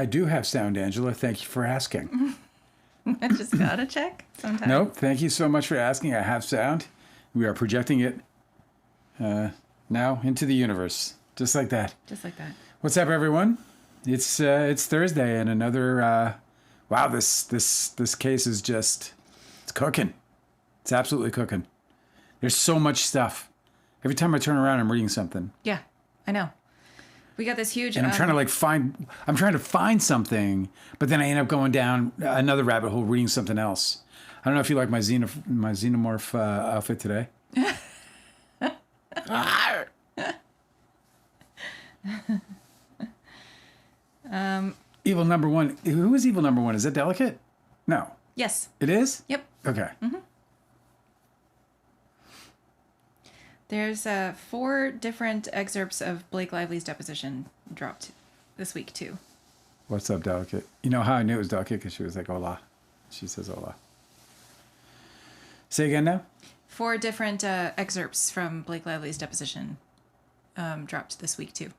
I do have sound, Angela. Thank you for asking. I just gotta check sometimes. Nope. Thank you so much for asking. I have sound. We are projecting it now into the universe, just like that. Just like that. What's up, everyone? It's Thursday, and another. Wow, this case is just it's cooking. It's absolutely cooking. There's so much stuff. Every time I turn around, I'm reading something. Yeah, I know. We got this huge. And I'm trying to find something, but then I end up going down another rabbit hole reading something else. I don't know if you like my xenomorph outfit today. Evil number one. Who is evil number one? Is that Delicate? No. Yes. It is? Yep. Okay. Mm-hmm. There's 4 different excerpts of Blake Lively's deposition dropped this week, too. What's up, Delicate? You know how I knew it was Delicate? Because she was like, hola. She says hola. Say again now? 4 different excerpts from Blake Lively's deposition dropped this week, too.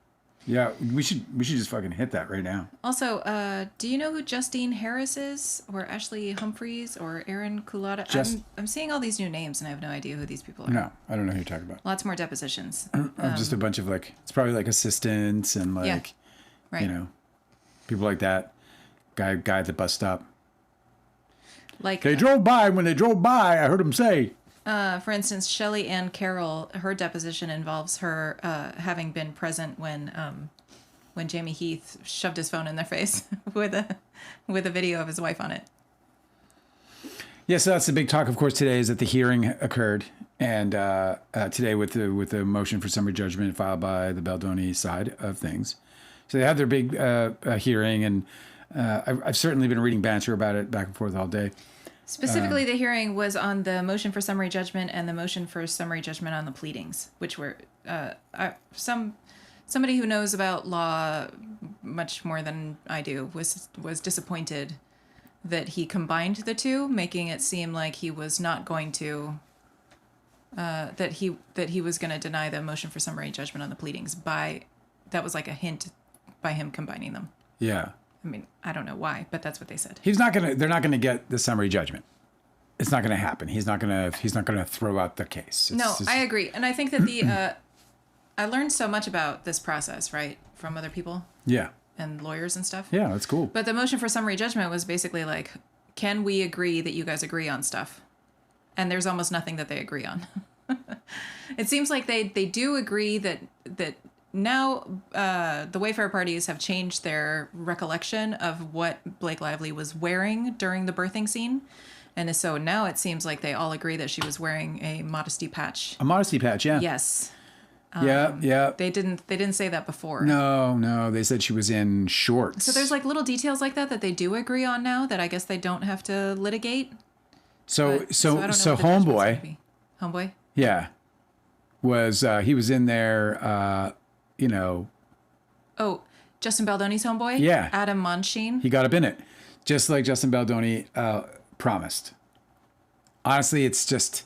Yeah, we should just fucking hit that right now. Also, do you know who Justine Harris is, or Ashley Humphreys, or Aaron Culata? I'm seeing all these new names, and I have no idea who these people are. No, I don't know who you're talking about. Lots more depositions. Just a bunch of it's probably like assistants and right. People like that. Guy at the bus stop. Like they drove by. When they drove by, I heard them say. For instance, Shelley Ann Carroll, her deposition involves her having been present when Jamie Heath shoved his phone in their face with a video of his wife on it. Yeah, so that's the big talk, of course, today is that the hearing occurred, and today with the motion for summary judgment filed by the Baldoni side of things. So they had their big hearing, and I've certainly been reading banter about it back and forth all day. Specifically, the hearing was on the motion for summary judgment and the motion for summary judgment on the pleadings, which were somebody who knows about law much more than I do was disappointed that he combined the two, making it seem like he was not going to that he was going to deny the motion for summary judgment on the pleadings that was like a hint by him combining them. Yeah. I mean, I don't know why, but that's what they said. They're not gonna get the summary judgment. It's not gonna happen. He's not gonna throw out the case. I agree. And I think that I learned so much about this process, right? From other people. Yeah. And lawyers and stuff. Yeah, that's cool. But the motion for summary judgment was basically like, can we agree that you guys agree on stuff? And there's almost nothing that they agree on. It seems like they do agree that now the Wayfarer parties have changed their recollection of what Blake Lively was wearing during the birthing scene. And so now it seems like they all agree that she was wearing a modesty patch. A modesty patch, yeah. Yes. Yeah. They didn't say that before. No. They said she was in shorts. So there's like little details like that they do agree on now that I guess they don't have to litigate. So homeboy. Homeboy? Yeah. Was he was in there Oh, Justin Baldoni's homeboy? Yeah. Adam Monsheen? He got up in it. Just like Justin Baldoni promised. Honestly, it's just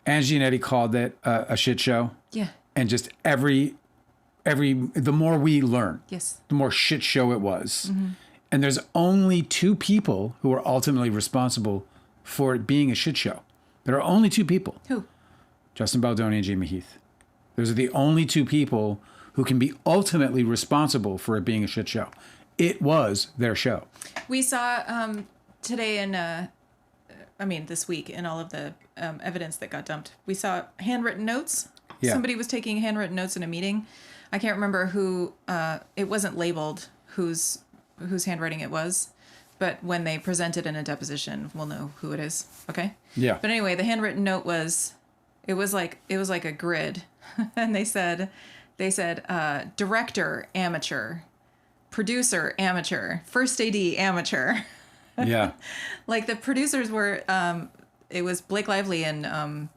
Angie and Eddie called it a shit show. Yeah. And just the more we learn, yes, the more shit show it was. Mm-hmm. And there's only 2 people who are ultimately responsible for it being a shit show. There are only 2 people. Who? Justin Baldoni and Jamie Heath. Those are the only 2 people who can be ultimately responsible for it being a shit show. It was their show. We saw today this week in all of the evidence that got dumped, we saw handwritten notes. Yeah. Somebody was taking handwritten notes in a meeting. I can't remember who, it wasn't labeled whose handwriting it was, but when they present it in a deposition, we'll know who it is. Okay? Yeah. But anyway, the handwritten note was like a grid. And they said, director, amateur, producer, amateur, first AD, amateur. Yeah. Like the producers were, it was Blake Lively and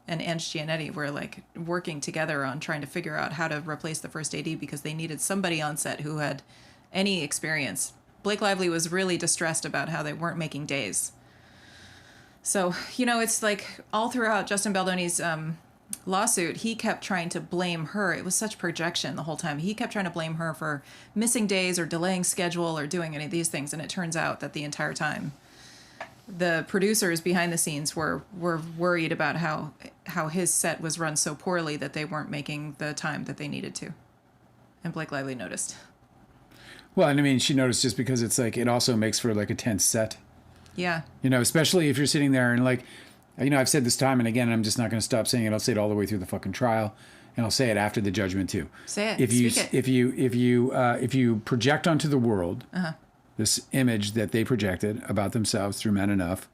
Ange Giannetti were like working together on trying to figure out how to replace the first AD because they needed somebody on set who had any experience. Blake Lively was really distressed about how they weren't making days. So, it's like all throughout Justin Baldoni's lawsuit, he kept trying to blame her. It was such projection the whole time. He kept trying to blame her for missing days or delaying schedule or doing any of these things. And it turns out that the entire time, the producers behind the scenes were worried about how his set was run so poorly that they weren't making the time that they needed to. And Blake Lively noticed. Well, and I mean, she noticed just because it's like, it also makes for like a tense set. Yeah. You know, especially if you're sitting there and like, you know, I've said this time and again, and I'm just not going to stop saying it. I'll say it all the way through the fucking trial, and I'll say it after the judgment too. Say it. If you project onto the world this image that they projected about themselves through Men Enough,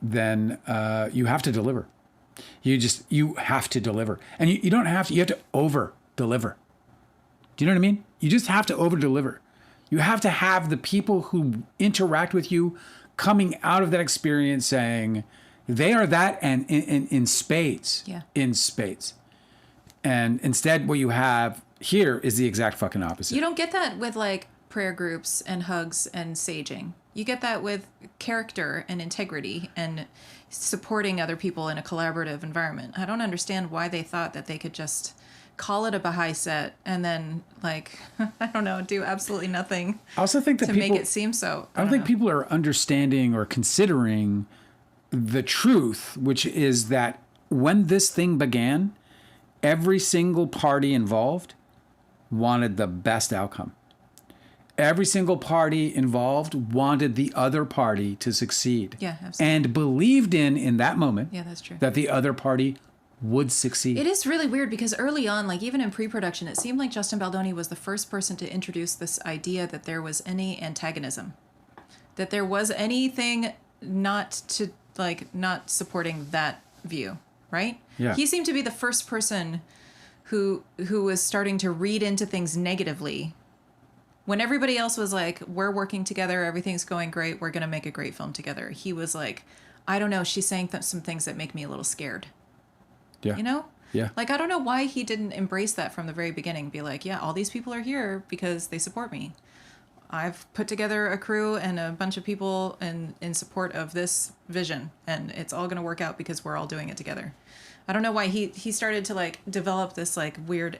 then you have to deliver. You have to deliver, and you don't have to. You have to over deliver. Do you know what I mean? You just have to over deliver. You have to have the people who interact with you coming out of that experience saying they are that, and in spades. Yeah. In spades. And instead what you have here is the exact fucking opposite. You don't get that with like prayer groups and hugs and saging. You get that with character and integrity and supporting other people in a collaborative environment. I don't understand why they thought that they could just call it a Baha'i set and then, like, I don't know, do absolutely nothing. I also think that to make it seem so. I don't think people are understanding or considering the truth, which is that when this thing began, every single party involved wanted the best outcome. Every single party involved wanted the other party to succeed. Yeah, absolutely. And believed in that moment, yeah, that's true, that the other party would succeed. It is really weird because early on, like even in pre-production, it seemed like Justin Baldoni was the first person to introduce this idea that there was any antagonism, that there was anything not supporting that view, right? Yeah. He seemed to be the first person who was starting to read into things negatively when everybody else was like, we're working together, everything's going great, we're going to make a great film together. He was like, I don't know, she's saying some things that make me a little scared. Yeah. You know? Yeah. Like, I don't know why he didn't embrace that from the very beginning. Be like, yeah, all these people are here because they support me. I've put together a crew and a bunch of people in support of this vision, and it's all going to work out because we're all doing it together. I don't know why he started to, like, develop this, like, weird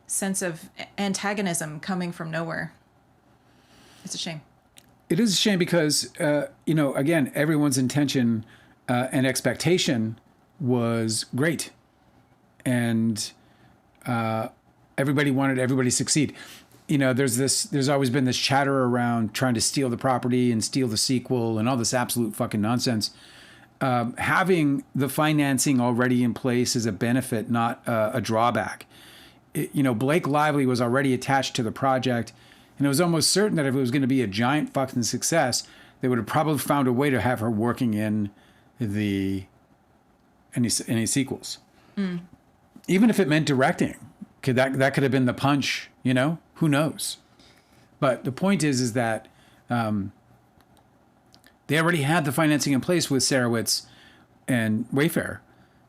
sense of antagonism coming from nowhere. It's a shame. It is a shame because, you know, again, everyone's intention and expectation was great, and everybody wanted everybody to succeed. You know, there's always been this chatter around trying to steal the property and steal the sequel and all this absolute fucking nonsense. Having the financing already in place is a benefit, not a drawback. You know, Blake Lively was already attached to the project, and it was almost certain that if it was going to be a giant fucking success, they would have probably found a way to have her working in any sequels. Even if it meant directing, that could have been the punch, you know, who knows? But the point is that they already had the financing in place with Sarowitz and Wayfair.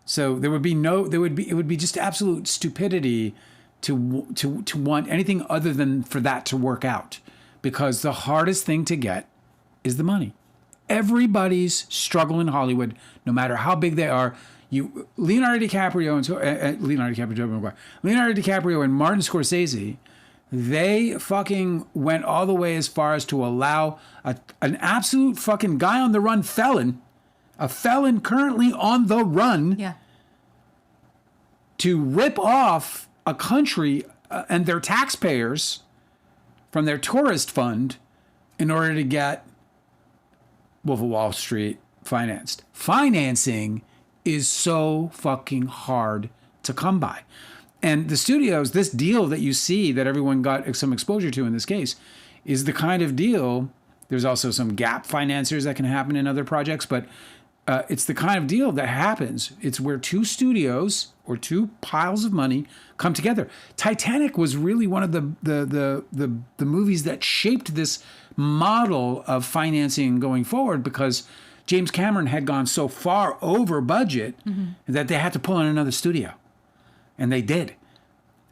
So it would be just absolute stupidity to want anything other than for that to work out, because the hardest thing to get is the money. Everybody's struggle in Hollywood, no matter how big they are. Leonardo DiCaprio and Martin Scorsese, they fucking went all the way as far as to allow an absolute fucking guy on the run a felon currently on the run, Yeah. to rip off a country and their taxpayers from their tourist fund in order to get Wolf of Wall Street financed. Financing is so fucking hard to come by. And the studios, this deal that you see that everyone got some exposure to in this case, is the kind of deal. There's also some gap financiers that can happen in other projects, but it's the kind of deal that happens. It's where two studios or two piles of money come together. Titanic was really one of the movies that shaped this model of financing going forward, because James Cameron had gone so far over budget that they had to pull in another studio. And they did.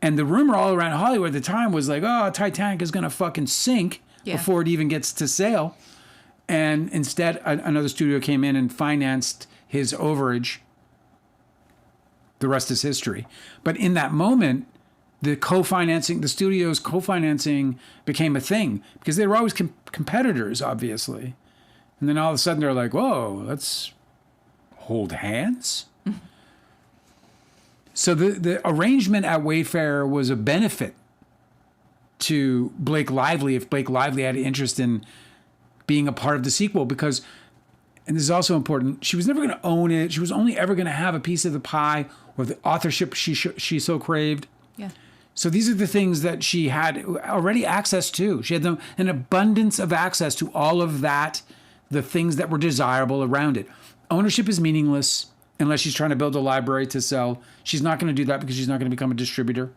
And the rumor all around Hollywood at the time was like, oh, Titanic is going to fucking sink before it even gets to sail. And instead, another studio came in and financed his overage the rest is history. But in that moment, the studio's co-financing became a thing because they were always competitors, obviously. And then all of a sudden they're like, whoa, let's hold hands. So the arrangement at Wayfair was a benefit to Blake Lively if Blake Lively had interest in being a part of the sequel, because, and this is also important, she was never going to own it. She was only ever going to have a piece of the pie or the authorship she so craved. Yeah. So these are the things that she had already access to. She had an abundance of access to all of that, the things that were desirable around it. Ownership is meaningless unless she's trying to build a library to sell. She's not going to do that because she's not going to become a distributor.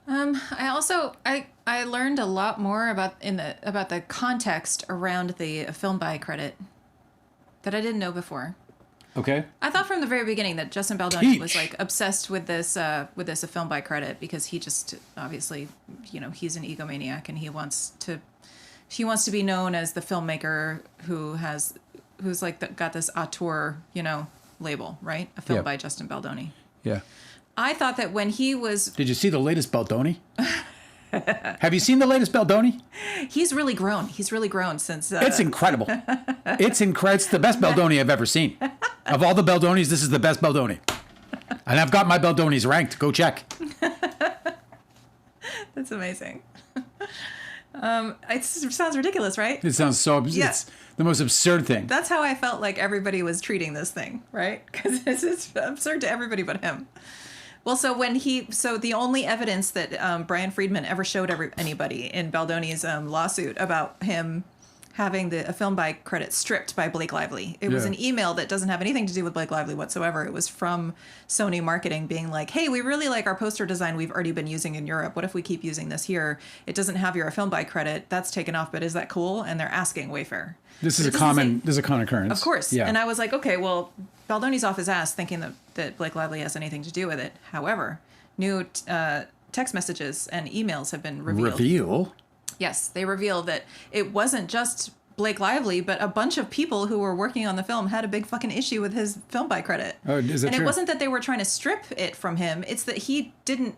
I learned a lot more about the context around the film buy credit that I didn't know before. Okay. I thought from the very beginning that Justin Baldoni was like obsessed with this a film by credit because he just obviously, he's an egomaniac and he wants to be known as the filmmaker who's like got this auteur, label, right? A film by Justin Baldoni. Yeah. I thought that when he was... Did you see the latest Baldoni? Have you seen the latest Baldoni? He's really grown. He's really grown since... It's incredible. It's the best Baldoni I've ever seen. Of all the Baldonis, this is the best Baldoni. And I've got my Baldonis ranked. Go check. That's amazing. It sounds ridiculous, right? It sounds so... Yeah. It's the most absurd thing. That's how I felt like everybody was treating this thing, right? Because it's absurd to everybody but him. Well, so the only evidence that Brian Friedman ever showed anybody in Baldoni's lawsuit about him having a film buy credit stripped by Blake Lively. It was an email that doesn't have anything to do with Blake Lively whatsoever. It was from Sony marketing being like, hey, we really like our poster design we've already been using in Europe. What if we keep using this here? It doesn't have your film buy credit. That's taken off, but is that cool? And they're asking Wayfair. This is a common occurrence. Of course. Yeah. And I was like, okay, well, Baldoni's off his ass thinking that Blake Lively has anything to do with it. However, new text messages and emails have been revealed. Yes, they revealed that it wasn't just Blake Lively, but a bunch of people who were working on the film had a big fucking issue with his film buy credit. Oh, is that and true? It wasn't that they were trying to strip it from him. It's that he didn't...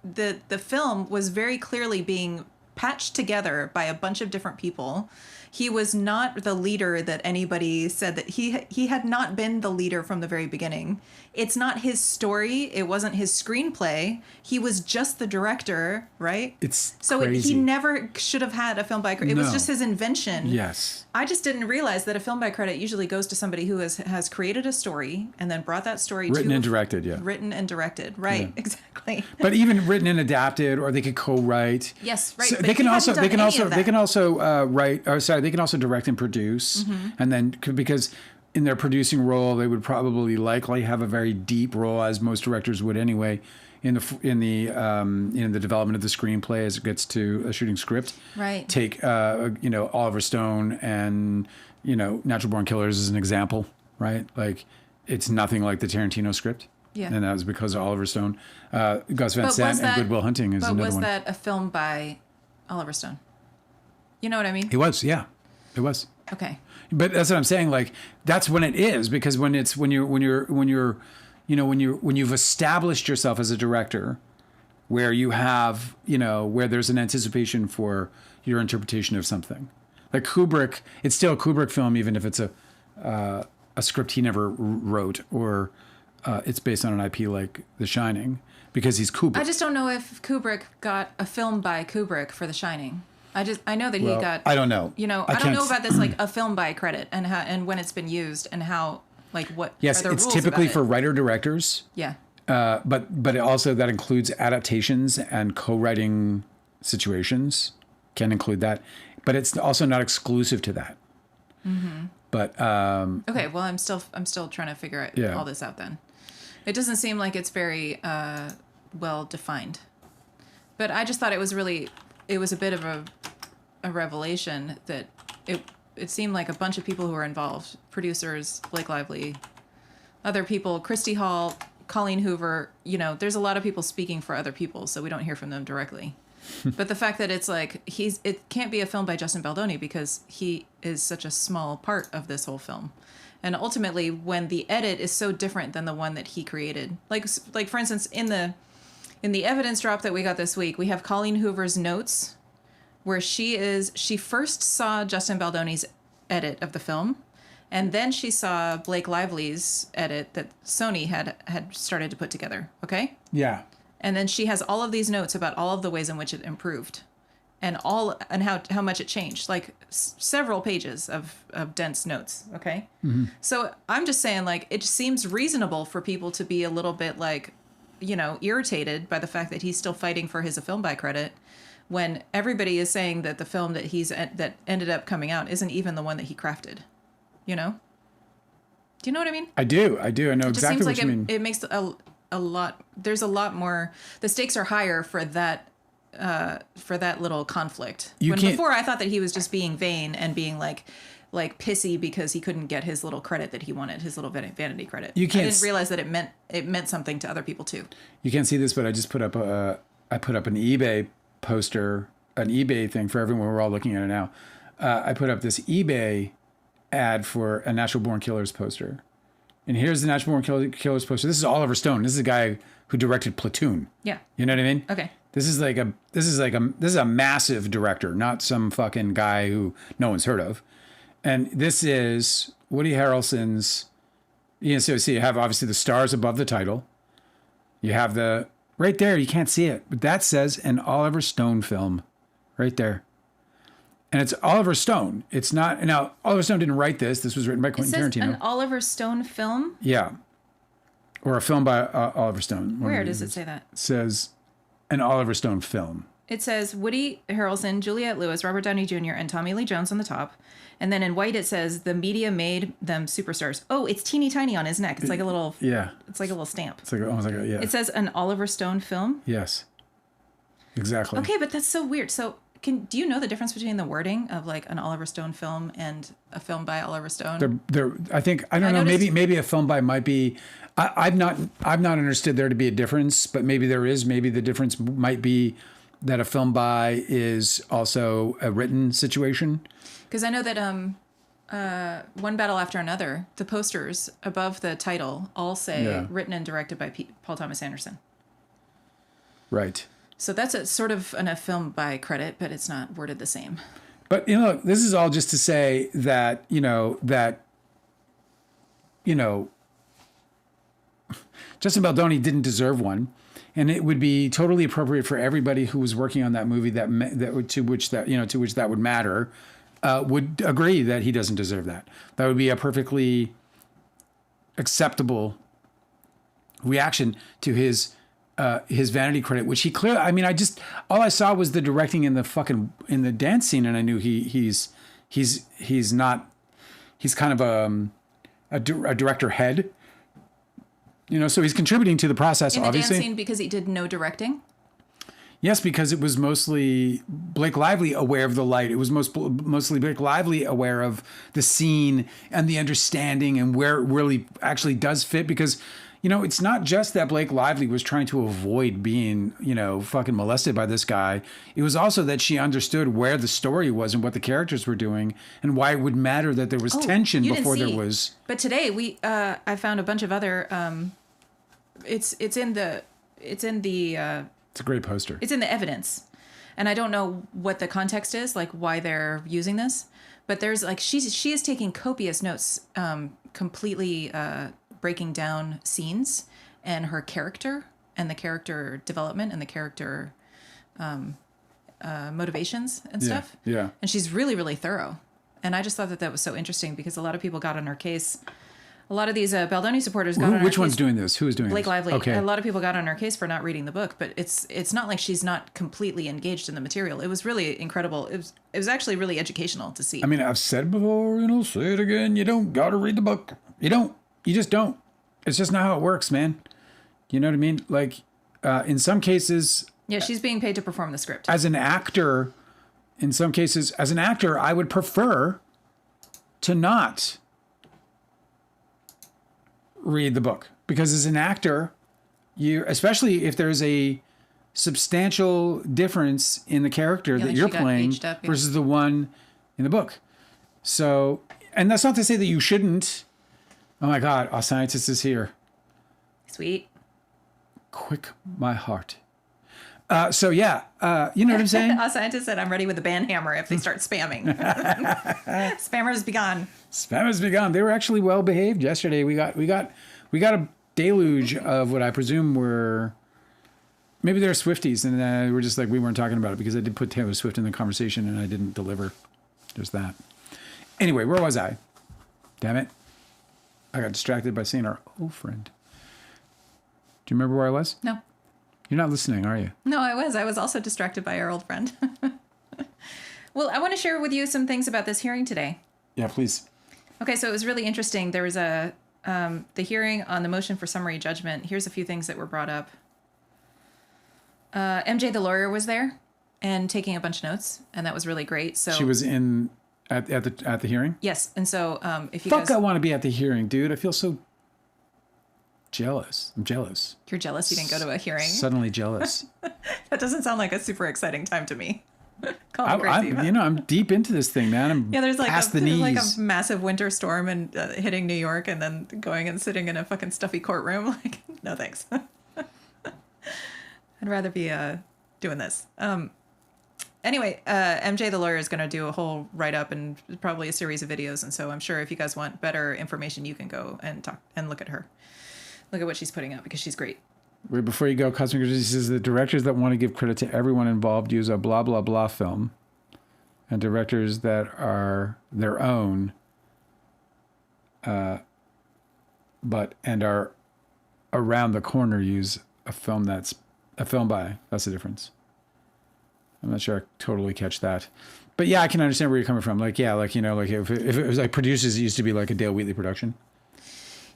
The film was very clearly being patched together by a bunch of different people. He was not the leader that anybody said that he had not been the leader from the very beginning. It's not his story. It wasn't his screenplay. He was just the director, right? It's so crazy. He never should have had a film buy credit. It was just his invention. Yes. I just didn't realize that a film buy credit usually goes to somebody who has created a story and then brought that story Written and directed, yeah. Written and directed, right? Yeah. Exactly. But even written and adapted, or they could co-write. Yes, right. So but they can also write. They can also direct and produce, and then because in their producing role, they would probably likely have a very deep role, as most directors would anyway, in the development of the screenplay as it gets to a shooting script. Right. Take Oliver Stone and Natural Born Killers as an example, right? Like it's nothing like the Tarantino script. Yeah. And that was because of Oliver Stone. Gus Van Sant and Good Will Hunting is another one. But was that a film by Oliver Stone? You know what I mean? It was, yeah. It was. Okay. But that's what I'm saying. Like that's when it is, because when you've established yourself as a director, where you have where there's an anticipation for your interpretation of something. Like Kubrick, it's still a Kubrick film, even if it's a script he never wrote, or it's based on an IP like The Shining, because he's Kubrick. I just don't know if Kubrick got a film by Kubrick for The Shining. I know that he got. I don't know. I don't know about this, like a film by credit and how and when it's been used and how, like what. Yes, are the it's rules typically about for it? writer directors. Yeah. But it also that includes adaptations and co-writing situations can include that, but it's also not exclusive to that. Mm-hmm. But okay, well, I'm still trying to figure all this out. Then it doesn't seem like it's very well defined, but I just thought it was a bit of a revelation that it seemed like a bunch of people who were involved, producers, Blake Lively, other people, Christy Hall, Colleen Hoover, there's a lot of people speaking for other people, so we don't hear from them directly. But the fact that it's like it can't be a film by Justin Baldoni because he is such a small part of this whole film. And ultimately, when the edit is so different than the one that he created, like for instance, in the evidence drop that we got this week, we have Colleen Hoover's notes, where she first saw Justin Baldoni's edit of the film, and then she saw Blake Lively's edit that Sony had started to put together. Okay. Yeah. And then she has all of these notes about all of the ways in which it improved, and how much it changed, like several pages of dense notes. Okay. Mm-hmm. So I'm just saying, like, it just seems reasonable for people to be a little bit like, irritated by the fact that he's still fighting for his film by credit, when everybody is saying that the film that ended up coming out isn't even the one that he crafted. Do you know what I mean? I do. I know exactly what you mean. It makes a lot. There's a lot more. The stakes are higher for that little conflict. Before I thought that he was just being vain and being like pissy because he couldn't get his little credit that he wanted, his little vanity credit. I didn't realize that it meant something to other people too. You can't see this, but I just put up an eBay poster, an eBay thing for everyone. We're all looking at it now. I put up this eBay ad for a Natural Born Killers poster. And here's the Natural Born Killers poster. This is Oliver Stone. This is a guy who directed Platoon. Yeah. You know what I mean? Okay. This is a massive director, not some fucking guy who no one's heard of. And this is Woody Harrelson's, so you have obviously the stars above the title. You have right there, you can't see it, but that says an Oliver Stone film right there. And it's Oliver Stone. It's not, now Oliver Stone didn't write this. This was written by Quentin Tarantino. An Oliver Stone film? Yeah. Or a film by Oliver Stone. Where does it say that? It says an Oliver Stone film. It says Woody Harrelson, Juliette Lewis, Robert Downey Jr., and Tommy Lee Jones on the top. And then in white it says the media made them superstars. Oh, it's teeny tiny on his neck. It's like a little It's like a little stamp. It's like almost like It says an Oliver Stone film. Yes. Exactly. Okay, but that's so weird. So do you know the difference between the wording of like an Oliver Stone film and a film by Oliver Stone? I don't know. Maybe a film by might be. I've not understood there to be a difference, but maybe there is. Maybe the difference might be that a film by is also a written situation. Because I know that One Battle After Another, the posters above the title all say written and directed by Paul Thomas Anderson. Right. So that's a sort of a film by credit, but it's not worded the same. But this is all just to say that Justin Baldoni didn't deserve one, and it would be totally appropriate for everybody who was working on that movie to which that would matter, would agree that he doesn't deserve that. That would be a perfectly acceptable reaction to his vanity credit, which he clearly. I mean, all I saw was the directing in the dance scene, and I knew he's not. He's kind of a director head. So he's contributing to the process, obviously. In the dance scene because he did no directing? Yes, because it was mostly Blake Lively aware of the light. It was mostly Blake Lively aware of the scene and the understanding and where it really actually does fit. Because, it's not just that Blake Lively was trying to avoid being, fucking molested by this guy. It was also that she understood where the story was and what the characters were doing and why it would matter that there was tension before there was. But today I found a bunch of other. It's a great poster. It's in the evidence, and I don't know what the context is, like why they're using this. But there's she is taking copious notes, completely. Breaking down scenes and her character and the character development and the character motivations and stuff. Yeah. And she's really, really thorough. And I just thought that was so interesting because a lot of people got on her case. A lot of these Baldoni supporters got on her case. Which one's doing this? Who is doing Blake this? Lively. Okay. A lot of people got on her case for not reading the book, but it's not like she's not completely engaged in the material. It was really incredible. It was actually really educational to see. I mean, I've said before and I'll say it again. You don't got to read the book. You don't. You just don't. It's just not how it works, man. You know what I mean? Like, in some cases... Yeah, she's being paid to perform the script. As an actor, I would prefer to not read the book. Because as an actor, especially if there's a substantial difference in the character that you're playing versus the one in the book. So, and that's not to say that you shouldn't Oh my God, our scientist is here. Sweet. Quick, my heart. So yeah, you know what I'm saying? A scientist said, I'm ready with a band hammer if they start spamming. Spammers be gone. Spammers be gone. They were actually well behaved yesterday. We got a deluge of what I presume were maybe they're Swifties, and we're just like we weren't talking about it because I did put Taylor Swift in the conversation and I didn't deliver. There's that. Anyway, where was I? Damn it! I got distracted by seeing our old friend. Do you remember where I was? No. You're not listening, are you? No, I was. I was also distracted by our old friend. Well, I want to share with you some things about this hearing today. Yeah, please. Okay, so it was really interesting. There was the hearing on the motion for summary judgment. Here's a few things that were brought up. MJ, the lawyer, was there and taking a bunch of notes, and that was really great. So She was in at the hearing. yes, and so if you Fuck, guys, I want to be at the hearing, dude. I feel so jealous. I'm jealous. you're jealous you didn't go to a hearing. Suddenly jealous. That doesn't sound like a super exciting time to me. Call me crazy. I'm deep into this thing, man. I'm There's like past the there's knees. like a massive winter storm and hitting New York, and then going and sitting in a fucking stuffy courtroom. Like, no thanks. I'd rather be doing this. Anyway, MJ the lawyer is going to do a whole write-up and probably a series of videos, and so I'm sure if you guys want better information, you can go and talk and look at her. Look at what she's putting out because she's great. Wait, before you go, Cosmic Energy says the directors that want to give credit to everyone involved use a blah blah blah film, and directors that are their own, but are around the corner use a film that's a film by. That's the difference. I'm not sure I totally catch that, but yeah, I can understand where you're coming from. Like, yeah, like like if it was like producers, it used to be like a Dale Wheatley production.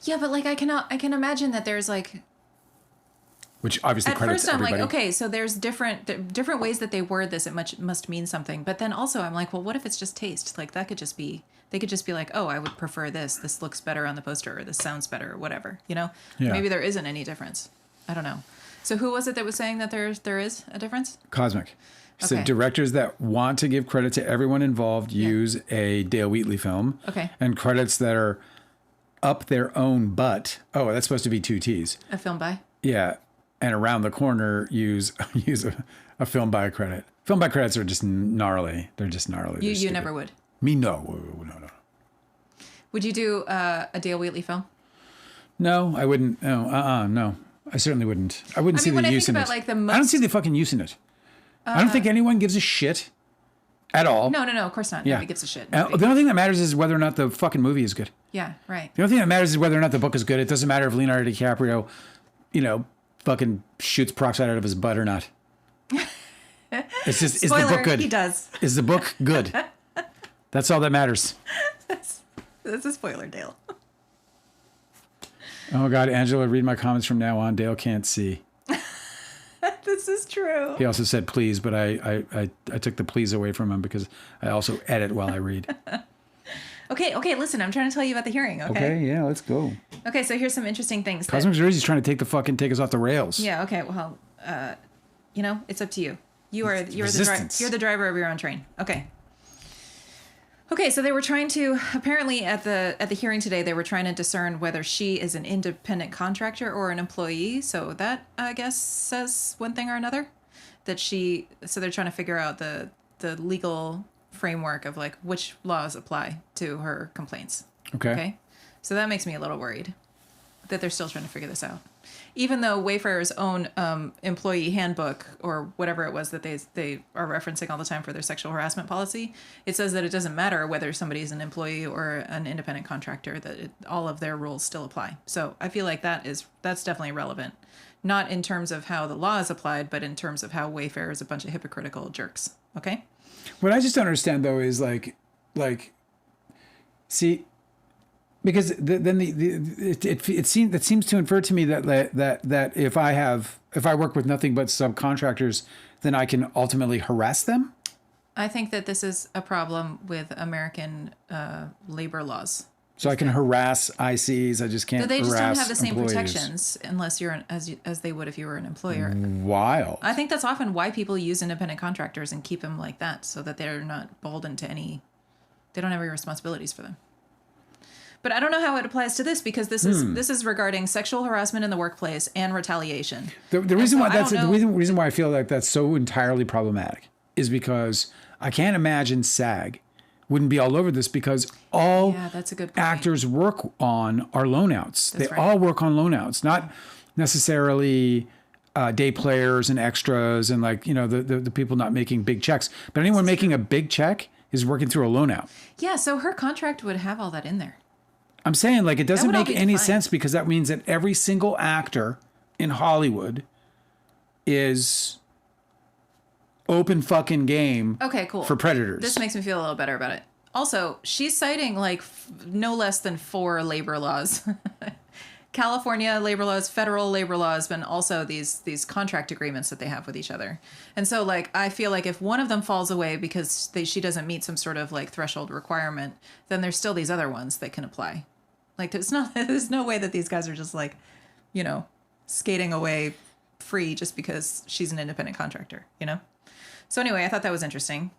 Yeah, but like I can imagine that there's like. Which obviously At credits first, I'm everybody. like, okay, so there's different ways that they word this. It must mean something. But then also, I'm like, well, what if it's just taste? Like that could just be. They could just be like, oh, I would prefer this. This looks better on the poster, or this sounds better, or whatever. Yeah. Maybe there isn't any difference. I don't know. So who was it that was saying that there is a difference? Cosmic. So Okay. directors that want to give credit to everyone involved use a Dale Wheatley film. Okay. And credits that are up their own butt. Oh, that's supposed to be two T's. A film by. Yeah. And around the corner use a film by credit. Film by credits are just gnarly. They're just gnarly. They're You stupid. never would. Me, no. No. Would you do a Dale Wheatley film? No, I wouldn't. No. I certainly wouldn't. I wouldn't see when the I use think in about it. like the I don't see the fucking use in it. I don't think anyone gives a shit at all. No, of course not. Yeah. Nobody gives a shit. The only thing that matters is whether or not the fucking movie is good. Yeah, right. The only thing that matters is whether or not the book is good. It doesn't matter if Leonardo DiCaprio, fucking shoots peroxide out of his butt or not. It's just, is the Spoiler, book good? he does. Is the book good? That's all that matters. That's a spoiler, Dale. Oh God, Angela, read my comments from now on. Dale can't see. This is true. He also said please, but I took the please away from him because I also edit while I read. Okay, listen, I'm trying to tell you about the hearing, okay? Okay, yeah, let's go. Okay, so here's some interesting things. Cosmic Jersey's trying to take us off the rails. Yeah, okay, well, it's up to you. You're Resistance. the driver of your own train. Okay. Okay, so they were trying to apparently at the hearing today they were trying to discern whether she is an independent contractor or an employee. So that I guess says one thing or another. So they're trying to figure out the legal framework of like which laws apply to her complaints. Okay. So that makes me a little worried that they're still trying to figure this out. Even though Wayfarer's own employee handbook or whatever it was that they are referencing all the time for their sexual harassment policy, it says that it doesn't matter whether somebody's an employee or an independent contractor, that all of their rules still apply. So I feel like that's definitely relevant. Not in terms of how the law is applied, but in terms of how Wayfarer is a bunch of hypocritical jerks. Okay? What I just don't understand though is see, because it seems to infer to me that if I work with nothing but subcontractors, then I can ultimately harass them. I think that this is a problem with American labor laws. So I can harass ICs. I just can't. So they just don't harass have the same employees. protections unless you're as they would if you were an employer. Wild. I think that's often why people use independent contractors and keep them like that, so that they're not beholden to they don't have any responsibilities for them. But I don't know how it applies to this because this is regarding sexual harassment in the workplace and retaliation. The reason why reason why I feel like that's so entirely problematic is because I can't imagine SAG wouldn't be all over this because all that's a good point. actors work on are loanouts. They right. all work on loanouts, not necessarily day players and extras and like, the people not making big checks. But anyone making a big check is working through a loanout. Yeah, so her contract would have all that in there. I'm saying like it doesn't make any defined. sense because that means that every single actor in Hollywood is open fucking game. Okay, cool. For predators. This makes me feel a little better about it. Also, she's citing like no less than 4 labor laws. California labor laws, federal labor laws, but also these contract agreements that they have with each other. And so like I feel like if one of them falls away because she doesn't meet some sort of like threshold requirement, then there's still these other ones that can apply. Like there's no way that these guys are just like, skating away free just because she's an independent contractor, So anyway, I thought that was interesting.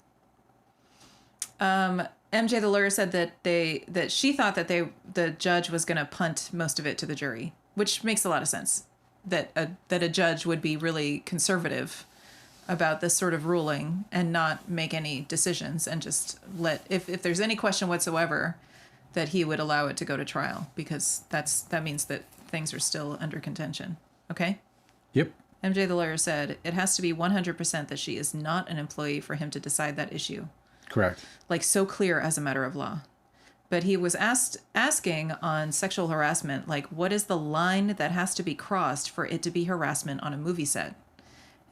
MJ, the lawyer, said that she thought that the judge was going to punt most of it to the jury, which makes a lot of sense. That a judge would be really conservative about this sort of ruling and not make any decisions and just let if there's any question whatsoever, that he would allow it to go to trial because that means that things are still under contention. Okay. Yep. MJ, the lawyer, said it has to be 100% that she is not an employee for him to decide that issue. Correct. Like so clear as a matter of law. But he was asking on sexual harassment, like, what is the line that has to be crossed for it to be harassment on a movie set?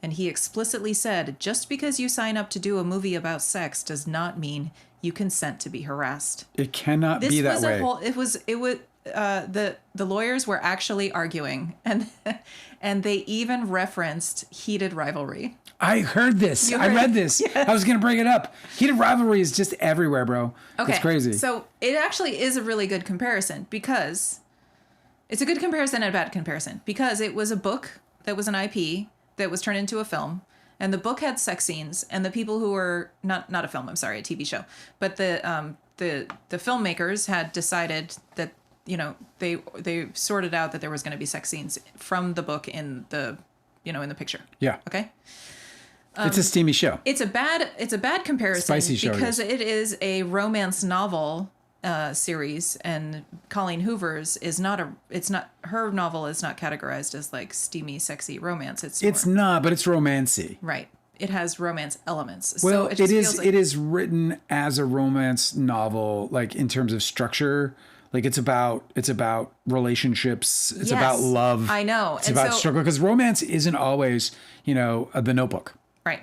And he explicitly said, just because you sign up to do a movie about sex does not mean you consent to be harassed. It cannot be that way. The lawyers were actually arguing and they even referenced heated rivalry. I heard this. I read this. Yeah. I was going to bring it up. Heated rivalry is just everywhere, bro. Okay. It's crazy. So it actually is a really good comparison because it's a good comparison and a bad comparison because it was a book that was an IP that was turned into a film, and the book had sex scenes, and the people who were not a film, I'm sorry, a TV show, but the filmmakers had decided that they sorted out that there was going to be sex scenes from the book in the in the picture. Yeah. Okay. It's a steamy show. It's a bad comparison. Spicy show because it is a romance novel series, and Colleen Hoover's her novel is not categorized as like steamy, sexy romance. It's not, but it's romancy. Right. It has romance elements. Well, So it is written as a romance novel, like in terms of structure. Like it's about relationships. It's about love. I know. It's about struggle because romance isn't always, the Notebook. Right.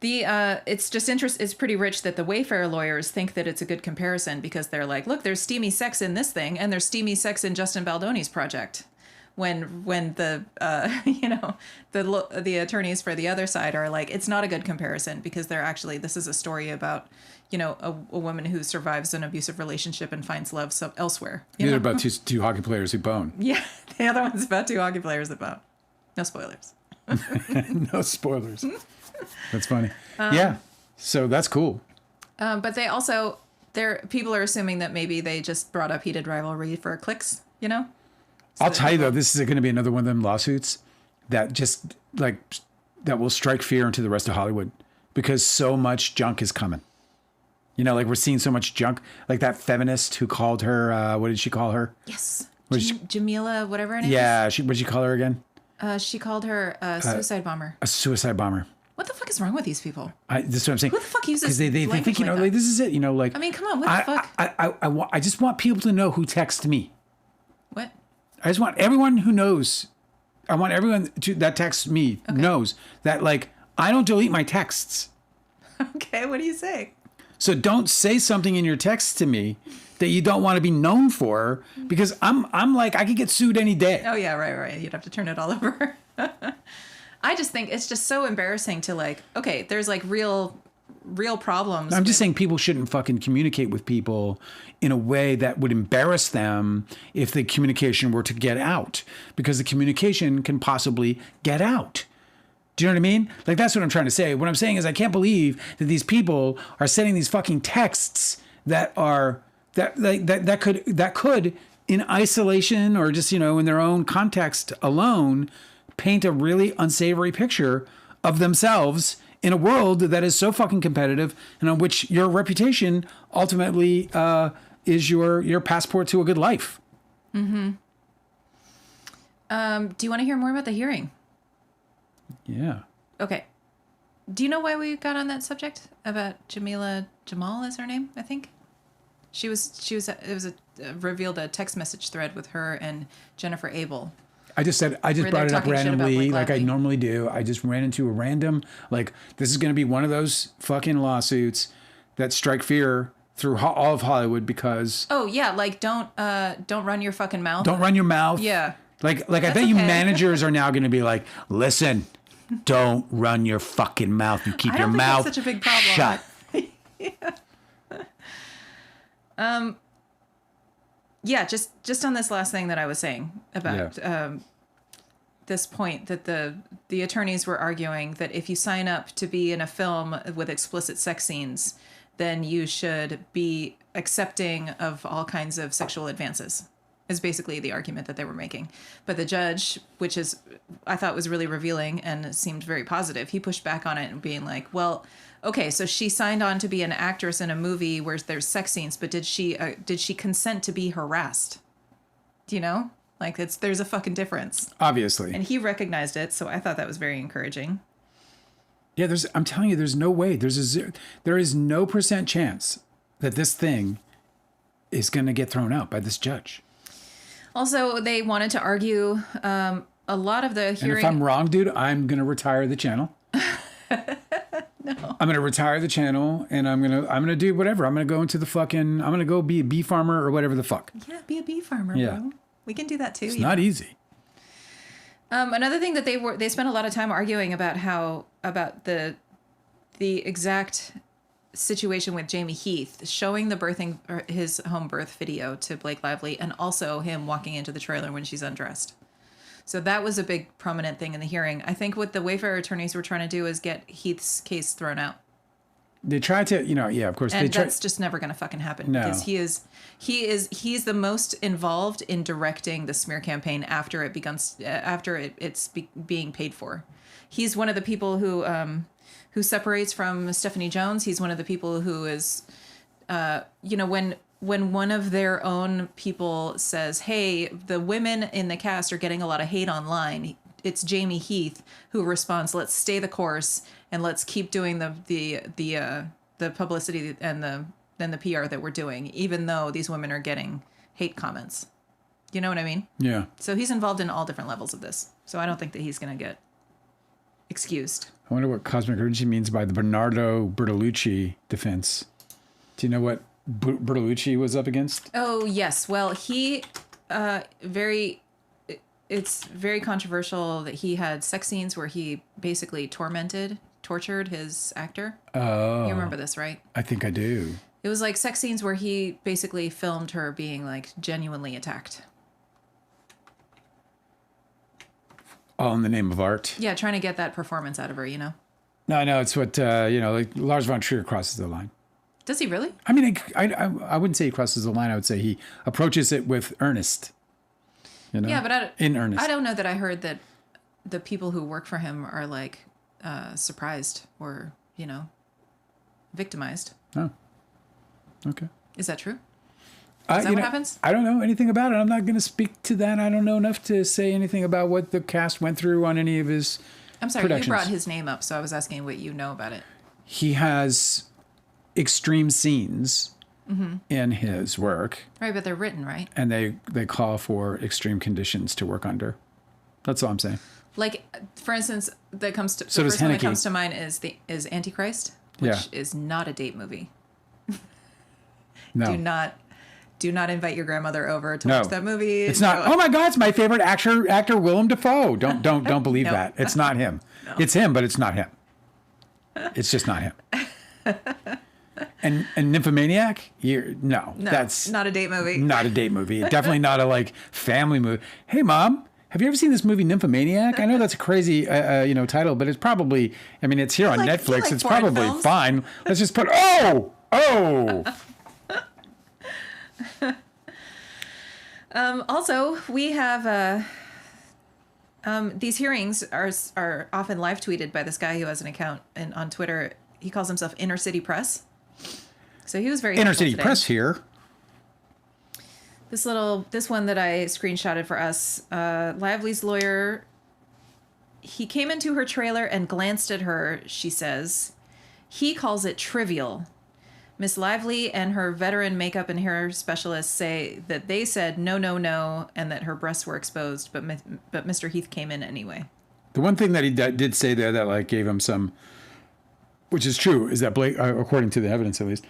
It's just it's pretty rich that the Wayfair lawyers think that it's a good comparison because they're like, look, there's steamy sex in this thing and there's steamy sex in Justin Baldoni's project. When the the attorneys for the other side are like, it's not a good comparison because this is a story about a woman who survives an abusive relationship and finds love elsewhere. These are about two hockey players who bone. Yeah, the other one's about 2 hockey players that bone. No spoilers. No spoilers. That's funny. Yeah, so that's cool. But they also people are assuming that maybe they just brought up heated rivalry for clicks. So I'll tell you though, this is going to be another one of them lawsuits that just that will strike fear into the rest of Hollywood because so much junk is coming. We're seeing so much junk, like that feminist who called her, what did she call her? Yes. Jamila, whatever her name is. Yeah. What did she call her again? She called her a suicide bomber. A suicide bomber. What the fuck is wrong with these people? This is what I'm saying. Who the fuck uses because they think, like this is it, like. I mean, come on, what the fuck? I just want people to know who texts me. What? I just want everyone who knows. I want everyone that texts me knows that, I don't delete my texts. Okay, what do you say? So don't say something in your text to me that you don't want to be known for, because I'm like, I could get sued any day. Oh yeah, right. You'd have to turn it all over. I just think it's just so embarrassing to there's real problems. I'm just saying people shouldn't fucking communicate with people in a way that would embarrass them if the communication were to get out, because the communication can possibly get out. Do you know what I mean? That's what I'm trying to say. What I'm saying is I can't believe that these people are sending these fucking texts that are that could in isolation or just, in their own context alone, paint a really unsavory picture of themselves in a world that is so fucking competitive and on which your reputation ultimately is your passport to a good life. Mm-hmm. Do you want to hear more about the hearing? Yeah. Okay. Do you know why we got on that subject about Jamal is her name, I think? It was revealed a text message thread with her and Jennifer Abel. I just brought it up randomly, like I normally do. I just ran into a random, like, this is going to be one of those fucking lawsuits that strike fear through all of Hollywood because. Oh yeah, like don't run your fucking mouth. Don't run your mouth. Yeah. Like I bet you managers are now going to be like, listen, don't run your fucking mouth. You keep your mouth that's such a big problem. shut. Yeah, just on this last thing that I was saying about this point that the attorneys were arguing that if you sign up to be in a film with explicit sex scenes, then you should be accepting of all kinds of sexual advances, is basically the argument that they were making. But the judge, which I thought was really revealing and seemed very positive, he pushed back on it and being like, well, okay, so she signed on to be an actress in a movie where there's sex scenes, but did she consent to be harassed? Do you know? Like there's a fucking difference. Obviously. And he recognized it, so I thought that was very encouraging. Yeah, I'm telling you, there's no way. There is no % chance that this thing is going to get thrown out by this judge. Also, they wanted to argue a lot of the hearing. And if I'm wrong, dude, I'm going to retire the channel. No. I'm going to retire the channel and I'm going to do whatever. I'm going to go into I'm going to go be a bee farmer or whatever the fuck. Yeah, be a bee farmer, bro. We can do that too. It's not easy. Another thing that they spent a lot of time arguing about the exact situation with Jamie Heath, showing his home birth video to Blake Lively and also him walking into the trailer when she's undressed. So that was a big prominent thing in the hearing. I think what the Wayfair attorneys were trying to do is get Heath's case thrown out. They tried to, of course. And that's just never going to fucking happen. No. Because he's the most involved in directing the smear campaign after it's being paid for. He's one of the people who separates from Stephanie Jones. He's one of the people who is, when one of their own people says, hey, the women in the cast are getting a lot of hate online, it's Jamie Heath who responds, let's stay the course and let's keep doing the publicity and the PR that we're doing, even though these women are getting hate comments. You know what I mean? Yeah. So he's involved in all different levels of this. So I don't think that he's going to get excused. I wonder what cosmic urgency means by the Bernardo Bertolucci defense. Do you know what Bertolucci was up against? Oh, yes. Well, he it's very controversial that he had sex scenes where he basically tortured his actor. Oh. You remember this, right? I think I do. It was like sex scenes where he basically filmed her being like genuinely attacked. All in the name of art. Yeah, trying to get that performance out of her, No, it's what, like Lars von Trier crosses the line. Does he really? I mean, I wouldn't say he crosses the line. I would say he approaches it with earnest. Yeah, but in earnest. I don't know that I heard that the people who work for him are like surprised or, victimized. Oh, okay. Is that true? Is that what happens? I don't know anything about it. I'm not going to speak to that. I don't know enough to say anything about what the cast went through on any of his I'm sorry, productions. You brought his name up, so I was asking what you know about it. He has extreme scenes in his work. Right, but they're written, right? And they call for extreme conditions to work under. That's all I'm saying. Like, for instance, the first does one that Haneke. comes to mind is Antichrist, which is not a date movie. No. Do not invite your grandmother over to watch that movie. It's not. Oh my God, it's my favorite actor Willem Dafoe. Don't believe No. that. It's not him. No. It's him, but it's not him. It's just not him. And Nymphomaniac? No, that's not a date movie. Not a date movie. Definitely not a family movie. Hey, Mom, have you ever seen this movie Nymphomaniac? I know that's a crazy title, but it's probably. I mean, it's here on Netflix. It's probably films? fine. Let's just put. Oh. Also, we have these hearings are often live tweeted by this guy who has an account on Twitter. He calls himself Inner City Press. So he was very Inner helpful City today. Press here. This one that I screenshotted for us, Lively's lawyer, he came into her trailer and glanced at her, she says. He calls it trivial. Miss Lively and her veteran makeup and hair specialist say that they said no, no, no, and that her breasts were exposed, but Mr. Heath came in anyway. The one thing that he did say there that like gave him some, which is true, is that Blake, according to the evidence at least,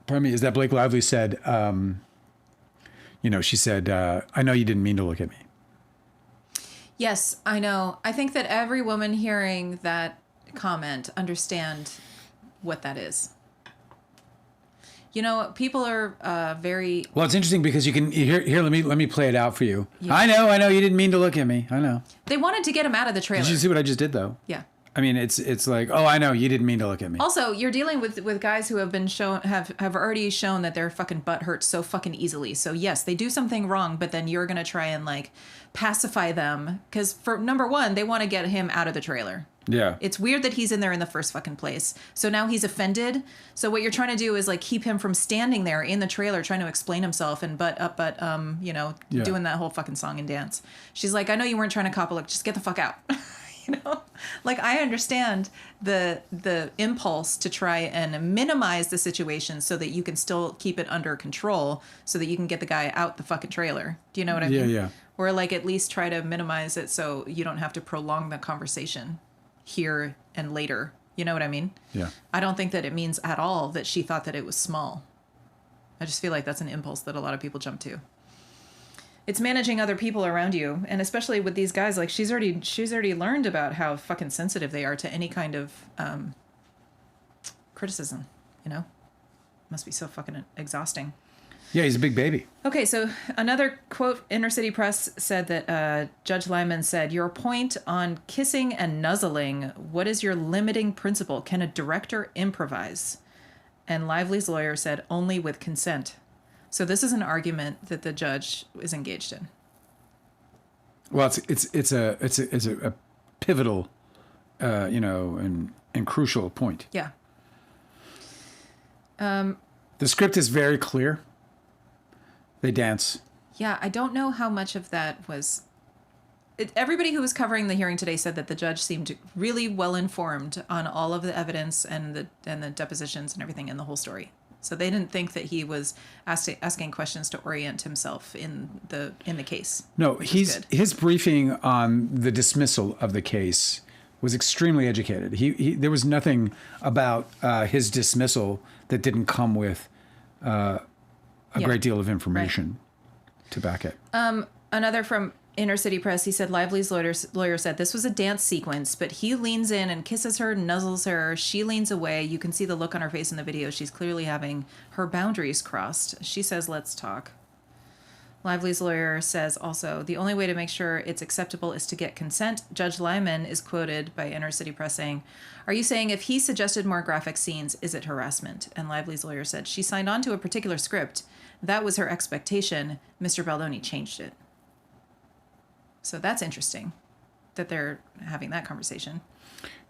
pardon me, is that Blake Lively said, she said, I know you didn't mean to look at me. Yes, I know. I think that every woman hearing that comment understand what that is. People are very... Well, it's interesting because you can here. Let me play it out for you. Yeah. I know. You didn't mean to look at me. I know. They wanted to get him out of the trailer. Did you see what I just did though? Yeah. I mean, it's like, oh, I know you didn't mean to look at me. Also, you're dealing with guys who have been shown have already shown that their fucking butt hurts so fucking easily. So yes, they do something wrong, but then you're gonna try and like pacify them because for number one, they want to get him out of the trailer. Yeah. It's weird that he's in there in the first fucking place. So now he's offended. So what you're trying to do is like keep him from standing there in the trailer trying to explain himself and doing that whole fucking song and dance. She's like, I know you weren't trying to cop a look. Just get the fuck out. Like I understand the impulse to try and minimize the situation so that you can still keep it under control so that you can get the guy out the fucking trailer. Do you know what I mean? Yeah. Or like at least try to minimize it so you don't have to prolong the conversation here and later. You know what I mean? Yeah. I don't think that it means at all that she thought that it was small. I just feel like that's an impulse that a lot of people jump to. It's managing other people around you, and especially with these guys, like she's already learned about how fucking sensitive they are to any kind of criticism, Must be so fucking exhausting. Yeah, he's a big baby. Okay, so another quote, Inner City Press said that Judge Lyman said, your point on kissing and nuzzling, what is your limiting principle? Can a director improvise? And Lively's lawyer said, only with consent. So this is an argument that the judge is engaged in. Well, it's a pivotal, and crucial point. Yeah. The script is very clear. They dance. Yeah, I don't know how much of that was... everybody who was covering the hearing today said that the judge seemed really well informed on all of the evidence and the depositions and everything in the whole story. So they didn't think that he was asking questions to orient himself in the case. No, his briefing on the dismissal of the case was extremely educated. There was nothing about his dismissal that didn't come with a great deal of information to back it. Another from Inner City Press, he said Lively's lawyer said this was a dance sequence, but he leans in and kisses her, nuzzles her. She leans away. You can see the look on her face in the video. She's clearly having her boundaries crossed. She says, let's talk. Lively's lawyer says also, the only way to make sure it's acceptable is to get consent. Judge Lyman is quoted by Inner City Press saying, are you saying if he suggested more graphic scenes, is it harassment? And Lively's lawyer said, she signed on to a particular script. That was her expectation. Mr. Baldoni changed it. So that's interesting that they're having that conversation.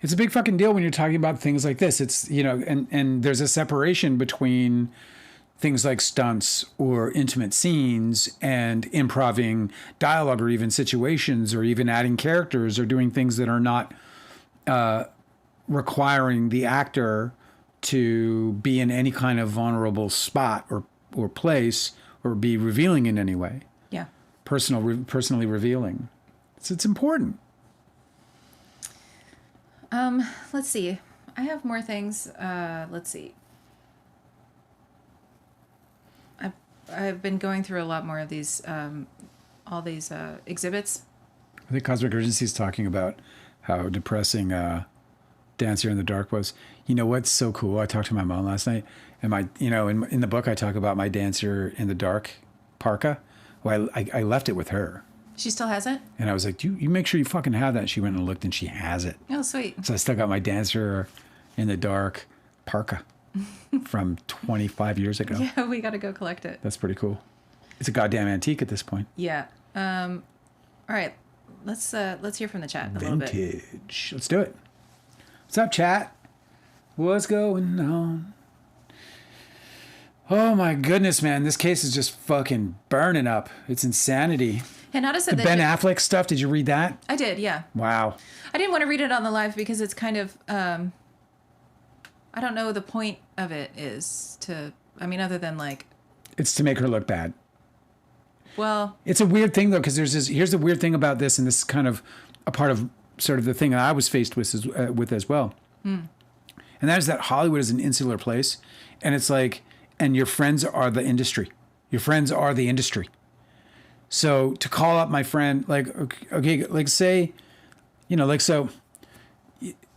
It's a big fucking deal when you're talking about things like this. It's, and there's a separation between things like stunts or intimate scenes and improving dialogue or even situations or even adding characters or doing things that are not requiring the actor to be in any kind of vulnerable spot or place or be revealing in any way. Yeah. Personally revealing. So it's important. Let's see. I have more things. Let's see. I've been going through a lot more of these, all these exhibits. I think Cosmic Urgency is talking about how depressing Dancer in the Dark was. You know what's so cool? I talked to my mom last night, and in the book I talk about my Dancer in the Dark parka. Well, I left it with her. She still has it? And I was like, you make sure you fucking have that. She went and looked, and she has it. Oh, sweet. So I still got my Dancer in the Dark parka from 25 years ago. Yeah, we got to go collect it. That's pretty cool. It's a goddamn antique at this point. Yeah. All right. Let's hear from the chat a little bit. Vintage. Let's do it. What's up, chat? What's going on? Oh my goodness, man. This case is just fucking burning up. It's insanity. Hinata said The Ben Affleck stuff, did you read that? I did, yeah. Wow. I didn't want to read it on the live because it's kind of, I don't know the point of it is to, I mean, other than like... It's to make her look bad. Well... It's a weird thing, though, because here's the weird thing about this, and this is kind of a part of sort of the thing that I was faced with as well. And that is that Hollywood is an insular place, and it's like, and your friends are the industry. Your friends are the industry. So to call up my friend, like, okay, like say, you know, like, so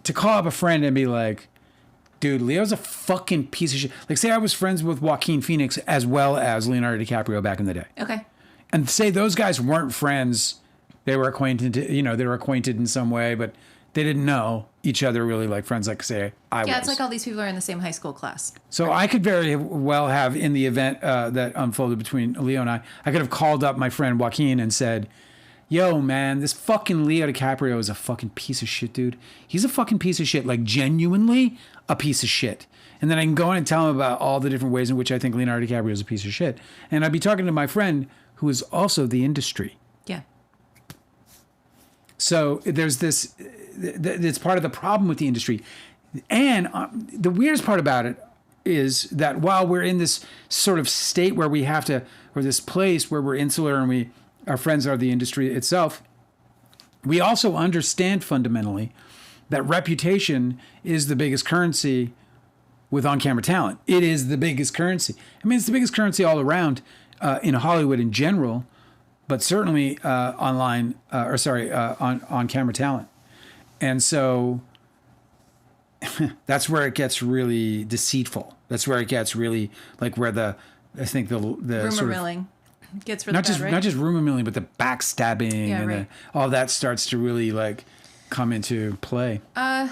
to call up a friend and be like, dude, Leo's a fucking piece of shit. Like, say I was friends with Joaquin Phoenix as well as Leonardo DiCaprio back in the day. Okay. And say those guys weren't friends. They were acquainted, they were acquainted in some way, but they didn't know each other really like friends, like say I was. Yeah, it's like all these people are in the same high school class. So I could very well have, in the event that unfolded between Leo and I could have called up my friend Joaquin and said, yo, man, this fucking Leo DiCaprio is a fucking piece of shit, dude. He's a fucking piece of shit, like genuinely a piece of shit. And then I can go in and tell him about all the different ways in which I think Leonardo DiCaprio is a piece of shit. And I'd be talking to my friend who is also the industry. Yeah. So there's this, it's part of the problem with the industry. And the weirdest part about it is that while we're in this sort of state where we have to, or this place where we're insular and our friends are the industry itself, we also understand fundamentally that reputation is the biggest currency with on-camera talent. It is the biggest currency. I mean, it's the biggest currency all around in Hollywood in general, but certainly on camera talent. And so that's where it gets really deceitful. That's where it gets really like where the rumor sort of, milling gets really bad, right? Not just rumor milling, but the backstabbing and right. all that starts to really like come into play. I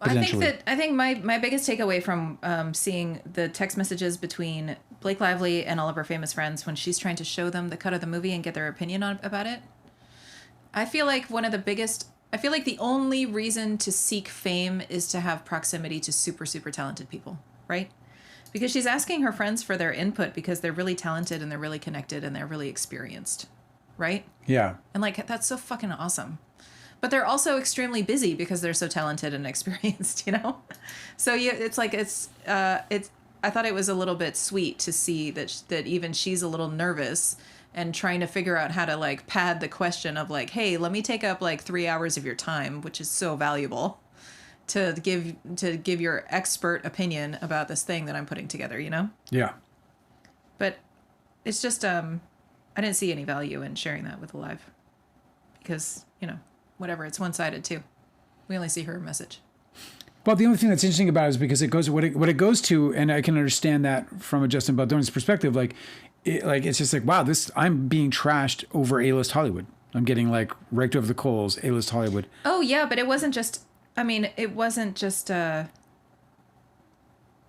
think my biggest takeaway from seeing the text messages between Blake Lively and all of her famous friends when she's trying to show them the cut of the movie and get their opinion about it, I feel like the only reason to seek fame is to have proximity to super, super talented people, right? Because she's asking her friends for their input because they're really talented and they're really connected and they're really experienced, right? Yeah. And like, that's so fucking awesome. But they're also extremely busy because they're so talented and experienced, you know? So yeah, it's like, I thought it was a little bit sweet to see that even she's a little nervous and trying to figure out how to like pad the question of like, hey, let me take up like 3 hours of your time, which is so valuable to give your expert opinion about this thing that I'm putting together, you know? Yeah. But it's just, I didn't see any value in sharing that with the live because, you know, whatever, it's one-sided too. We only see her message. Well, the only thing that's interesting about it is because it goes what it goes to, and I can understand that from a Justin Baldoni's perspective. It's just like, wow, I'm being trashed over A-list Hollywood. I'm getting like raked over the coals, A-list Hollywood. Oh yeah, but it wasn't just. You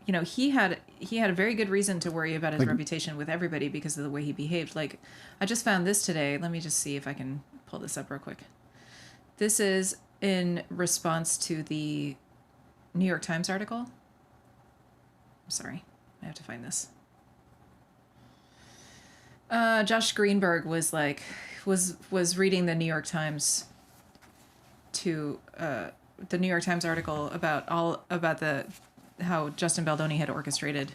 know, he had a very good reason to worry about his reputation with everybody because of the way he behaved. Like, I just found this today. Let me just see if I can pull this up real quick. This is in response to the New York Times article. I'm sorry, I have to find this. Josh Greenberg was reading the New York Times the New York Times article about how Justin Baldoni had orchestrated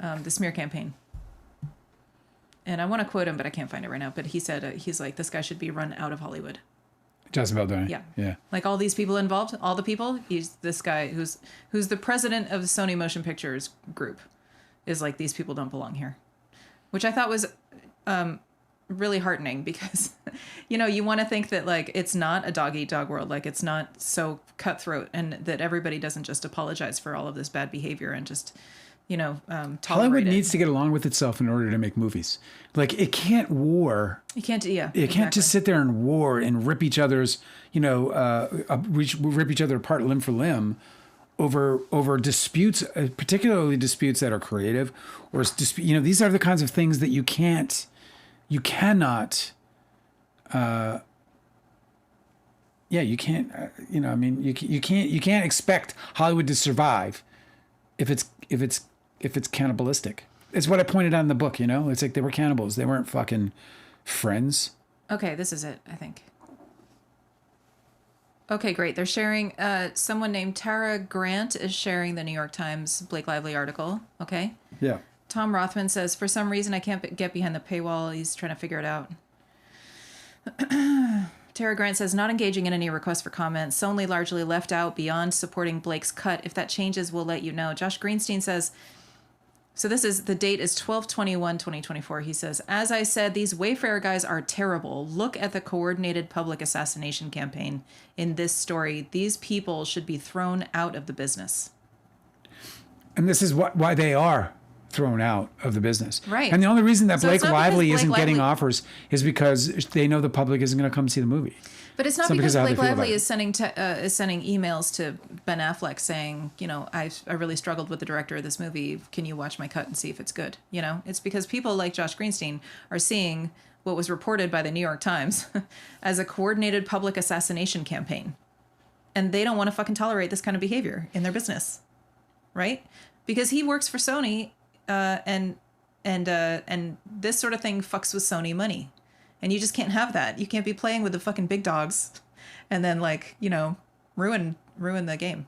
the smear campaign. And I want to quote him, but I can't find it right now. But he said, he's like, this guy should be run out of Hollywood. Justin Baldoni. Yeah. Yeah. Like all these people involved, all the people, he's this guy who's the president of the Sony Motion Pictures group is like, these people don't belong here. Which I thought was really heartening because, you know, you want to think that like it's not a dog eat dog world, like it's not so cutthroat and that everybody doesn't just apologize for all of this bad behavior and just, you know, tolerate Hollywood it. needs to get along with itself in order to make movies. Like it can't war. You can't, yeah. It can't just sit there and war and rip each other's, rip each other apart limb for limb over disputes, particularly disputes that are creative, or these are the kinds of things that you cannot. You can't. You can't. You can't expect Hollywood to survive if it's cannibalistic. It's what I pointed out in the book. It's like they were cannibals. They weren't fucking friends. Okay, this is it, I think. Okay, great. They're sharing, someone named Tara Grant is sharing the New York Times Blake Lively article. Okay. Yeah. Tom Rothman says, for some reason, I can't get behind the paywall. He's trying to figure it out. Tara Grant says, not engaging in any requests for comments. Sony largely left out beyond supporting Blake's cut. If that changes, we'll let you know. Josh Greenstein says, so the date is 12/21/2024. He says, as I said, these Wayfair guys are terrible. Look at the coordinated public assassination campaign in this story. These people should be thrown out of the business. And this is why they are thrown out of the business. Right. And the only reason that So Blake Lively isn't getting Lively- offers is because they know the public isn't going to come see the movie. But it's not It's not because because of how they Blake feel about Lively it. is sending emails to Ben Affleck saying, I really struggled with the director of this movie. Can you watch my cut and see if it's good? It's because people like Josh Greenstein are seeing what was reported by the New York Times as a coordinated public assassination campaign. And they don't want to fucking tolerate this kind of behavior in their business. Right? Because he works for Sony, and this sort of thing fucks with Sony money. And you just can't have that. You can't be playing with the fucking big dogs and then ruin the game,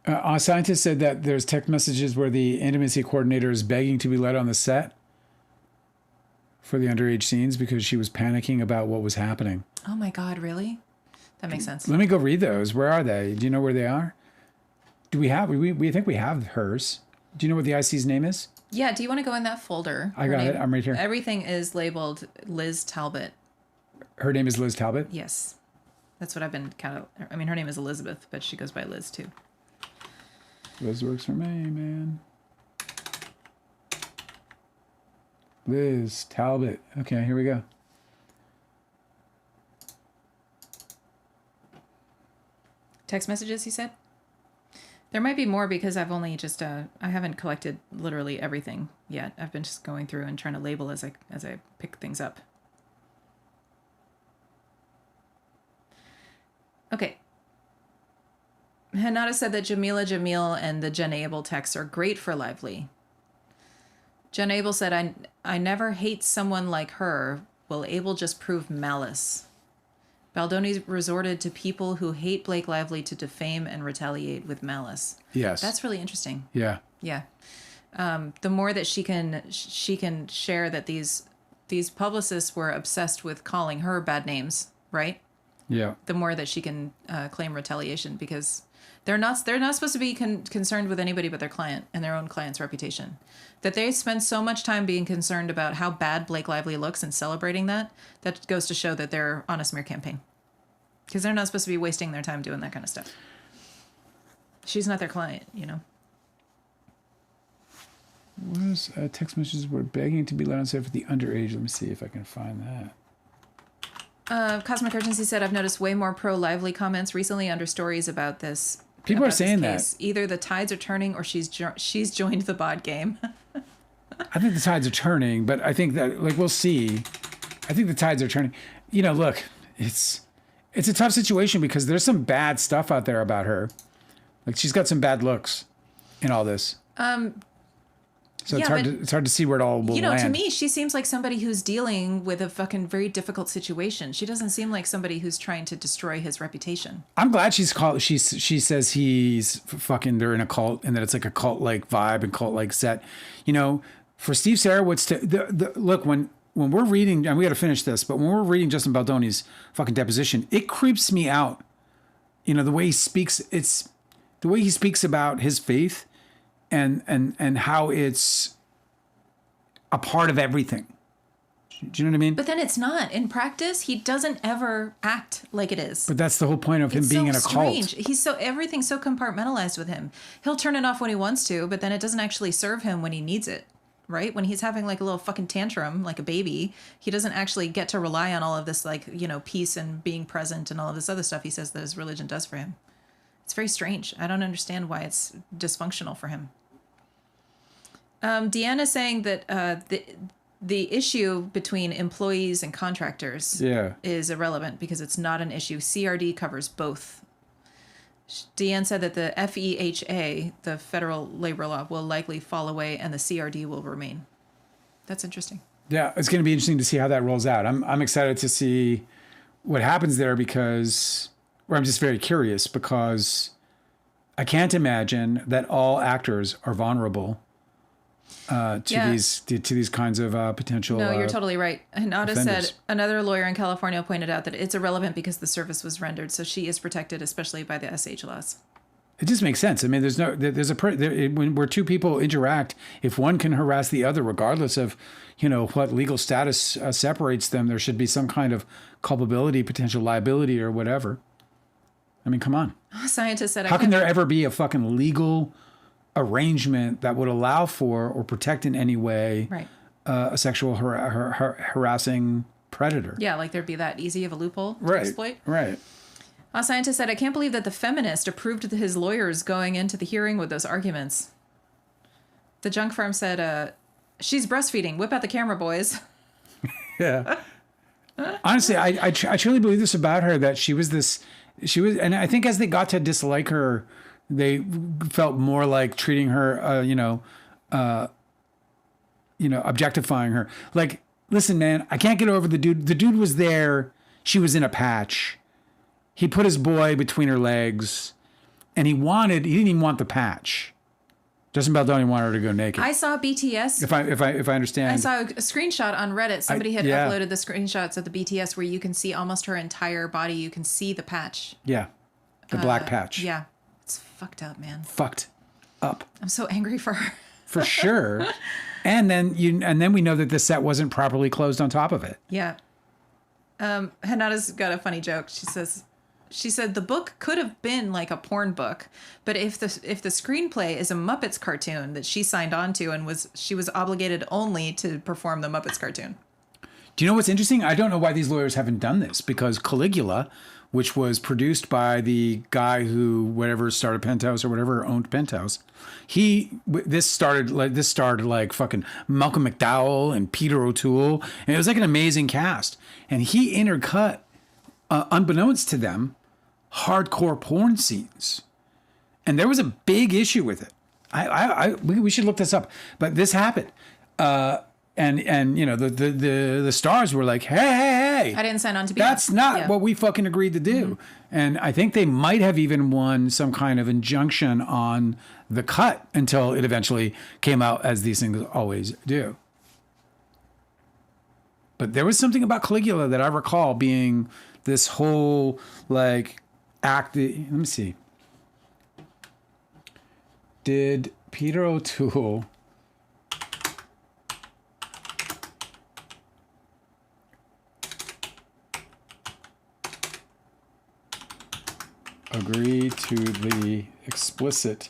A scientist said that there's text messages where the intimacy coordinator is begging to be let on the set for the underage scenes because she was panicking about what was happening. Oh my God, really? That makes sense. Let me go read those. Where are they? Do you know where they are? Do we have, we think we have hers. Do you know what the IC's name is? Yeah, do you want to go in that folder? I got it. I'm right here. Everything is labeled Liz Talbot. Her name is Liz Talbot? Yes. That's what I've been her name is Elizabeth, but she goes by Liz too. Liz works for me, man. Liz Talbot. Okay, here we go. Text messages, he said? There might be more because I've only just I haven't collected literally everything yet. I've been just going through and trying to label as I pick things up. Okay. Hanada said that Jamila Jamil and the Jen Abel texts are great for Lively. Jen Abel said, I never hate someone like her. Will Abel just prove malice? Baldoni resorted to people who hate Blake Lively to defame and retaliate with malice. Yes. That's really interesting. Yeah. Yeah. The more that she can share that these publicists were obsessed with calling her bad names, right? Yeah. The more that she can claim retaliation, because they're not supposed to be concerned with anybody but their client and their own client's reputation. That they spend so much time being concerned about how bad Blake Lively looks and celebrating that goes to show that they're on a smear campaign. Because they're not supposed to be wasting their time doing that kind of stuff. She's not their client, What is text messages were begging to be let on set for the underage? Let me see if I can find that. Cosmic Urgency said, I've noticed way more pro-Lively comments recently under stories about this. People are about this saying case. that. Either the tides are turning or she's joined the bod game. I think the tides are turning, but I think that, we'll see. I think the tides are turning. Look, it's a tough situation because there's some bad stuff out there about her. She's got some bad looks in all this. So Yeah, it's hard to see where it all will land. To me, she seems like somebody who's dealing with a fucking very difficult situation. She doesn't seem like somebody who's trying to destroy his reputation. I'm glad she says he's fucking, they're in a cult and that it's like a cult-like vibe and cult-like set. For Steve Sarowitz to look, when we're reading, and we got to finish this, but when we're reading Justin Baldoni's fucking deposition, it creeps me out. The way he speaks, it's the way he speaks about his faith and how it's a part of everything. Do you know what I mean? But then it's not. In practice, he doesn't ever act like it is. But that's the whole point of him being in a strange. cult. Everything's so compartmentalized with him. He'll turn it off when he wants to, but then it doesn't actually serve him when he needs it. Right? When he's having a little fucking tantrum, like a baby, he doesn't actually get to rely on all of this, peace and being present and all of this other stuff he says that his religion does for him. It's very strange. I don't understand why it's dysfunctional for him. Deanna's saying that the issue between employees and contractors is irrelevant because it's not an issue. CRD covers both. Deanne said that the FEHA, the federal labor law, will likely fall away and the CRD will remain. That's interesting. Yeah, it's going to be interesting to see how that rolls out. I'm excited to see what happens there because, or I'm just very curious because I can't imagine that all actors are vulnerable to these kinds of potential. No, you're totally right. Hinata offenders. said another lawyer in California pointed out that it's irrelevant because the service was rendered, so she is protected, especially by the SH laws. It just makes sense. I mean, when two people interact, if one can harass the other, regardless of, what legal status separates them, there should be some kind of culpability, potential liability, or whatever. I mean, come on. Scientists said, how can there ever be a fucking legal arrangement that would allow for or protect in any way a sexual harassing predator? Yeah, like there'd be that easy of a loophole to Right. exploit. Right. A scientist said, I can't believe that the feminist approved his lawyers going into the hearing with those arguments. The junk farm said, she's breastfeeding. Whip out the camera, boys. Yeah. Honestly, I truly believe this about her, that she was, and I think as they got to dislike her, they felt more like treating her, objectifying her. Like, listen, man, I can't get over the dude. The dude was there. She was in a patch. He put his boy between her legs, and he didn't even want the patch. Justin Baldoni wanted her to go naked. I saw BTS. If I understand. I saw a screenshot on Reddit. Somebody had uploaded the screenshots of the BTS where you can see almost her entire body. You can see the patch. Yeah. The black patch. Yeah. It's fucked up, man. Fucked up. I'm so angry for her. For sure. And then we know that the set wasn't properly closed on top of it. Yeah. Hanada's got a funny joke. She said the book could have been like a porn book, but if the screenplay is a Muppets cartoon that she signed on to and she was obligated only to perform the Muppets cartoon. Do you know what's interesting? I don't know why these lawyers haven't done this, because Caligula, which was produced by the guy who started Penthouse or whatever owned Penthouse, this started like fucking Malcolm McDowell and Peter O'Toole, and it was like an amazing cast, and he intercut, unbeknownst to them, hardcore porn scenes, and there was a big issue with it. We should look this up, but this happened, and the stars were like, hey, I didn't sign on to be. That's not what we fucking agreed to do. Mm-hmm. And I think they might have even won some kind of injunction on the cut until it eventually came out, as these things always do. But there was something about Caligula that I recall being this whole like act. Let me see. Did Peter O'Toole agree to the explicit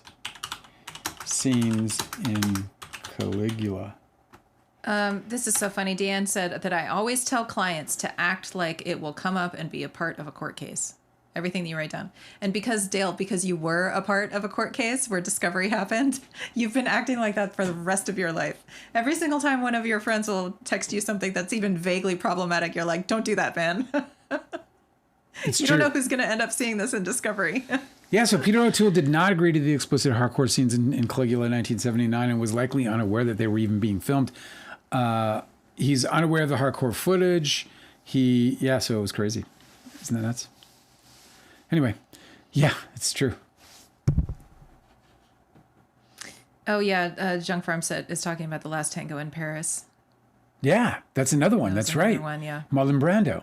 scenes in Caligula? This is so funny. Deanne said that I always tell clients to act like it will come up and be a part of a court case. Everything that you write down. And because you were a part of a court case where discovery happened, you've been acting like that for the rest of your life. Every single time one of your friends will text you something that's even vaguely problematic, you're like, don't do that, man. It's you true. don't know who's going to end up seeing this in discovery. Yeah, so Peter O'Toole did not agree to the explicit hardcore scenes in Caligula in 1979 and was likely unaware that they were even being filmed. He's unaware of the hardcore footage. So it was crazy. Isn't that nuts? Anyway, yeah, it's true. Oh, yeah. Junk Farm is talking about The Last Tango in Paris. Yeah, that's another one. That's right. One, yeah. Marlon Brando.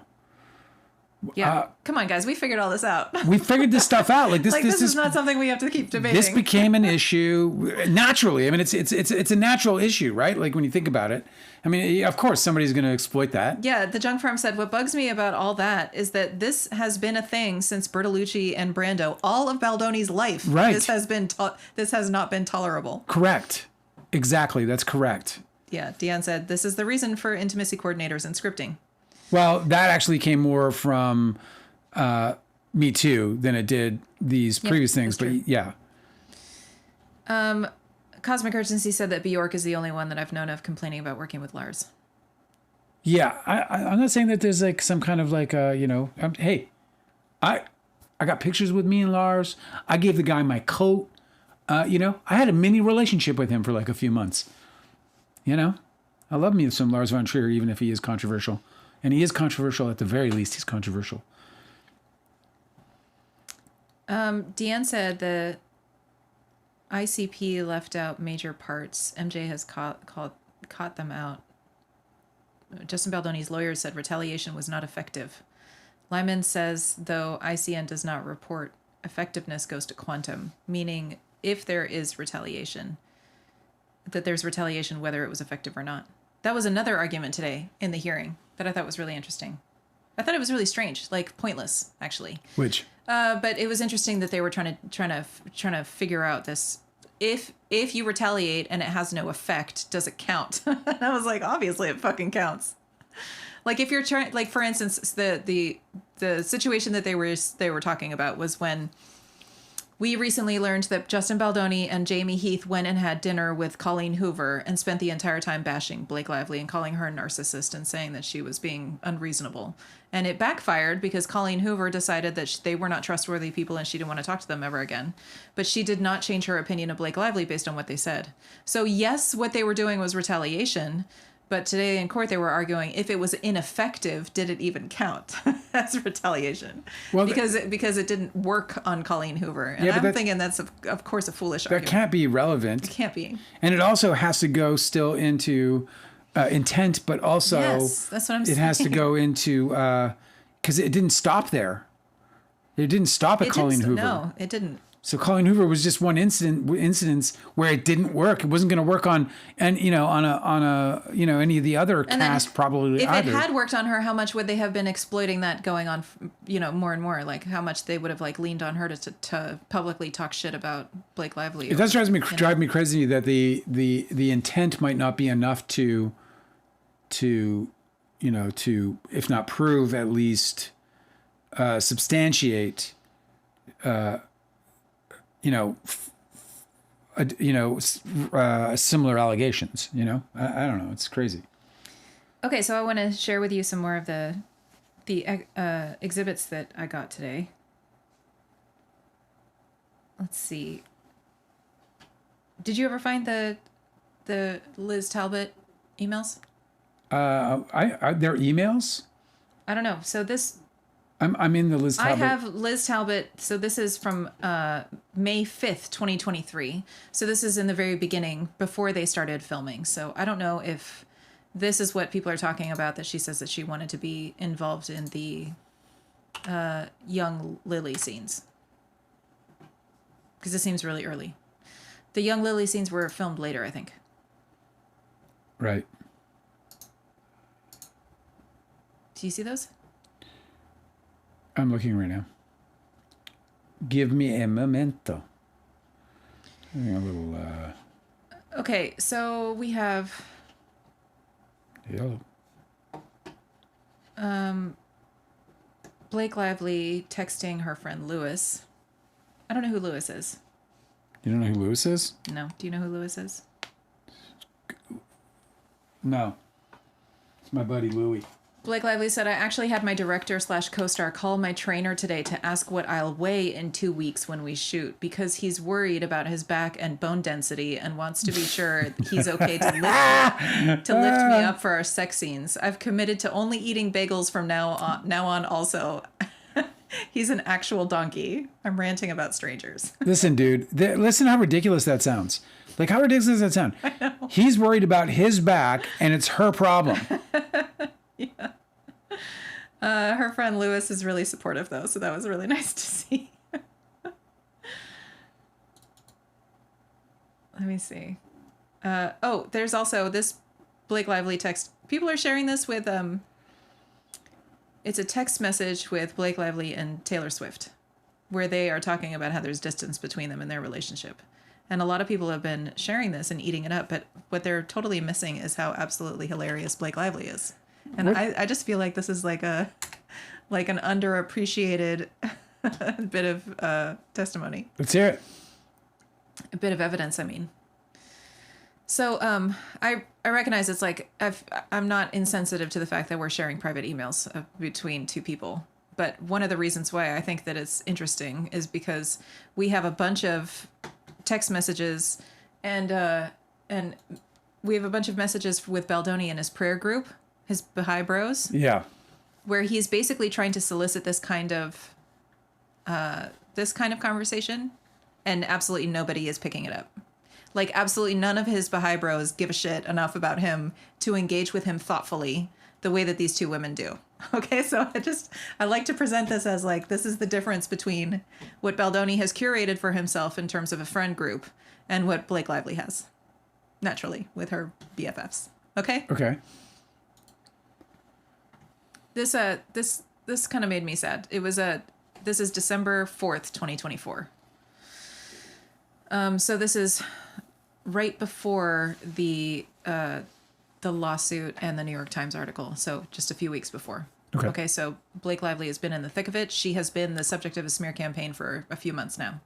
Yeah. Come on, guys. We figured all this out. We figured this stuff out. Like this is not something we have to keep debating. This became an issue naturally. I mean, it's a natural issue, right? Like when you think about it. I mean, of course, somebody's going to exploit that. Yeah. The Junk Farm said, what bugs me about all that is that this has been a thing since Bertolucci and Brando, all of Baldoni's life. Right. This has not been tolerable. Correct. Exactly. That's correct. Yeah. Deanne said, this is the reason for intimacy coordinators and scripting. Well, that actually came more from Me Too than it did these previous things. that's true. But yeah. Cosmic Urgency said that Bjork is the only one that I've known of complaining about working with Lars. Yeah, I'm not saying that there's like some kind of like, hey, I got pictures with me and Lars. I gave the guy my coat. I had a mini relationship with him for like a few months. I love me some Lars von Trier, even if he is controversial. And he is controversial at the very least. He's controversial. Deanne said the ICP left out major parts. MJ has caught them out. Justin Baldoni's lawyer said retaliation was not effective. Lyman says, though ICN does not report, effectiveness goes to quantum, meaning if there is retaliation, that there's retaliation whether it was effective or not. That was another argument today in the hearing that I thought was really interesting. I thought it was really strange, like pointless, actually. Which? But it was interesting that they were trying to figure out this. If you retaliate and it has no effect, does it count? And I was like, obviously it fucking counts. Like if you're trying, like for instance, the situation that they were talking about was when we recently learned that Justin Baldoni and Jamie Heath went and had dinner with Colleen Hoover and spent the entire time bashing Blake Lively and calling her a narcissist and saying that she was being unreasonable. And it backfired because Colleen Hoover decided that they were not trustworthy people and she didn't want to talk to them ever again. But she did not change her opinion of Blake Lively based on what they said. So yes, what they were doing was retaliation. But today in court, they were arguing if it was ineffective, did it even count as retaliation? Well, because it didn't work on Colleen Hoover. And I'm thinking that's, of course, a foolish argument. That can't be relevant. It can't be. And it also has to go still into intent, but also yes, that's what I'm saying. It has to go into, because it didn't stop there. It didn't stop at Colleen Hoover. No, it didn't. So Colleen Hoover was just one instance where it didn't work. It wasn't going to work on any of the other cast probably if either. It had worked on her, how much would they have been exploiting that going on, more and more? Like how much they would have like leaned on her to publicly talk shit about Blake Lively. It does drive me crazy that the intent might not be enough to if not prove, at least substantiate similar allegations. I don't know. It's crazy. Okay, so I want to share with you some more of the exhibits that I got today. Let's see. Did you ever find the Liz Talbot emails? Their emails? I don't know. So this. I'm in the Liz Talbot. I have Liz Talbot. So this is from May 5th, 2023. So this is in the very beginning, before they started filming. So I don't know if this is what people are talking about, that she says that she wanted to be involved in the young Lily scenes. Because it seems really early. The young Lily scenes were filmed later, I think. Right. Do you see those? I'm looking right now. Give me a momento. Having a little. Okay, so we have. Hello. Blake Lively texting her friend Lewis. I don't know who Lewis is. You don't know who Lewis is? No. Do you know who Lewis is? No. It's my buddy Louie. Blake Lively said, I actually had my director/co-star call my trainer today to ask what I'll weigh in 2 weeks when we shoot, because he's worried about his back and bone density and wants to be sure he's okay to lift me up for our sex scenes. I've committed to only eating bagels from now on also. He's an actual donkey. I'm ranting about strangers. Listen, dude. Listen how ridiculous that sounds. Like, how ridiculous does that sound? I know. He's worried about his back, and it's her problem. Yeah. Her friend Lewis is really supportive, though, so that was really nice to see. Let me see. There's also this Blake Lively text. People are sharing this with it's a text message with Blake Lively and Taylor Swift, where they are talking about how there's distance between them in their relationship. And a lot of people have been sharing this and eating it up, but what they're totally missing is how absolutely hilarious Blake Lively is. And I just feel like this is like an underappreciated a bit of testimony. Let's hear it. A bit of evidence, I mean. So I recognize it's like I'm not insensitive to the fact that we're sharing private emails between two people. But one of the reasons why I think that it's interesting is because we have a bunch of text messages and we have a bunch of messages with Baldoni in his prayer group, his Baha'i Bros. Yeah. Where he's basically trying to solicit this kind of conversation, and absolutely nobody is picking it up. Like, absolutely none of his Baha'i Bros give a shit enough about him to engage with him thoughtfully the way that these two women do. Okay, so I like to present this as like, this is the difference between what Baldoni has curated for himself in terms of a friend group and what Blake Lively has, naturally, with her BFFs. Okay? Okay. This kind of made me sad. This is December 4th, 2024. So this is right before the lawsuit and the New York Times article. So just a few weeks before. Okay. So Blake Lively has been in the thick of it. She has been the subject of a smear campaign for a few months now.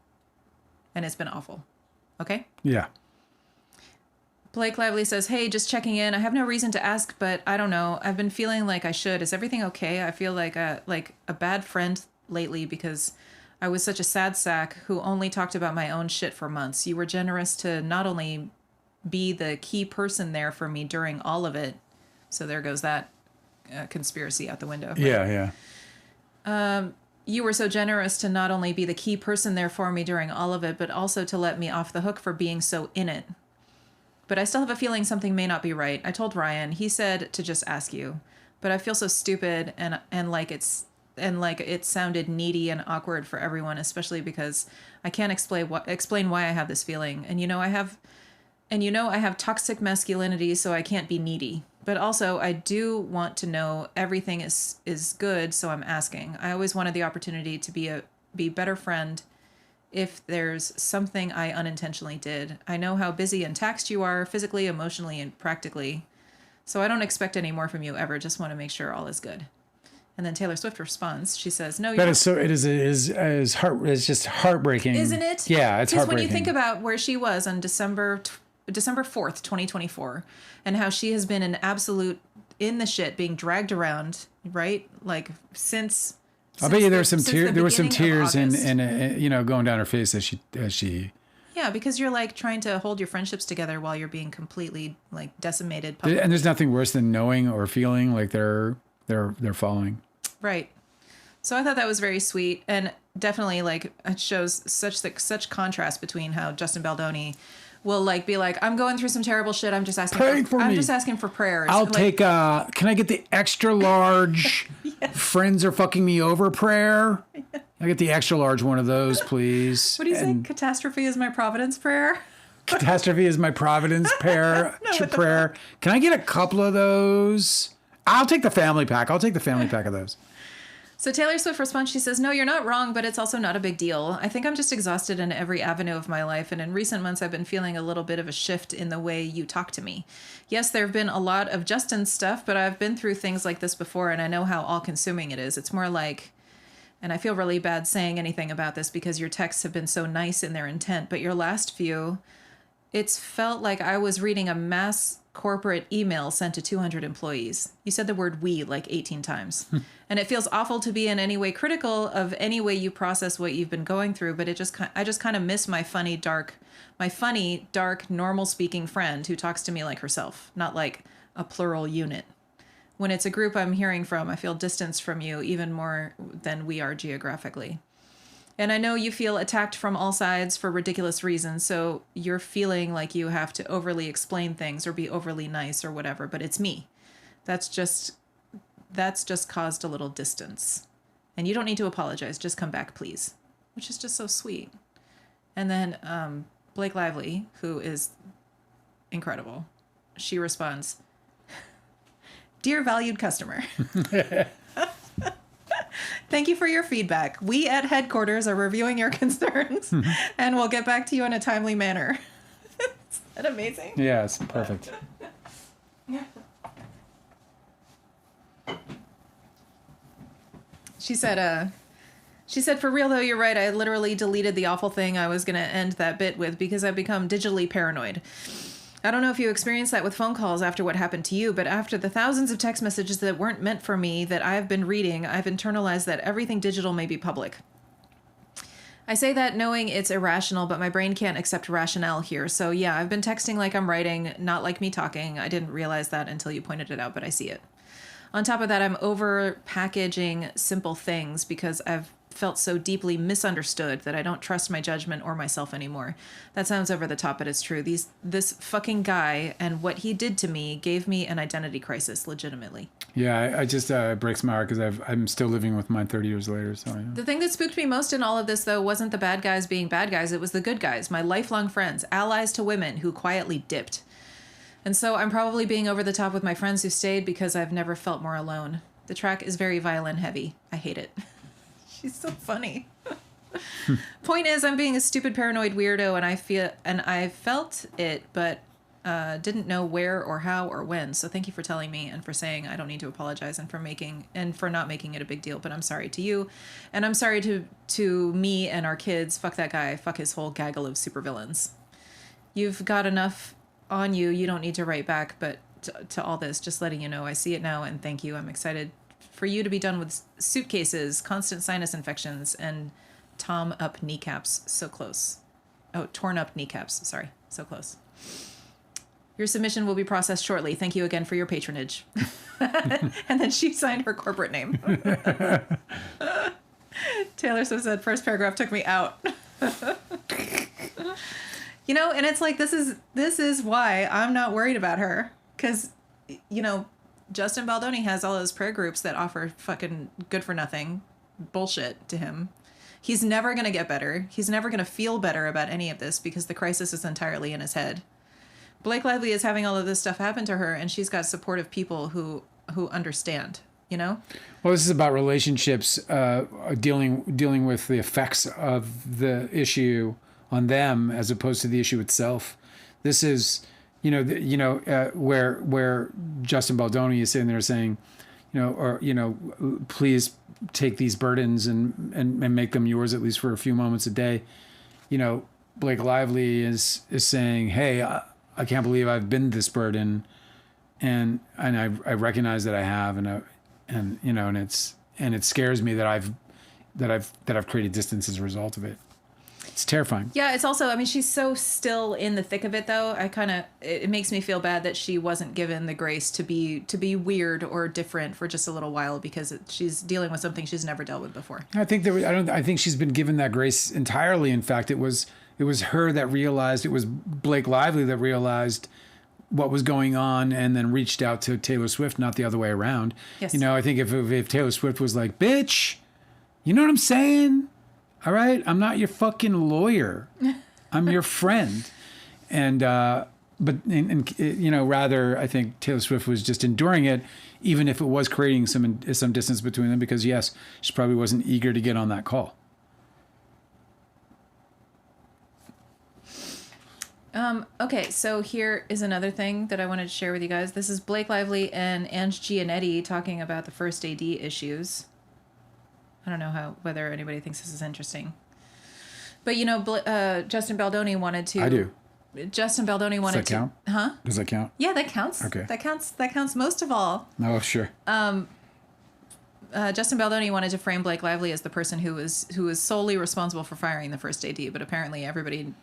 And it's been awful. Okay? Yeah. Blake Lively says, hey, just checking in. I have no reason to ask, but I don't know. I've been feeling like I should. Is everything okay? I feel like a bad friend lately because I was such a sad sack who only talked about my own shit for months. You were generous to not only be the key person there for me during all of it. So there goes that conspiracy out the window. Right? Yeah. You were so generous to not only be the key person there for me during all of it, but also to let me off the hook for being so in it. But I still have a feeling something may not be right. I told Ryan. He said to just ask you. But I feel so stupid and like it sounded needy and awkward for everyone, especially because I can't explain why I have this feeling. And I have toxic masculinity, so I can't be needy. But also I do want to know everything is good, so I'm asking. I always wanted the opportunity to be better friend if there's something I unintentionally did. I know how busy and taxed you are physically, emotionally, and practically. So I don't expect any more from you ever. Just want to make sure all is good. And then Taylor Swift responds. She says, "No, that is so. It is just heartbreaking, isn't it? Yeah, it's heartbreaking. Because when you think about where she was on December 4th, 2024, and how she has been an absolute in the shit, being dragged around, right? Like since I bet you there were some tears. There were some tears and going down her face as she. Yeah, because you're like trying to hold your friendships together while you're being completely like decimated. And there's nothing worse than knowing or feeling like they're falling. Right. So I thought that was very sweet, and definitely like it shows such contrast between how Justin Baldoni will like be like, I'm going through some terrible shit. I'm just asking I'm just asking for prayers. I'll take can I get the extra large yes. friends are fucking me over prayer? I get the extra large one of those, please. What do you say? Catastrophe is my providence prayer? Catastrophe is my providence prayer. Can I get a couple of those? I'll take the family pack. I'll take the family pack of those. So Taylor Swift responds, she says, no, you're not wrong, but it's also not a big deal. I think I'm just exhausted in every avenue of my life. And in recent months, I've been feeling a little bit of a shift in the way you talk to me. Yes, there have been a lot of Justin's stuff, but I've been through things like this before, and I know how all-consuming it is. It's more like, and I feel really bad saying anything about this because your texts have been so nice in their intent, but your last few, it's felt like I was reading a mass corporate email sent to 200 employees. You said the word we like 18 times. And it feels awful to be in any way critical of any way you process what you've been going through, but I just kind of miss my funny, dark, normal speaking friend who talks to me like herself, not like a plural unit. When it's a group I'm hearing from, I feel distanced from you even more than we are geographically. And I know you feel attacked from all sides for ridiculous reasons, so you're feeling like you have to overly explain things or be overly nice or whatever, but it's me. That's just caused a little distance. And you don't need to apologize, just come back, please. Which is just so sweet. And then Blake Lively, who is incredible, she responds, Dear valued customer. Thank you for your feedback. We at headquarters are reviewing your concerns and we'll get back to you in a timely manner. Is that amazing? Yeah, it's perfect. She said, She said, for real, though, you're right. I literally deleted the awful thing I was going to end that bit with because I've become digitally paranoid. I don't know if you experienced that with phone calls after what happened to you, but after the thousands of text messages that weren't meant for me that I've been reading, I've internalized that everything digital may be public. I say that knowing it's irrational, but my brain can't accept rationale here. So yeah, I've been texting like I'm writing, not like me talking. I didn't realize that until you pointed it out, but I see it. On top of that, I'm over packaging simple things because I've felt so deeply misunderstood that I don't trust my judgment or myself anymore. That sounds over the top, but it's true. This fucking guy and what he did to me gave me an identity crisis, legitimately. Yeah, I just it breaks my heart because I'm still living with mine 30 years later. So yeah. The thing that spooked me most in all of this, though, wasn't the bad guys being bad guys. It was the good guys, my lifelong friends, allies to women who quietly dipped. And so I'm probably being over the top with my friends who stayed because I've never felt more alone. The track is very violin heavy. I hate it. She's so funny. Point is, I'm being a stupid paranoid weirdo, and I felt it, but didn't know where or how or when. So thank you for telling me and for saying I don't need to apologize and for not making it a big deal. But I'm sorry to you, and I'm sorry to me and our kids. Fuck that guy. Fuck his whole gaggle of supervillains. You've got enough on you. You don't need to write back. But to all this, just letting you know, I see it now, and thank you. I'm excited for you to be done with suitcases, constant sinus infections, and torn up kneecaps. So close. Oh, torn up kneecaps. Sorry. So close. Your submission will be processed shortly. Thank you again for your patronage. And then she signed her corporate name. Taylor Swift said, first paragraph took me out. And it's like, this is why I'm not worried about her. Because, Justin Baldoni has all those prayer groups that offer fucking good for nothing bullshit to him. He's never going to get better. He's never going to feel better about any of this because the crisis is entirely in his head. Blake Lively is having all of this stuff happen to her, and she's got supportive people who understand, Well, this is about relationships, dealing with the effects of the issue on them as opposed to the issue itself. This is, where Justin Baldoni is sitting there saying, please take these burdens and make them yours at least for a few moments a day. Blake Lively is saying, hey, I can't believe I've been this burden, and I recognize that I have, and it scares me that I've created distance as a result of it. It's terrifying. Yeah, it's also, she's so still in the thick of it, though. It makes me feel bad that she wasn't given the grace to be weird or different for just a little while because she's dealing with something she's never dealt with before. I think she's been given that grace entirely. In fact, it was her that realized, it was Blake Lively that realized what was going on and then reached out to Taylor Swift, not the other way around. Yes. I think if Taylor Swift was like, bitch, you know what I'm saying? All right, I'm not your fucking lawyer. I'm your friend. And, rather, I think Taylor Swift was just enduring it, even if it was creating some distance between them, because yes, she probably wasn't eager to get on that call. Okay, so here is another thing that I wanted to share with you guys. This is Blake Lively and Ange Gianetti talking about the first AD issues. I don't know whether anybody thinks this is interesting. But, Justin Baldoni wanted to... I do. Justin Baldoni wanted Does that count? Huh? Does that count? Yeah, that counts. Okay. That counts most of all. Oh, sure. Justin Baldoni wanted to frame Blake Lively as the person who was solely responsible for firing the first AD, but apparently everybody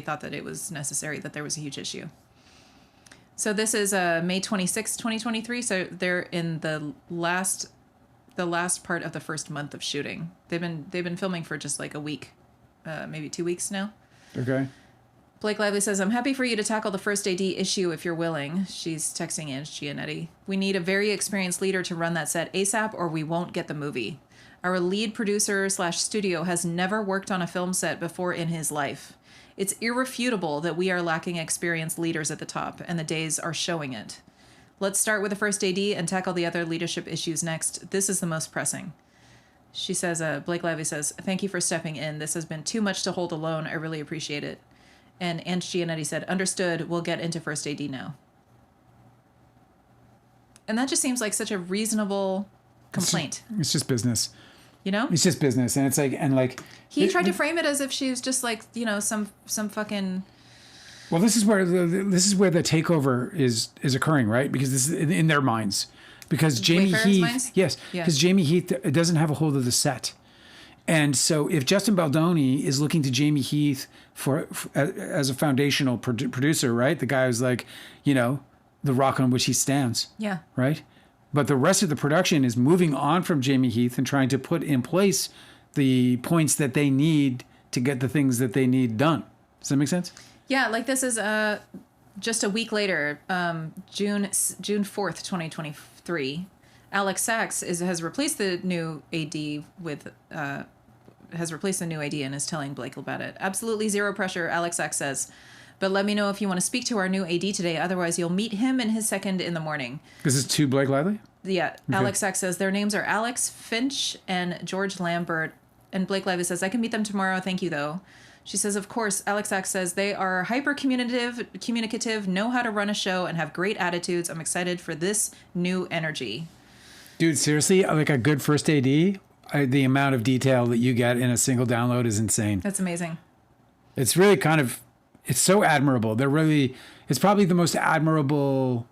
thought that it was necessary, that there was a huge issue. So this is May 26, 2023. So they're in the last part of the first month of shooting. They've been filming for just like a week, maybe 2 weeks now. Okay. Blake Lively says, I'm happy for you to tackle the first AD issue if you're willing. She's texting Ange Gianetti. We need a very experienced leader to run that set ASAP or we won't get the movie. Our lead producer / studio has never worked on a film set before in his life. It's irrefutable that we are lacking experienced leaders at the top, and the days are showing it. Let's start with the first AD and tackle the other leadership issues next. This is the most pressing. She says, Blake Lively says, thank you for stepping in. This has been too much to hold alone. I really appreciate it. And Ange Gianetti said, understood, we'll get into first AD now. And that just seems like such a reasonable complaint. It's just business. You know? It's just business. And it's like, He tried to frame it as if she was just like, you know, some fucking... Well, this is where the takeover is occurring, right? Because this is in their minds. Because Jamie Wayfarer's Heath, minds? yes, Yeah. because Jamie Heath doesn't have a hold of the set, and so if Justin Baldoni is looking to Jamie Heath for as a foundational producer, right? The guy who's like, you know, the rock on which he stands, Yeah. right? But the rest of the production is moving on from Jamie Heath and trying to put in place the points that they need to get the things that they need done. Does that make sense? Yeah, like this is just a week later, June 4th, 2023. Alex Sachs has replaced the new AD with has replaced the new AD and is telling Blake about it. Absolutely zero pressure, Alex Sachs says. But let me know if you want to speak to our new AD today. Otherwise, you'll meet him and his second in the morning. This is to Blake Lively? Yeah. Okay. Alex Sachs says their names are Alex Finch and George Lambert. And Blake Lively says, I can meet them tomorrow. Thank you, though. She says, of course. Alex Sachs says they are communicative, know how to run a show, and have great attitudes. I'm excited for this new energy. Dude, seriously, like a good first AD, the amount of detail that you get in a single download is insane. That's amazing. It's really it's so admirable. It's probably the most admirable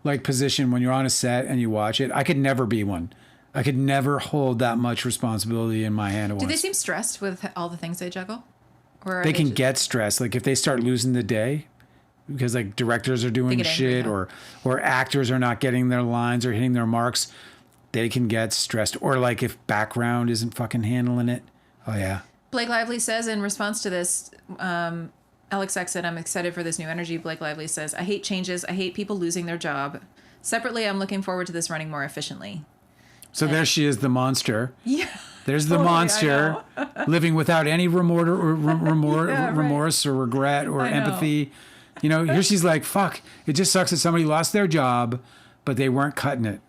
like position when you're on a set and you watch it. I could never be one. I could never hold that much responsibility in my hand at once. Do they seem stressed with all the things they juggle? Or they can get stressed. Like if they start losing the day because like directors are doing shit or actors are not getting their lines or hitting their marks, they can get stressed. Or like if background isn't fucking handling it. Oh yeah. Blake Lively says in response to this, Alex Sachs said, I'm excited for this new energy. Blake Lively says, I hate changes. I hate people losing their job. Separately, I'm looking forward to this running more efficiently. So there she is, the monster. Yeah. There's the monster living without any remorse or regret or empathy. You know, here she's like, fuck, it just sucks that somebody lost their job, but they weren't cutting it.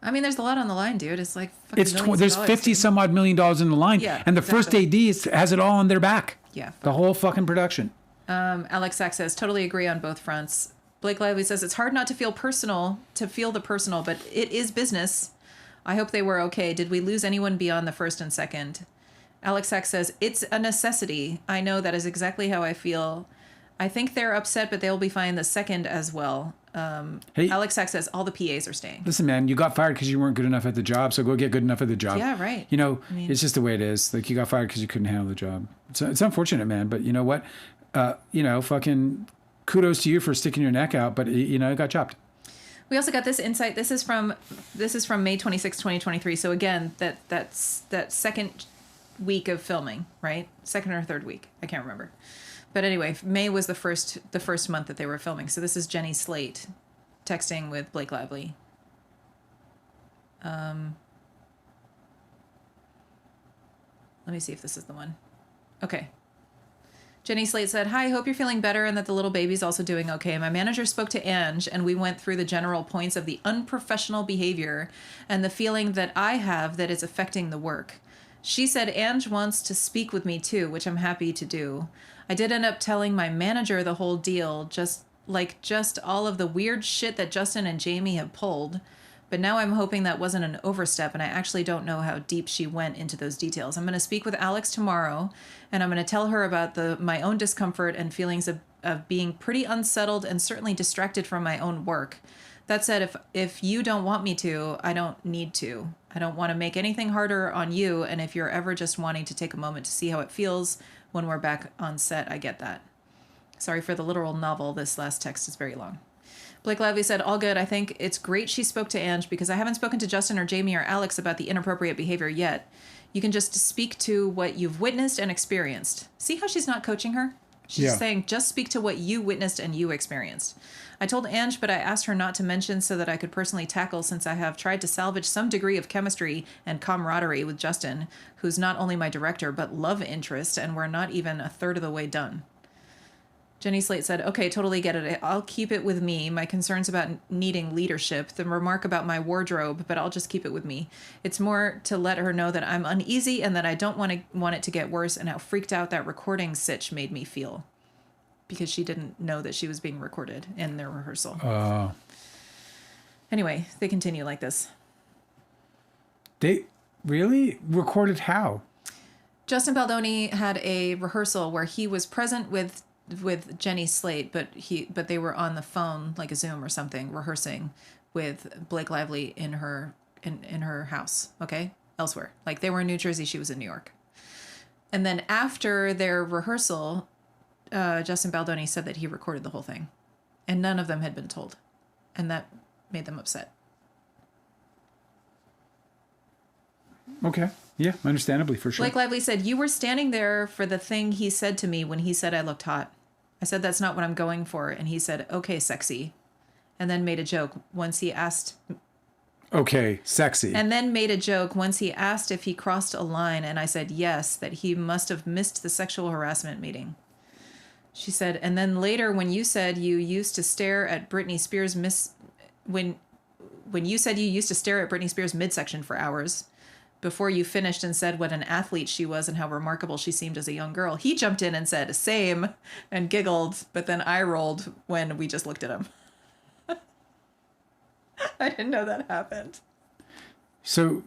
I mean, there's a lot on the line, dude. It's like fucking there's 50 some odd $1 million in the line. Yeah, and the first AD has it all on their back. Yeah. The whole fucking production. Alex Sachs says, totally agree on both fronts. Blake Lively says, it's hard not to feel the personal, but it is business. I hope they were okay. Did we lose anyone beyond the first and second? Alex Sachs says, it's a necessity. I know that is exactly how I feel. I think they're upset, but they'll be fine the second as well. Hey, Alex Sachs says all the PAs are staying. Listen, man, you got fired because you weren't good enough at the job, so go get good enough at the job. Yeah, right. You know, it's just the way it is. Like you got fired because you couldn't handle the job. It's unfortunate, man, but you know what? Fucking kudos to you for sticking your neck out, but it got chopped. We also got this insight. This is from May 26, 2023. So again, that's that second week of filming, right? Second or third week. I can't remember. But anyway, May was the first month that they were filming. So this is Jenny Slate texting with Blake Lively. Let me see if this is the one. Okay. Jenny Slate said, hi, hope you're feeling better and that the little baby's also doing okay. My manager spoke to Ange and we went through the general points of the unprofessional behavior and the feeling that I have that is affecting the work. She said Ange wants to speak with me too, which I'm happy to do. I did end up telling my manager the whole deal, just all of the weird shit that Justin and Jamie have pulled. But now I'm hoping that wasn't an overstep, and I actually don't know how deep she went into those details. I'm going to speak with Alex tomorrow, and I'm going to tell her about my own discomfort and feelings of being pretty unsettled and certainly distracted from my own work. That said, if you don't want me to, I don't need to. I don't want to make anything harder on you, and if you're ever just wanting to take a moment to see how it feels when we're back on set, I get that. Sorry for the literal novel. This last text is very long. Blake Lively said, all good. I think it's great she spoke to Ange because I haven't spoken to Justin or Jamie or Alex about the inappropriate behavior yet. You can just speak to what you've witnessed and experienced. See how she's not coaching her? She's saying, just speak to what you witnessed and you experienced. I told Ange, but I asked her not to mention so that I could personally tackle since I have tried to salvage some degree of chemistry and camaraderie with Justin, who's not only my director, but love interest, and we're not even a third of the way done. Jenny Slate said, okay, totally get it. I'll keep it with me. My concerns about needing leadership, the remark about my wardrobe, but I'll just keep it with me. It's more to let her know that I'm uneasy and that I don't want it to get worse and how freaked out that recording sitch made me feel. Because she didn't know that she was being recorded in their rehearsal. Anyway, they continue like this. Really? Recorded how? Justin Baldoni had a rehearsal where he was present with Jenny Slate, but they were on the phone, like a Zoom or something, rehearsing with Blake Lively in her house. Okay, elsewhere. Like they were in New Jersey, she was in New York. And then after their rehearsal, Justin Baldoni said that he recorded the whole thing, and none of them had been told, and that made them upset. Okay. Yeah, understandably, for sure. Blake Lively said, "You were standing there for the thing he said to me when he said I looked hot. I said, that's not what I'm going for. And he said, okay, sexy. And then made a joke once he asked... Okay, sexy. And then made a joke once he asked if he crossed a line. And I said, yes, that he must have missed the sexual harassment meeting." She said, and then later when you said you used to stare at Britney Spears when you said you used to stare at Britney Spears midsection for hours before you finished and said what an athlete she was and how remarkable she seemed as a young girl, he jumped in and said, same, and giggled, but then I rolled when we just looked at him. I didn't know that happened. So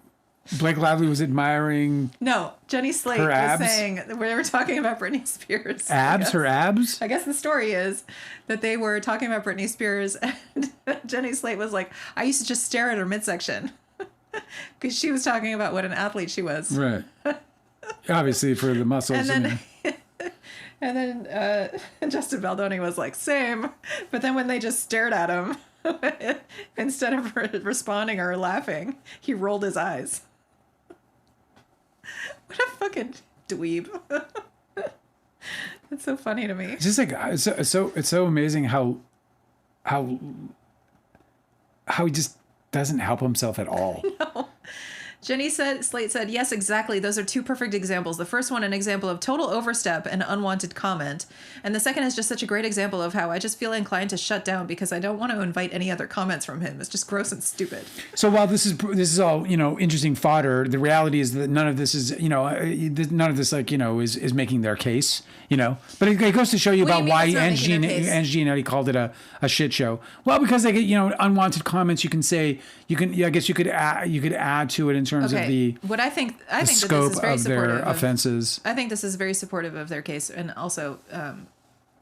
Blake Lively was admiring... No, Jenny Slate her was abs? saying, we were talking about Britney Spears. Abs? Her abs? I guess the story is that they were talking about Britney Spears and Jenny Slate was like, I used to just stare at her midsection. Because she was talking about what an athlete she was. Right. Obviously for the muscles. And then Justin Baldoni was like, same. But then when they just stared at him, instead of responding or laughing, he rolled his eyes. What a fucking dweeb. It's so funny to me. It's just like, it's so amazing how he just doesn't help himself at all. No. Slate said, yes, exactly. Those are two perfect examples. The first one, an example of total overstep and unwanted comment. And the second is just such a great example of how I just feel inclined to shut down because I don't want to invite any other comments from him. It's just gross and stupid. So while this is all, interesting fodder, the reality is that none of this is, none of this is making their case, But it goes to show you What do about you mean why it's not making their case? Angie and Eddie called it a shit show. Well, because they get, unwanted comments, you can say, I guess you could add to it in terms of the what I think that scope this is very of their supportive offenses. I think this is very supportive of their case and also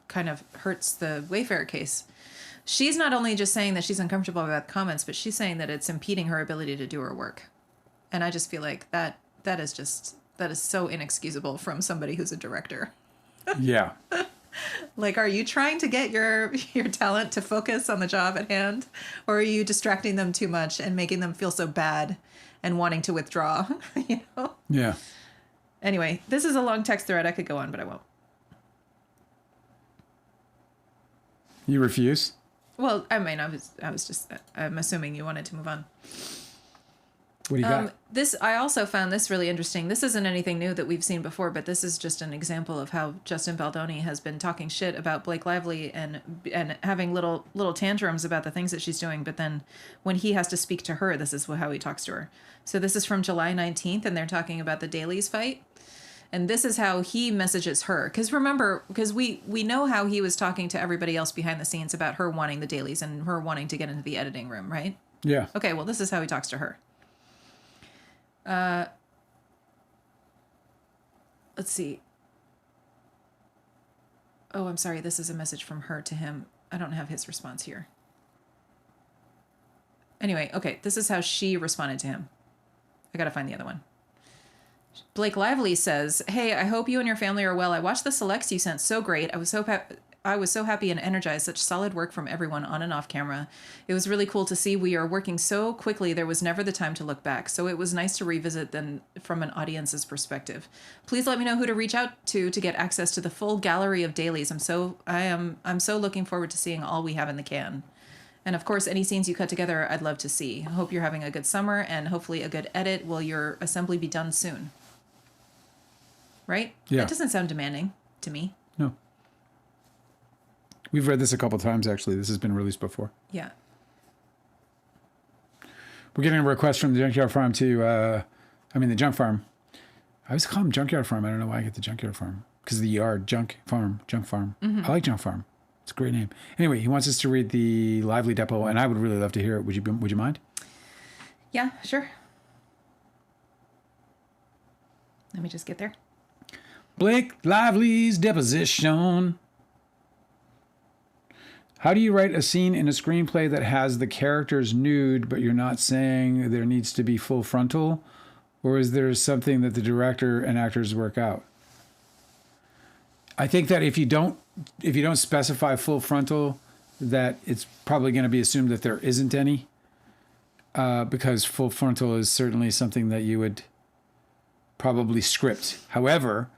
kind of hurts the Wayfair case. She's not only just saying that she's uncomfortable about comments, but she's saying that it's impeding her ability to do her work. And I just feel like that is so inexcusable from somebody who's a director. Yeah. Like, are you trying to get your talent to focus on the job at hand? Or are you distracting them too much and making them feel so bad and wanting to withdraw? Yeah. Anyway, this is a long text thread. I could go on, but I won't. You refuse? Well, I mean, I'm assuming you wanted to move on. What do you got? I also found this really interesting. This isn't anything new that we've seen before, but this is just an example of how Justin Baldoni has been talking shit about Blake Lively and having little tantrums about the things that she's doing. But then when he has to speak to her, this is how he talks to her. So this is from July 19th, and they're talking about the Dailies fight. And this is how he messages her. Because remember, we know how he was talking to everybody else behind the scenes about her wanting the dailies and her wanting to get into the editing room, right? Yeah. Okay, well, this is how he talks to her. Let's see. Oh, I'm sorry. This is a message from her to him. I don't have his response here. Anyway, okay, this is how she responded to him. I gotta find the other one. Blake Lively says, "Hey, I hope you and your family are well. I watched the selects you sent. So great. I was so happy and energized. Such solid work from everyone on and off camera. It was really cool to see. We are working so quickly. There was never the time to look back. So it was nice to revisit them from an audience's perspective. Please let me know who to reach out to get access to the full gallery of dailies. I'm so looking forward to seeing all we have in the can. And of course, any scenes you cut together, I'd love to see. I hope you're having a good summer and hopefully a good edit. Will your assembly be done soon?" Right? Yeah. That doesn't sound demanding to me. No. We've read this a couple times, actually. This has been released before. Yeah. We're getting a request from the Junkyard Farm the Junk Farm. I always call them Junkyard Farm. I don't know why I get the Junkyard Farm. Because of the yard, Junk Farm. Mm-hmm. I like Junk Farm. It's a great name. Anyway, he wants us to read the Lively Depot, and I would really love to hear it. Would you mind? Yeah, sure. Let me just get there. Blake Lively's deposition. How do you write a scene in a screenplay that has the characters nude, but you're not saying there needs to be full frontal? Or is there something that the director and actors work out? I think that if you don't specify full frontal, that it's probably going to be assumed that there isn't any, because full frontal is certainly something that you would probably script. However,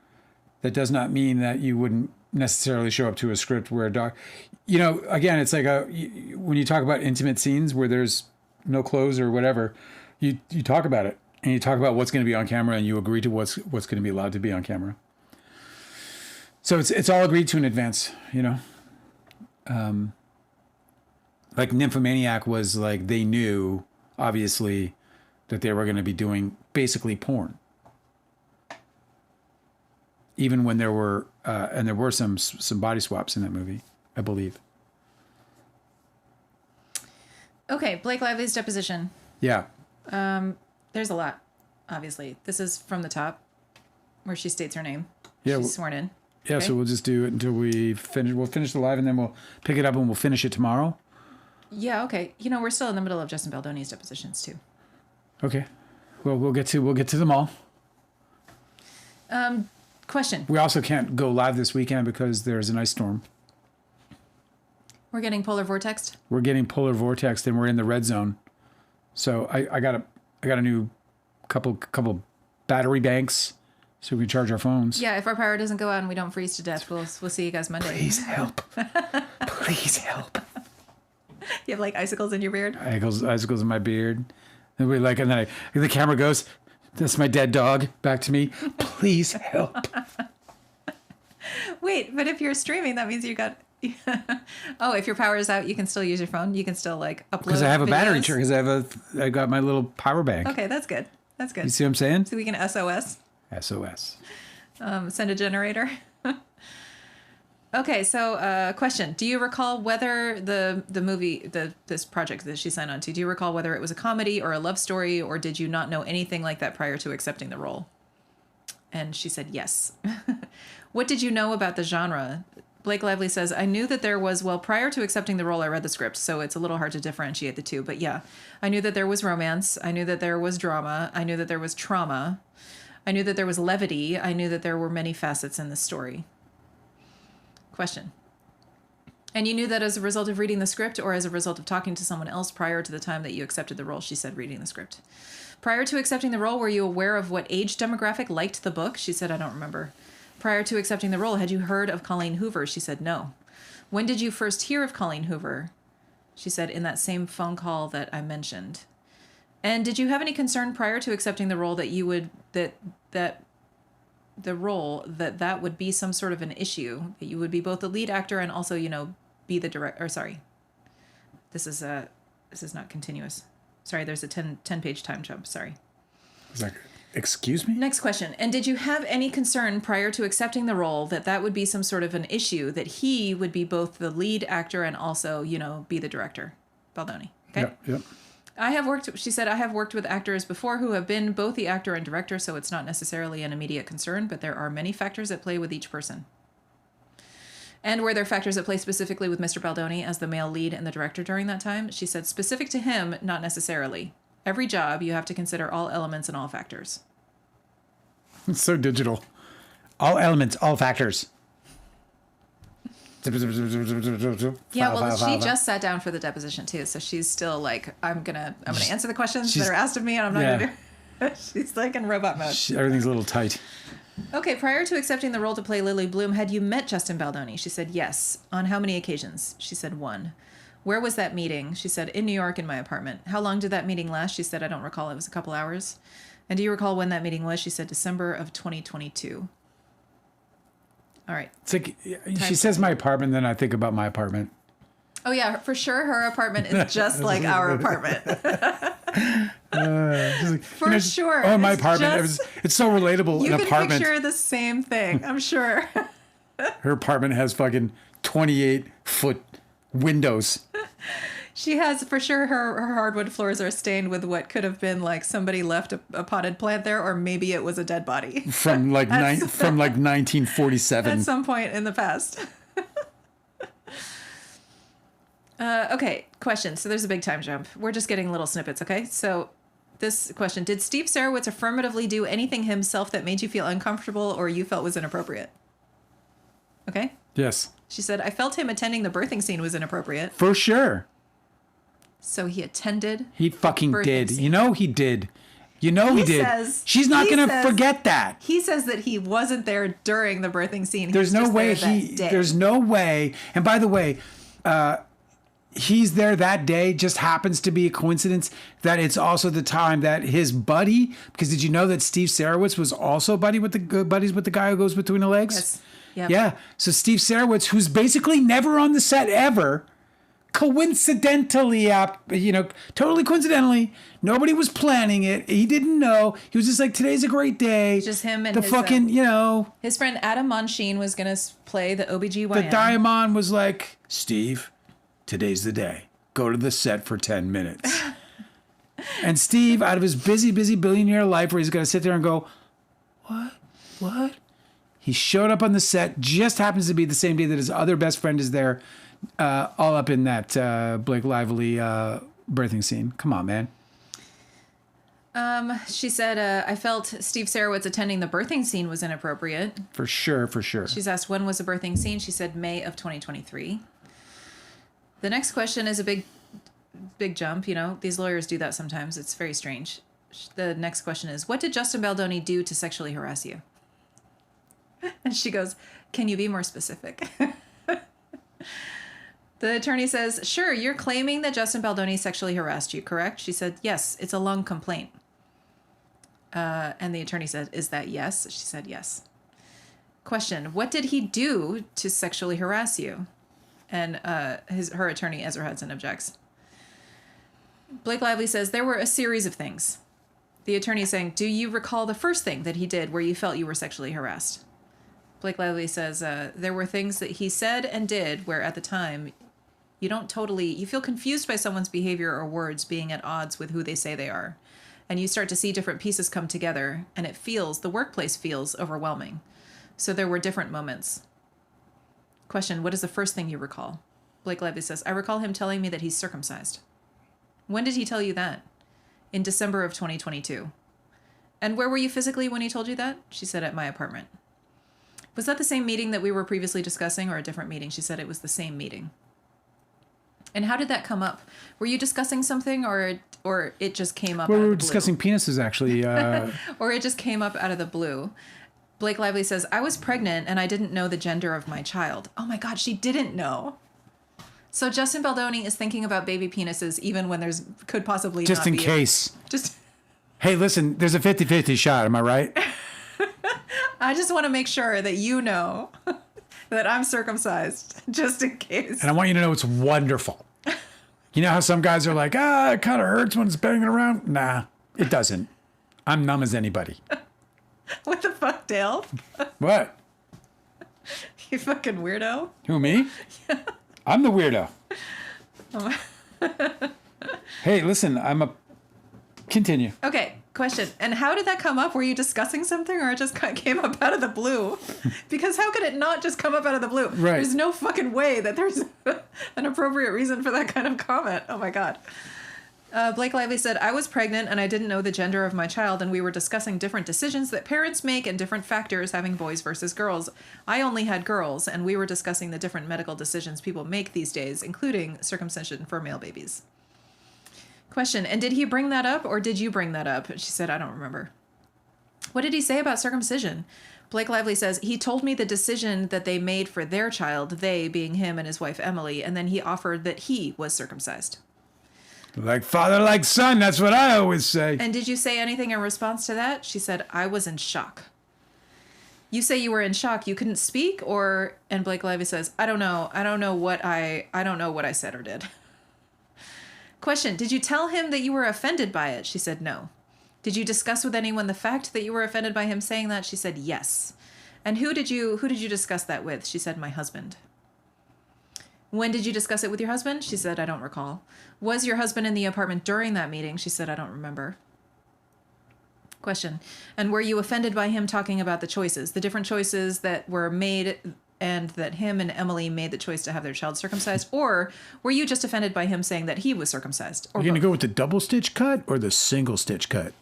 that does not mean that you wouldn't necessarily show up to a script where again, it's like when you talk about intimate scenes where there's no clothes or whatever, you talk about it and you talk about what's going to be on camera and you agree to what's going to be allowed to be on camera. So it's all agreed to in advance, like Nymphomaniac was like, they knew obviously that they were going to be doing basically porn. Even when there were some body swaps in that movie, I believe. Okay, Blake Lively's deposition. Yeah. There's a lot, obviously. This is from the top, where she states her name. Yeah, She's sworn in. Yeah, Okay. so we'll just do it until we finish. We'll finish the live, and then we'll pick it up, and we'll finish it tomorrow. Yeah, okay. We're still in the middle of Justin Baldoni's depositions, too. Okay. Well, we'll get to them all. Question. We also can't go live this weekend because there's an ice storm. We're getting polar vortexed? We're getting polar vortex, and we're in the red zone. So I got a new couple battery banks so we can charge our phones. Yeah, if our power doesn't go out and we don't freeze to death, we'll see you guys Monday. Please help. Please help. You have like icicles in your beard? Icicles in my beard. And then the camera goes, that's my dead dog, back to me. Please help. Wait, but if you're streaming, that means you got... Oh, if your power is out, you can still use your phone? You can still like upload Because I have a battery videos? charger, because I got my little power bank. Okay, that's good. That's good. You see what I'm saying? So we can SOS? SOS. Send a generator? Okay, so question. Do you recall whether the movie, this project that she signed on to, do you recall whether it was a comedy or a love story, or did you not know anything like that prior to accepting the role? And she said yes. What did you know about the genre? Blake Lively says, I knew that there was, prior to accepting the role, I read the script, so it's a little hard to differentiate the two. But yeah, I knew that there was romance. I knew that there was drama. I knew that there was trauma. I knew that there was levity. I knew that there were many facets in the story. Question. And you knew that as a result of reading the script or as a result of talking to someone else prior to the time that you accepted the role? She said reading the script. Prior to accepting the role, were you aware of what age demographic liked the book? She said, I don't remember. Prior to accepting the role, had you heard of Colleen Hoover? She said, no. When did you first hear of Colleen Hoover? She said, in that same phone call that I mentioned. And did you have any concern prior to accepting the role that you would, that would be some sort of an issue, that you would be both the lead actor and also, be the director, or sorry, this is not continuous. Sorry, there's a 10-page time jump, sorry. Excuse me? Next question. And did you have any concern prior to accepting the role that would be some sort of an issue, that he would be both the lead actor and also, be the director? Baldoni. Okay? Yep. She said, I have worked with actors before who have been both the actor and director, so it's not necessarily an immediate concern, but there are many factors at play with each person. And were there factors at play specifically with Mr. Baldoni as the male lead and the director during that time? She said, specific to him, not necessarily. Every job, you have to consider all elements and all factors. It's so digital. All elements, all factors. Yeah, well, she just sat down for the deposition too, so she's still like, I'm gonna answer the questions that are asked of me, and I'm not gonna do. She's like in robot mode. Everything's a little tight. Okay, prior to accepting the role to play Lily Bloom, had you met Justin Baldoni? She said yes. On how many occasions? She said one. Where was that meeting? She said, in New York, in my apartment. How long did that meeting last? She said, I don't recall. It was a couple hours. And do you recall when that meeting was? She said, December of 2022. All right. It's like, she says my apartment, then I think about my apartment. Oh, yeah, for sure. Her apartment is just like our apartment. For sure. Oh, my apartment. It's so relatable. You an can apartment. picture the same thing, I'm sure. Her apartment has fucking 28-foot windows. She has, for sure, her hardwood floors are stained with what could have been like somebody left a potted plant there, or maybe it was a dead body. From like 1947. At some point in the past. Okay, question. So there's a big time jump. We're just getting little snippets, okay? So this question, did Steve Sarowitz affirmatively do anything himself that made you feel uncomfortable or you felt was inappropriate? Okay? Yes. She said, I felt him attending the birthing scene was inappropriate. For sure. So he attended. He fucking did. scene. You know he did. You know he did. She's not going to forget that. He says that he wasn't there during the birthing scene. There's no way there's no way. And by the way, he's there that day. Just happens to be a coincidence that it's also the time that his buddy, because did you know that Steve Sarowitz was also buddies with the guy who goes between the legs? Yes. Yep. Yeah. So Steve Sarowitz, who's basically never on the set ever, coincidentally, totally coincidentally, nobody was planning it. He didn't know. He was just like, today's a great day. Just him and the his, fucking, his friend Adam Monsheen was going to play the OBGYN. The Diamond was like, Steve, today's the day. Go to the set for 10 minutes. And Steve, out of his busy billionaire life where he's going to sit there and go, what? He showed up on the set, just happens to be the same day that his other best friend is there, all up in that Blake Lively birthing scene. Come on, man. She said, I felt Steve Sarowitz attending the birthing scene was inappropriate. For sure. She's asked, when was the birthing scene? She said, May of 2023. The next question is a big jump. These lawyers do that sometimes. It's very strange. The next question is, what did Justin Baldoni do to sexually harass you? And she goes, can you be more specific? The attorney says, sure, you're claiming that Justin Baldoni sexually harassed you, correct? She said, yes, it's a lung complaint. And the attorney said, is that yes? She said, yes. Question, what did he do to sexually harass you? And her attorney, Ezra Hudson, objects. Blake Lively says, there were a series of things. The attorney is saying, do you recall the first thing that he did where you felt you were sexually harassed? Blake Lively says, there were things that he said and did where at the time you feel confused by someone's behavior or words being at odds with who they say they are. And you start to see different pieces come together and the workplace feels overwhelming. So there were different moments. Question, what is the first thing you recall? Blake Lively says, I recall him telling me that he's circumcised. When did he tell you that? In December of 2022. And where were you physically when he told you that? She said, at my apartment. Was that the same meeting that we were previously discussing or a different meeting? She said it was the same meeting. And how did that come up? Were you discussing something or it just came up out of the blue? We were discussing penises, actually. Or it just came up out of the blue. Blake Lively says, I was pregnant and I didn't know the gender of my child. Oh my God, she didn't know. So Justin Baldoni is thinking about baby penises even when could possibly just not in be case. Just. Hey, listen, there's a 50-50 shot. Am I right? I just want to make sure that you know that I'm circumcised, just in case. And I want you to know it's wonderful. You know how some guys are like, it kind of hurts when it's banging around? Nah, it doesn't. I'm numb as anybody. What the fuck, Dale? What? You fucking weirdo. Who, me? Yeah. I'm the weirdo. Hey, listen, continue. Okay, question. And how did that come up? Were you discussing something or it just came up out of the blue? Because how could it not just come up out of the blue? Right. There's no fucking way that there's an appropriate reason for that kind of comment. Oh my God. Blake Lively said, I was pregnant and I didn't know the gender of my child and we were discussing different decisions that parents make and different factors having boys versus girls. I only had girls and we were discussing the different medical decisions people make these days, including circumcision for male babies. Question, and did he bring that up or did you bring that up? She said, I don't remember. What did he say about circumcision? Blake Lively says, he told me the decision that they made for their child, they being him and his wife Emily, and then he offered that he was circumcised. Like father, like son. That's what I always say. And did you say anything in response to that? She said, I was in shock. You say you were in shock. You couldn't speak or, and Blake Lively says, I don't know. I don't know what I said or did. Question, did you tell him that you were offended by it? She said, no. Did you discuss with anyone the fact that you were offended by him saying that? She said, yes. And who did you discuss that with? She said, my husband. When did you discuss it with your husband? She said, I don't recall. Was your husband in the apartment during that meeting? She said, I don't remember. Question. And were you offended by him talking about the choices, the different choices that were made, and that him and Emily made the choice to have their child circumcised? Or were you just offended by him saying that he was circumcised? Or Are you going to go with the double stitch cut or the single stitch cut?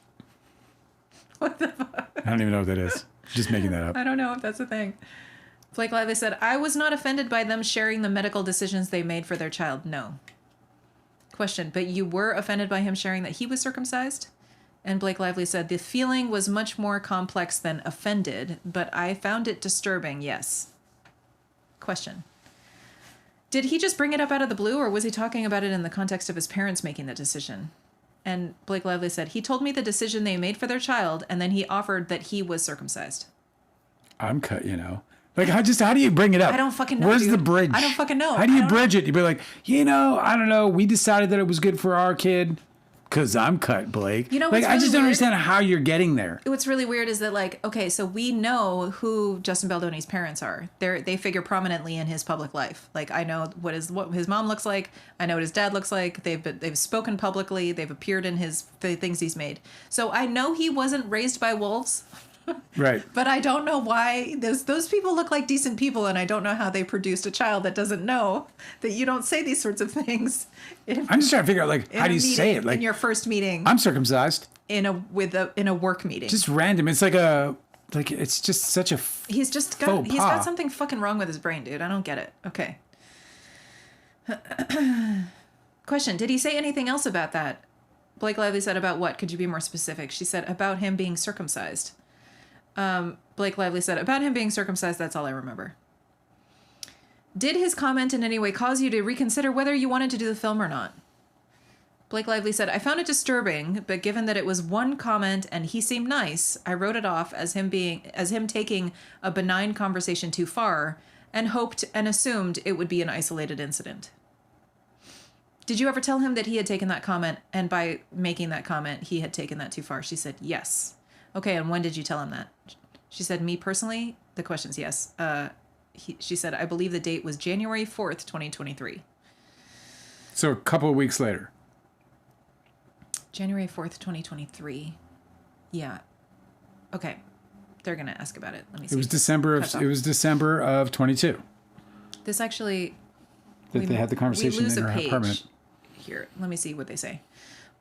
What the fuck? I don't even know what that is. Just making that up. I don't know if that's a thing. Blake Lively said, I was not offended by them sharing the medical decisions they made for their child. No. Question. But you were offended by him sharing that he was circumcised? And Blake Lively said, the feeling was much more complex than offended, but I found it disturbing, yes. Question. Did he just bring it up out of the blue, or was he talking about it in the context of his parents making the decision? And Blake Lively said, he told me the decision they made for their child, and then he offered that he was circumcised. I'm cut, Like, how do you bring it up? I don't fucking know, Where's dude. the bridge? I don't fucking know. How do you bridge it? You'd be like, I don't know. We decided that it was good for our kid because I'm cut, Blake. Like, I really just don't weird? understand how you're getting there. What's really weird is that, like, okay, so we know who Justin Baldoni's parents are. They figure prominently in his public life. Like, I know what his mom looks like. I know what his dad looks like. They've spoken publicly. They've appeared in the things he's made. So I know he wasn't raised by wolves. Right. But I don't know why those people look like decent people, and I don't know how they produced a child that doesn't know that you don't say these sorts of things. I'm just trying to figure out, like, how do you say it? Like, in your first meeting, I'm circumcised. in a work meeting. Just random. It's like it's just such a He's got something fucking wrong with his brain, dude. I don't get it. Okay. Question. Did he say anything else about that? Blake Lively said, about what? Could you be more specific? She said, about him being circumcised. Blake Lively said, about him being circumcised, that's all I remember. Did his comment in any way cause you to reconsider whether you wanted to do the film or not? Blake Lively said, I found it disturbing, but given that it was one comment and he seemed nice, I wrote it off as him taking a benign conversation too far, and hoped and assumed it would be an isolated incident. Did you ever tell him that he had taken that comment, and by making that comment, he had taken that too far? She said, yes. Okay, and when did you tell him that? She said, me personally? The question's yes. She said, I believe the date was January 4th, 2023. So a couple of weeks later. January 4th, 2023. Yeah. Okay. They're going to ask about it. Let me see. It was December of 22. This actually... That they had the conversation in her apartment. Here, let me see what they say.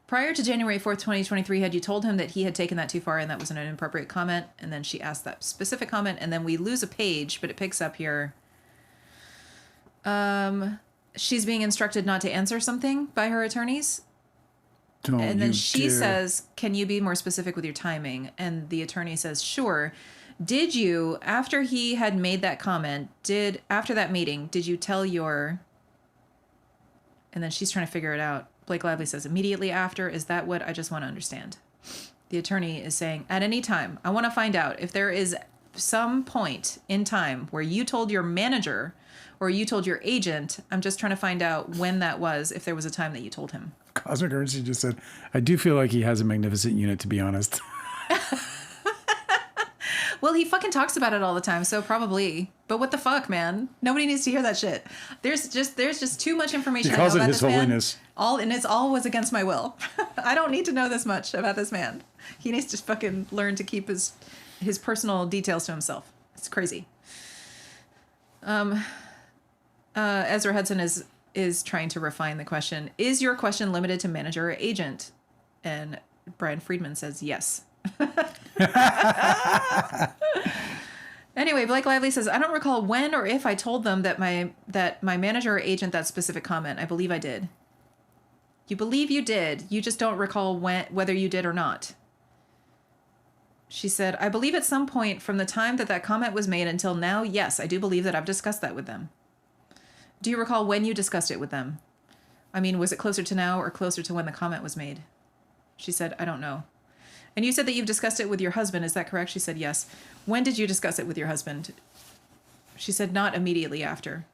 Prior to January 4th, 2023, had you told him that he had taken that too far and that was an inappropriate comment? And then she asked that specific comment, and then we lose a page, but it picks up here. She's being instructed not to answer something by her attorneys. And then she says, can you be more specific with your timing? And the attorney says, sure. Did you, after he had made that comment, after that meeting, did you tell your... And then she's trying to figure it out. Blake Lively says, immediately after, is that what I just want to understand? The attorney is saying, at any time, I want to find out if there is some point in time where you told your manager or you told your agent. I'm just trying to find out when that was, if there was a time that you told him. Cosmic Urgency just said, I do feel like he has a magnificent unit, to be honest. Well, he fucking talks about it all the time, so probably. But what the fuck, man? Nobody needs to hear that shit. There's just too much information. He calls I know it about His this Holiness. Man. It's all was against my will. I don't need to know this much about this man. He needs to fucking learn to keep his personal details to himself. It's crazy. Ezra Hudson is trying to refine the question. Is your question limited to manager or agent? And Brian Friedman says yes. Anyway, Blake Lively says, I don't recall when or if I told them that my manager or agent that specific comment. I believe I did. You believe you did. You just don't recall whether you did or not. She said, I believe at some point from the time that comment was made until now, yes, I do believe that I've discussed that with them. Do you recall when you discussed it with them? I mean, was it closer to now or closer to when the comment was made? She said, I don't know. And you said that you've discussed it with your husband. Is that correct? She said, yes. When did you discuss it with your husband? She said, not immediately after.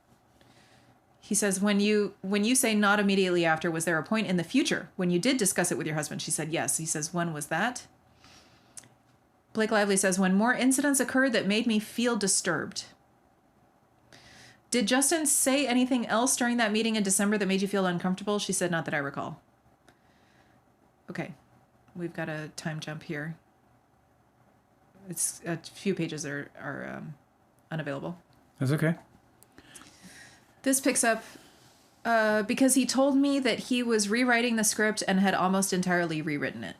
He says, when you say not immediately after, was there a point in the future when you did discuss it with your husband? She said, yes. He says, when was that? Blake Lively says, when more incidents occurred that made me feel disturbed. Did Justin say anything else during that meeting in December that made you feel uncomfortable? She said, not that I recall. Okay. We've got a time jump here. It's a few pages are unavailable. That's okay. This picks up because he told me that he was rewriting the script and had almost entirely rewritten it.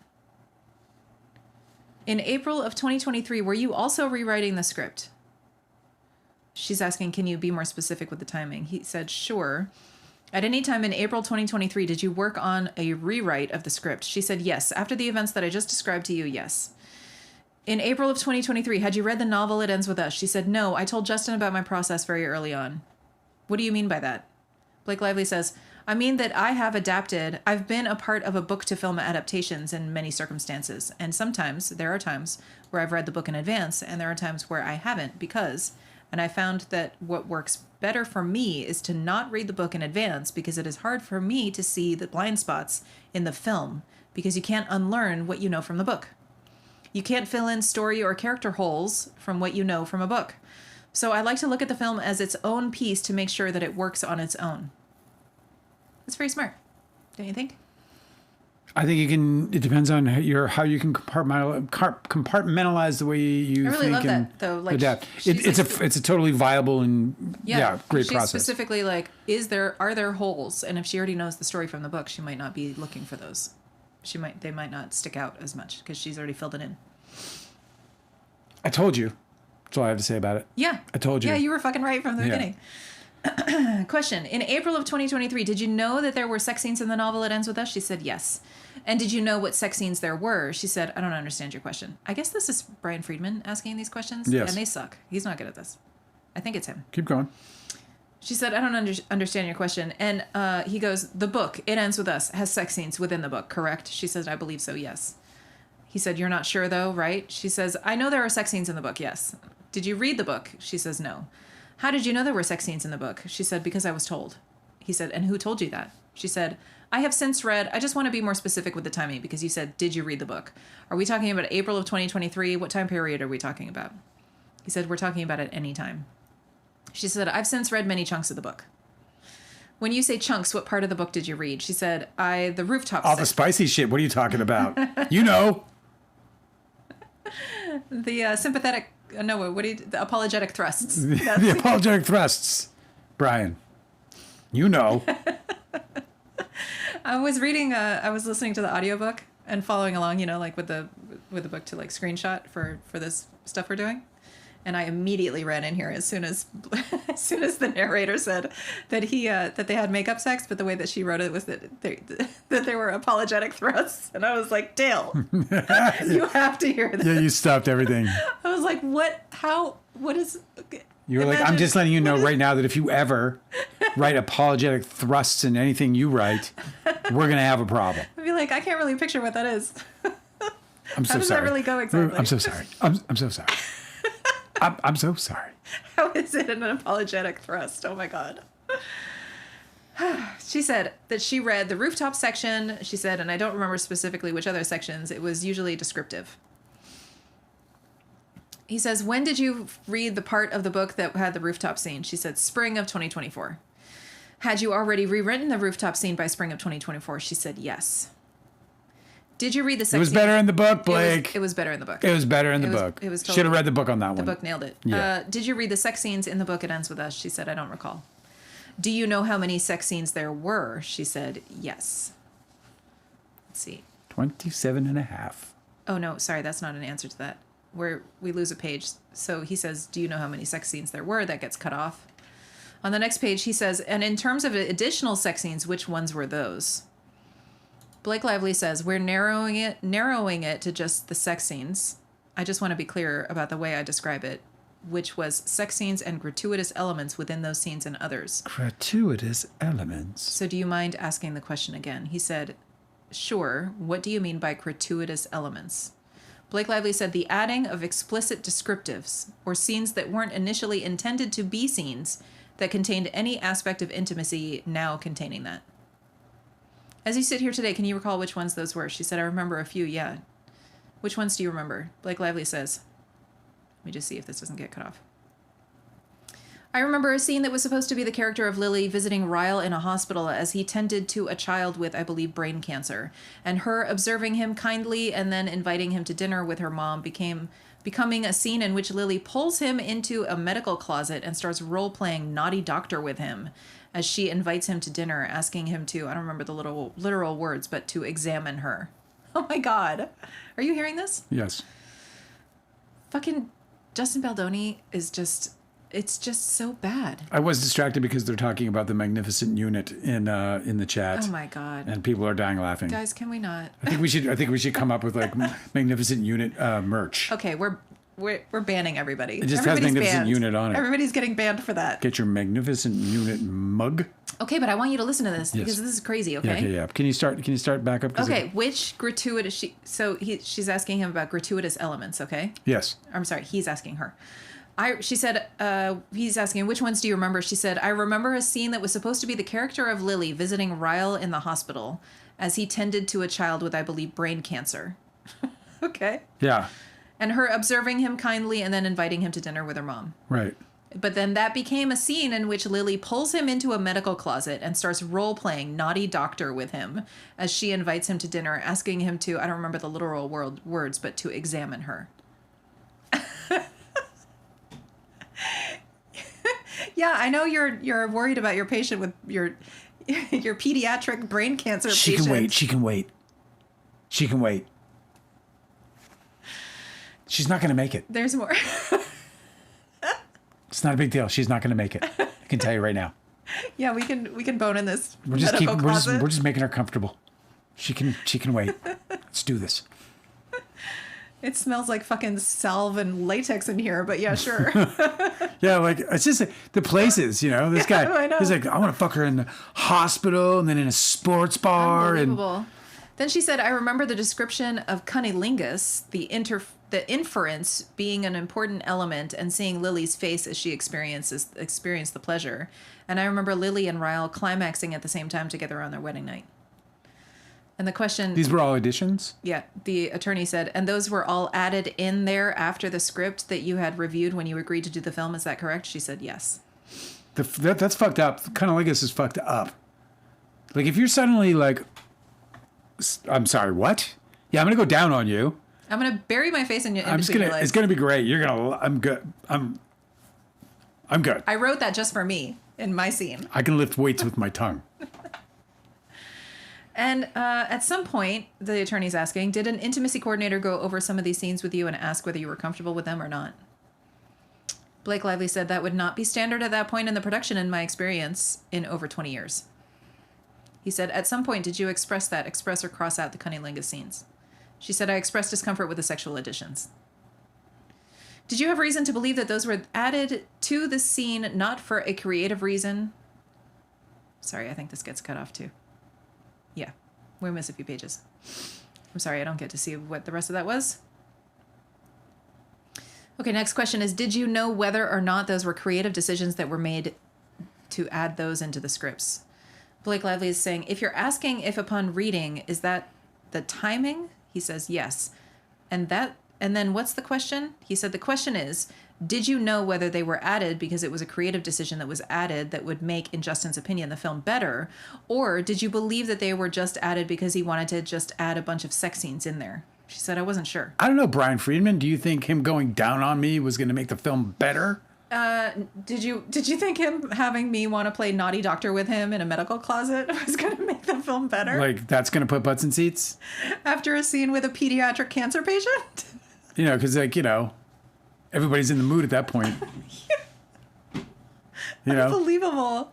In April of 2023, were you also rewriting the script? She's asking, can you be more specific with the timing? He said, sure. At any time in April 2023, did you work on a rewrite of the script? She said, yes. After the events that I just described to you, yes. In April of 2023, had you read the novel It Ends With Us? She said, no. I told Justin about my process very early on. What do you mean by that? Blake Lively says, I mean that I've been a part of a book to film adaptations in many circumstances. And sometimes there are times where I've read the book in advance and there are times where I haven't and I found that what works better for me is to not read the book in advance because it is hard for me to see the blind spots in the film because you can't unlearn what you know from the book. You can't fill in story or character holes from what you know from a book. So I like to look at the film as its own piece to make sure that it works on its own. That's very smart, don't you think? I think it depends on how you can compartmentalize the way you think. I really love and that, though. Like, adapt. It's a totally viable and great she's process. Specifically like, are there holes? And if she already knows the story from the book, she might not be looking for those. They might not stick out as much because she's already filled it in. I told you. That's all I have to say about it. Yeah. I told you. Yeah, you were fucking right from the beginning. Question. In April of 2023, did you know that there were sex scenes in the novel It Ends With Us? She said yes. And did you know what sex scenes there were? She said, I don't understand your question. I guess this is Brian Friedman asking these questions. Yes. And they suck. He's not good at this. I think it's him. Keep going. She said, I don't understand your question. And he goes, the book, It Ends With Us, has sex scenes within the book, correct? She says, I believe so, yes. He said, you're not sure though, right? She says, I know there are sex scenes in the book, yes. Did you read the book? She says, no. How did you know there were sex scenes in the book? She said, because I was told. He said, and who told you that? She said, I have since read. I just want to be more specific with the timing because you said, did you read the book? Are we talking about April of 2023? What time period are we talking about? He said, we're talking about it any time. She said, I've since read many chunks of the book. When you say chunks, what part of the book did you read? She said, the rooftop. All the spicy shit. What are you talking about? You know. The sympathetic, the apologetic thrusts. The apologetic thrusts. Brian, you know. I was listening to the audiobook and following along, like with the book to like screenshot for this stuff we're doing. And I immediately ran in here as soon as the narrator said that that they had makeup sex, but the way that she wrote it was that there were apologetic thrusts, and I was like, Dale, you have to hear this. Yeah, you stopped everything. I was like, what? How? What is? You were like, I'm just letting you know right now that if you ever write apologetic thrusts in anything you write, we're gonna have a problem. I'd be like, I can't really picture what that is. I'm so sorry. How does that really go exactly? I'm so sorry. I'm so sorry. I'm so sorry. How is it an apologetic thrust? Oh my God. She said that she read the rooftop section. She said, and I don't remember specifically which other sections. It was usually descriptive. He says, when did you read the part of the book that had the rooftop scene? She said, spring of 2024. Had you already rewritten the rooftop scene by spring of 2024? She said, yes. Did you read the sex scene? It was better in the book, Blake. It was better in the book. It was better in the book. It was totally, should have read the book on that one. The book nailed it. Yeah. Did you read the sex scenes in the book It Ends With Us? She said, I don't recall. Do you know how many sex scenes there were? She said, yes. Let's see. 27 and a half. Oh, no, sorry, that's not an answer to that. We lose a page. So he says, do you know how many sex scenes there were? That gets cut off. On the next page, he says, and in terms of additional sex scenes, which ones were those? Blake Lively says, we're narrowing it to just the sex scenes. I just want to be clear about the way I describe it, which was sex scenes and gratuitous elements within those scenes and others. Gratuitous elements. So do you mind asking the question again? He said, sure. What do you mean by gratuitous elements? Blake Lively said, the adding of explicit descriptives or scenes that weren't initially intended to be scenes that contained any aspect of intimacy now containing that. As you sit here today, can you recall which ones those were? She said, I remember a few, yeah. Which ones do you remember? Blake Lively says, let me just see if this doesn't get cut off. I remember a scene that was supposed to be the character of Lily visiting Ryle in a hospital as he tended to a child with, I believe, brain cancer. And her observing him kindly and then inviting him to dinner with her mom becoming a scene in which Lily pulls him into a medical closet and starts role-playing naughty doctor with him as she invites him to dinner, asking him to, I don't remember the literal words, but to examine her. Oh my God. Are you hearing this? Yes. Fucking Justin Baldoni is just... It's just so bad. I was distracted because they're talking about the magnificent unit in the chat. Oh my God. And people are dying laughing. Guys, can we not? I think we should come up with like magnificent unit merch. Okay, we're banning everybody. It just Everybody's has magnificent banned. unit on it. Everybody's getting banned for that. Get your magnificent unit mug. Okay, but I want you to listen to this Yes. because this is crazy, okay? Yeah. Can you start back up? Okay, which gratuitous she's asking him about gratuitous elements, okay? Yes. I'm sorry, he's asking her. She said, he's asking, which ones do you remember? She said, I remember a scene that was supposed to be the character of Lily visiting Ryle in the hospital as he tended to a child with, I believe, brain cancer. Okay. Yeah. And her observing him kindly and then inviting him to dinner with her mom. Right. But then that became a scene in which Lily pulls him into a medical closet and starts role-playing naughty doctor with him as she invites him to dinner, asking him to, I don't remember the literal words, but to examine her. Yeah, I know you're worried about your patient with your pediatric brain cancer She patient. can wait. She's not going to make it. There's more. It's not a big deal. She's not going to make it. I can tell you right now. Yeah, we can bone in this. We're just making her comfortable. She can wait. Let's do this. It smells like fucking salve and latex in here, but yeah, sure. Yeah, like it's just the places, you know. This I guy, know. he's like, I want to fuck her in the hospital and then in a sports bar, and Unbelievable. Then she said, I remember the description of cunnilingus, the inference being an important element, and seeing Lily's face as she experienced the pleasure. And I remember Lily and Ryle climaxing at the same time together on their wedding night. And the question... These were all auditions? Yeah, the attorney said, and those were all added in there after the script that you had reviewed when you agreed to do the film. Is that correct? She said yes. That's fucked up. Cunnilingus is fucked up. Like, if you're suddenly like... I'm sorry, what? Yeah, I'm going to go down on you. I'm going to bury my face in your It's going to be great. I'm good. I'm good. I wrote that just for me in my scene. I can lift weights with my tongue. And at some point, the attorney's asking, did an intimacy coordinator go over some of these scenes with you and ask whether you were comfortable with them or not? Blake Lively said that would not be standard at that point in the production in my experience in over 20 years. He said, at some point, did you express or cross out the cunnilingus scenes? She said, I expressed discomfort with the sexual additions. Did you have reason to believe that those were added to the scene not for a creative reason? Sorry, I think this gets cut off too. Yeah, we miss a few pages. I'm sorry, I don't get to see what the rest of that was. Okay, next question is, did you know whether or not those were creative decisions that were made to add those into the scripts? Blake Lively is saying, if you're asking if upon reading, is that the timing? He says, yes. And then what's the question? He said, the question is, did you know whether they were added because it was a creative decision that was added that would make, in Justin's opinion, the film better? Or did you believe that they were just added because he wanted to just add a bunch of sex scenes in there? She said, I wasn't sure. I don't know, Brian Friedman. Do you think him going down on me was going to make the film better? Did you think him having me want to play naughty doctor with him in a medical closet was going to make the film better? Like, that's going to put butts in seats? After a scene with a pediatric cancer patient? You know, because, like, you know, everybody's in the mood at that point. You know? Unbelievable.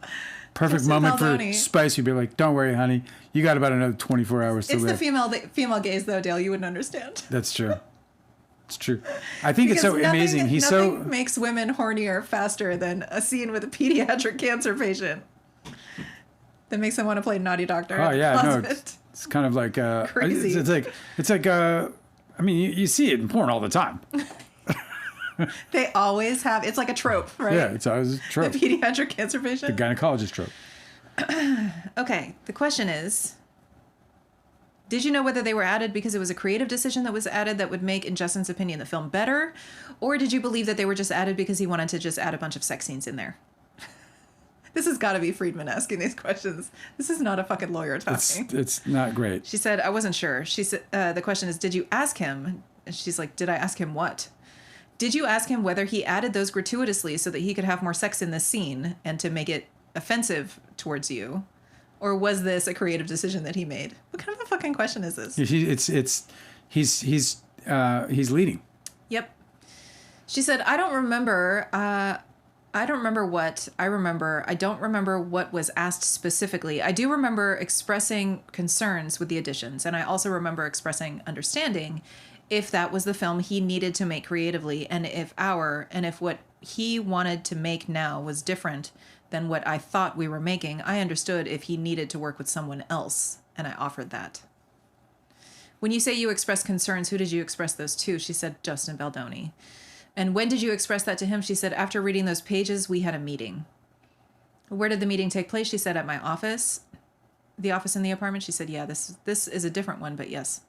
Perfect Justin moment Baldoni. for Spice. You'd be like, don't worry, honey. You got about another 24 hours to It's live. the female gaze, though, Dale. You wouldn't understand. That's true. It's true. I think it's so Because amazing. He's nothing so... makes women hornier faster than a scene with a pediatric cancer patient. That makes them want to play naughty doctor. Oh, yeah. No, Closet. it's kind of like... Crazy. It's like I mean, you see it in porn all the time. They always have... It's like a trope, right? Yeah, it's always a trope. The pediatric cancer The patient. gynecologist trope. Okay, the question is... Did you know whether they were added because it was a creative decision that was added that would make, in Justin's opinion, the film better? Or did you believe that they were just added because he wanted to just add a bunch of sex scenes in there? This has got to be Friedman asking these questions. This is not a fucking lawyer talking. It's not great. She said, I wasn't sure. She said, the question is, did you ask him? And she's like, did I ask him what? Did you ask him whether he added those gratuitously so that he could have more sex in this scene and to make it offensive towards you? Or was this a creative decision that he made? What kind of a fucking question is this? He's leading. Yep. She said, I don't remember what I remember. I don't remember what was asked specifically. I do remember expressing concerns with the additions. And I also remember expressing understanding if that was the film he needed to make creatively and if what he wanted to make now was different than what I thought we were making. I understood if he needed to work with someone else, and I offered that. When you say you expressed concerns, who did you express those to? She said, Justin Baldoni. And when did you express that to him? She said, after reading those pages, we had a meeting. Where did the meeting take place? She said, at my office. The office in the apartment? She said, yeah, this is a different one, but yes.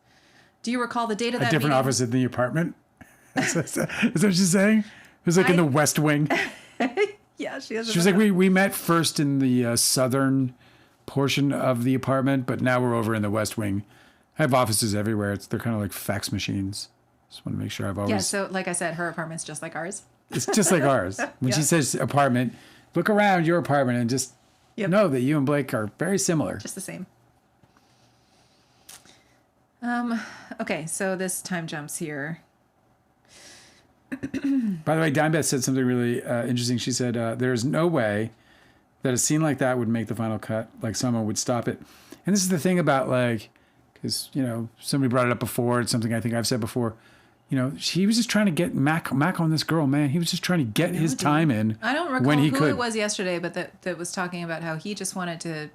Do you recall the date of that meeting? A different office in the apartment? Is that what she's saying? It was like in the West Wing. Yeah, she has. She was like, we met first in the southern portion of the apartment, but now we're over in the West Wing. I have offices everywhere. They're kind of like fax machines. Just want to make sure I've always... Yeah, so like I said, her apartment's just like ours. It's just like ours. When she says apartment, look around your apartment and just know that you and Blake are very similar. Just the same. Okay, so this time jumps here. By the way, Dimebeth said something really interesting. She said, there's no way that a scene like that would make the final cut, like someone would stop it. And this is the thing about like, because, somebody brought it up before. It's something I think I've said before. He was just trying to get Mac on this girl, man. He was just trying to get his time in. I don't recall when he who could. It was yesterday, but that was talking about how he just wanted to,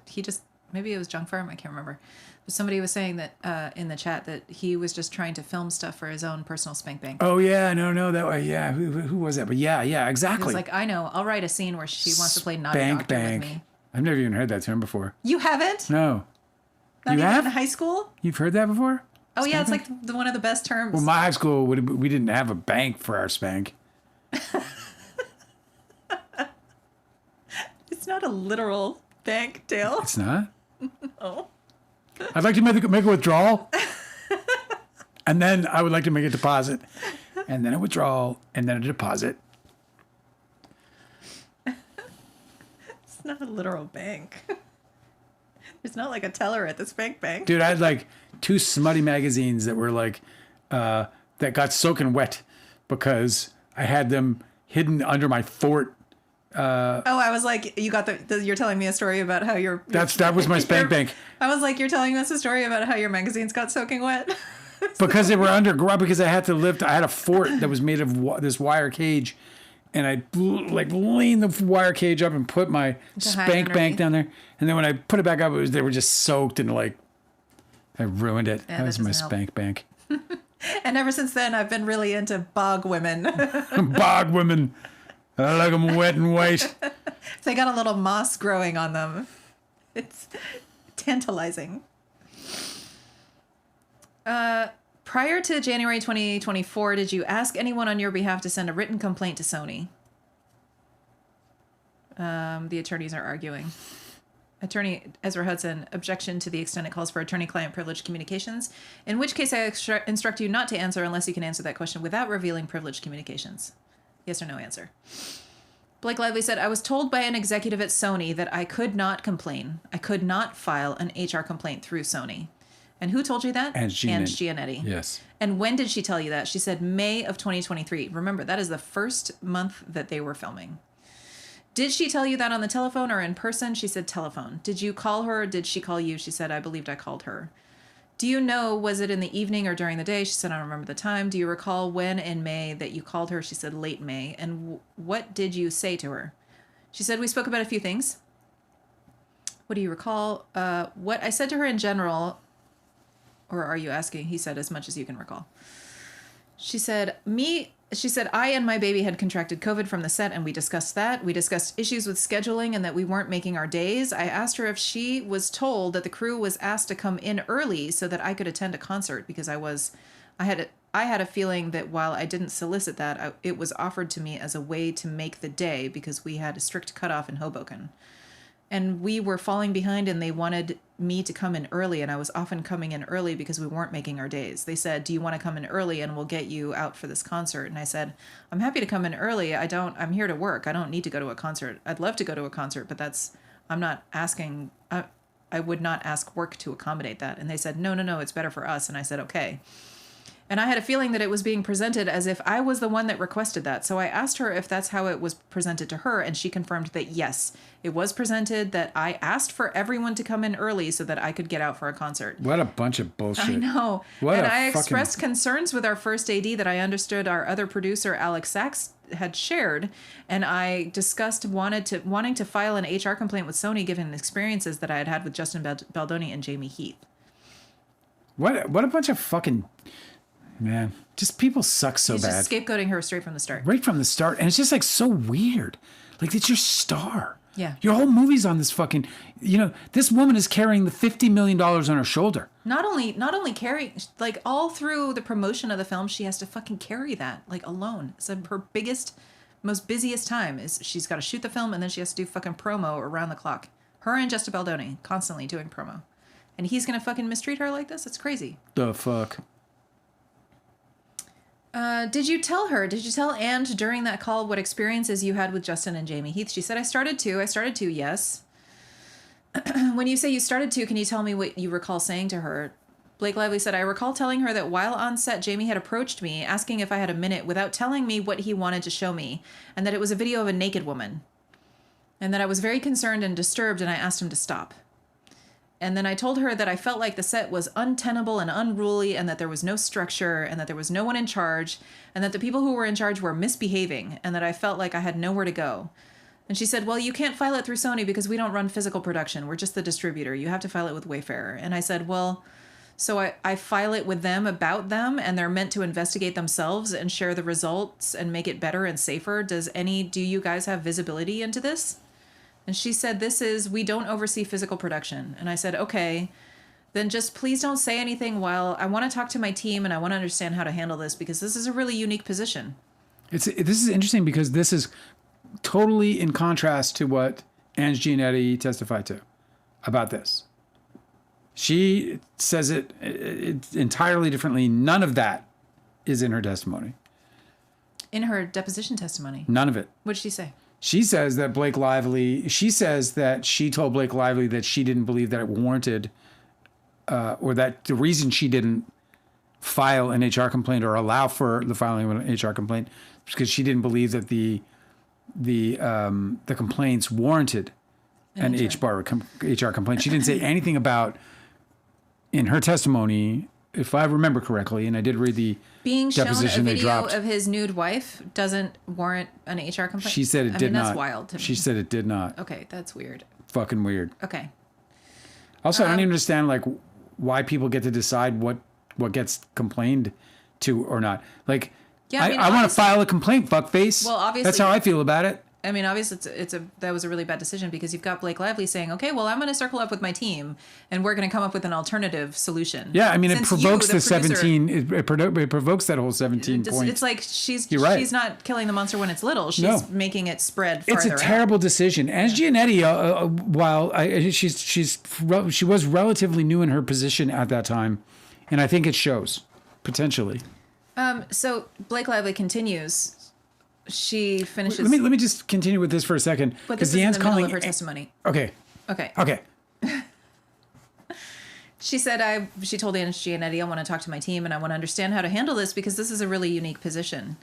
maybe it was Junk Firm, I can't remember. But somebody was saying that in the chat that he was just trying to film stuff for his own personal spank bank. Oh, yeah, no, that way, yeah. Who was that? But yeah, exactly. He was like, I know, I'll write a scene where she wants to play naughty doctor with me. I've never even heard that term before. You haven't? No. Not you even have? in high school? You've heard that before? Oh, yeah, it's like one of the best terms. Well, my high school, we didn't have a bank for our spank. It's not a literal bank, Dale. It's not? No. I'd like to make a withdrawal. And then I would like to make a deposit. And then a withdrawal. And then a deposit. It's not a literal bank. There's not like a teller at the spank bank. Dude, I had like 2 smutty magazines that were like, that got soaking wet because I had them hidden under my fort. I was like, you got you're telling me a story about how that was my spank bank. I was like, you're telling us a story about how your magazines got soaking wet. Because they were underground, because I had a fort that was made of this wire cage, and I leaned the wire cage up and put my spank bank down there, and then when I put it back up, they were just soaked and I ruined it. Yeah, that was my spank bank. And ever since then, I've been really into bog women. Bog women. I like them wet and white. They got a little moss growing on them. It's tantalizing. Prior to January 2024, did you ask anyone on your behalf to send a written complaint to Sony? The attorneys are arguing. Attorney Ezra Hudson, objection to the extent it calls for attorney-client privileged communications, in which case I instruct you not to answer unless you can answer that question without revealing privileged communications. Yes or no answer. Blake Lively said, I was told by an executive at Sony that I could not complain. I could not file an HR complaint through Sony. And who told you that? Ange Gianetti. Yes. And when did she tell you that? She said May of 2023. Remember, that is the first month that they were filming. Did she tell you that on the telephone or in person? She said telephone. Did you call her or did she call you? She said, I believed I called her. Do you know, was it in the evening or during the day? She said, I don't remember the time. Do you recall when in May that you called her? She said, late May. And what did you say to her? She said, we spoke about a few things. What do you recall? What I said to her in general, or are you asking? He said, as much as you can recall. She said, me She said, I and my baby had contracted COVID from the set, and we discussed that. We discussed issues with scheduling and that we weren't making our days. I asked her if she was told that the crew was asked to come in early so that I could attend a concert because I had a feeling that while I didn't solicit that, it was offered to me as a way to make the day because we had a strict cutoff in Hoboken. And we were falling behind and they wanted me to come in early. And I was often coming in early because we weren't making our days. They said, do you want to come in early and we'll get you out for this concert? And I said, I'm happy to come in early. I'm here to work. I don't need to go to a concert. I'd love to go to a concert, but I'm not asking, I would not ask work to accommodate that. And they said, no, it's better for us. And I said, okay. And I had a feeling that it was being presented as if I was the one that requested that. So I asked her if that's how it was presented to her, and she confirmed that yes, it was presented, that I asked for everyone to come in early so that I could get out for a concert. What a bunch of bullshit. I know. What and a I fucking... expressed concerns with our first AD that I understood our other producer, Alex Sachs, had shared, and I discussed wanting to file an HR complaint with Sony given the experiences that I had had with Justin Baldoni and Jamie Heath. What a bunch of fucking... Man, just people suck so He's bad. Just scapegoating her straight from the start. Right from the start. And it's just like so weird. Like it's your star. Yeah. Your whole movie's on this fucking, this woman is carrying the $50 million on her shoulder. Not only carry, like all through the promotion of the film, she has to fucking carry that like alone. So her biggest, most busiest time is she's got to shoot the film and then she has to do fucking promo around the clock. Her and Justin Baldoni constantly doing promo. And he's going to fucking mistreat her like this? It's crazy. The fuck? Did you tell Anne during that call what experiences you had with Justin and Jamie Heath? She said, I started to, yes. When you say you started to, can you tell me what you recall saying to her? Blake Lively said, I recall telling her that while on set, Jamie had approached me, asking if I had a minute without telling me what he wanted to show me, and that it was a video of a naked woman. And that I was very concerned and disturbed, and I asked him to stop. And then I told her that I felt like the set was untenable and unruly and that there was no structure and that there was no one in charge and that the people who were in charge were misbehaving and that I felt like I had nowhere to go. And she said, well, you can't file it through Sony because we don't run physical production. We're just the distributor. You have to file it with Wayfarer. And I said, well, so I file it with them about them and they're meant to investigate themselves and share the results and make it better and safer. Do you guys have visibility into this? And she said, we don't oversee physical production. And I said, okay, then just please don't say anything while I want to talk to my team and I want to understand how to handle this because this is a really unique position. This is interesting because this is totally in contrast to what Ange Giannetti testified to about this. She says it entirely differently. None of that is in her testimony. In her deposition testimony? None of it. What did she say? She says that she told Blake Lively that she didn't believe that it warranted, or that the reason she didn't file an HR complaint or allow for the filing of an HR complaint was because she didn't believe that the complaints warranted an HR complaint. She didn't say anything about, in her testimony, if I remember correctly, and I did read the being deposition shown a they video dropped. Of his nude wife doesn't warrant an HR complaint? She said it did not. That's wild to me. She said it did not. Okay, that's weird. Fucking weird. Okay. Also, I don't even understand like why people get to decide what gets complained to or not. Like, yeah, I want to file a complaint, fuckface. Well, obviously, that's how I feel about it. I mean, obviously, that was a really bad decision because you've got Blake Lively saying, "Okay, well, I'm going to circle up with my team, and we're going to come up with an alternative solution." Yeah, I mean, it provokes the producer, 17. It provokes that whole 17 points. It's like she's not killing the monster when it's little. She's making it spread farther. It's a terrible decision. Ange Giannetti, while she was relatively new in her position at that time, and I think it shows potentially. So Blake Lively continues. She finishes. Let me just continue with this for a second because Deanne's calling of her testimony. Okay. She said, she told Ange Giannetti, I want to talk to my team and I want to understand how to handle this because this is a really unique position.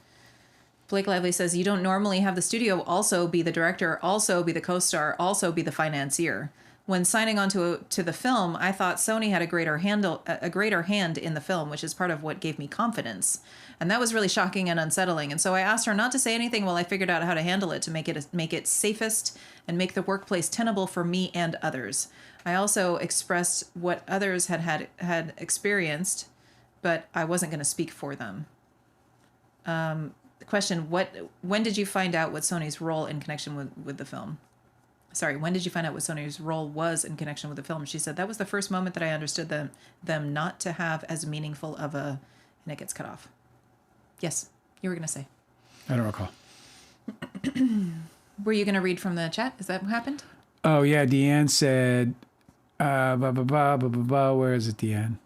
Blake Lively says, you don't normally have the studio also be the director, also be the co-star, also be the financier. When signing on to the film, I thought Sony had a greater hand in the film, which is part of what gave me confidence. And that was really shocking and unsettling. And so I asked her not to say anything while I figured out how to handle it to make it safest and make the workplace tenable for me and others. I also expressed what others had experienced, but I wasn't going to speak for them. question, when did you find out what Sony's role in connection with the film? Sorry, when did you find out what Sony's role was in connection with the film? She said, that was the first moment that I understood them not to have as meaningful of a... And it gets cut off. Yes, you were going to say. I don't recall. Were you going to read from the chat? Is that what happened? Oh, yeah. Deanne said, where is it, Deanne?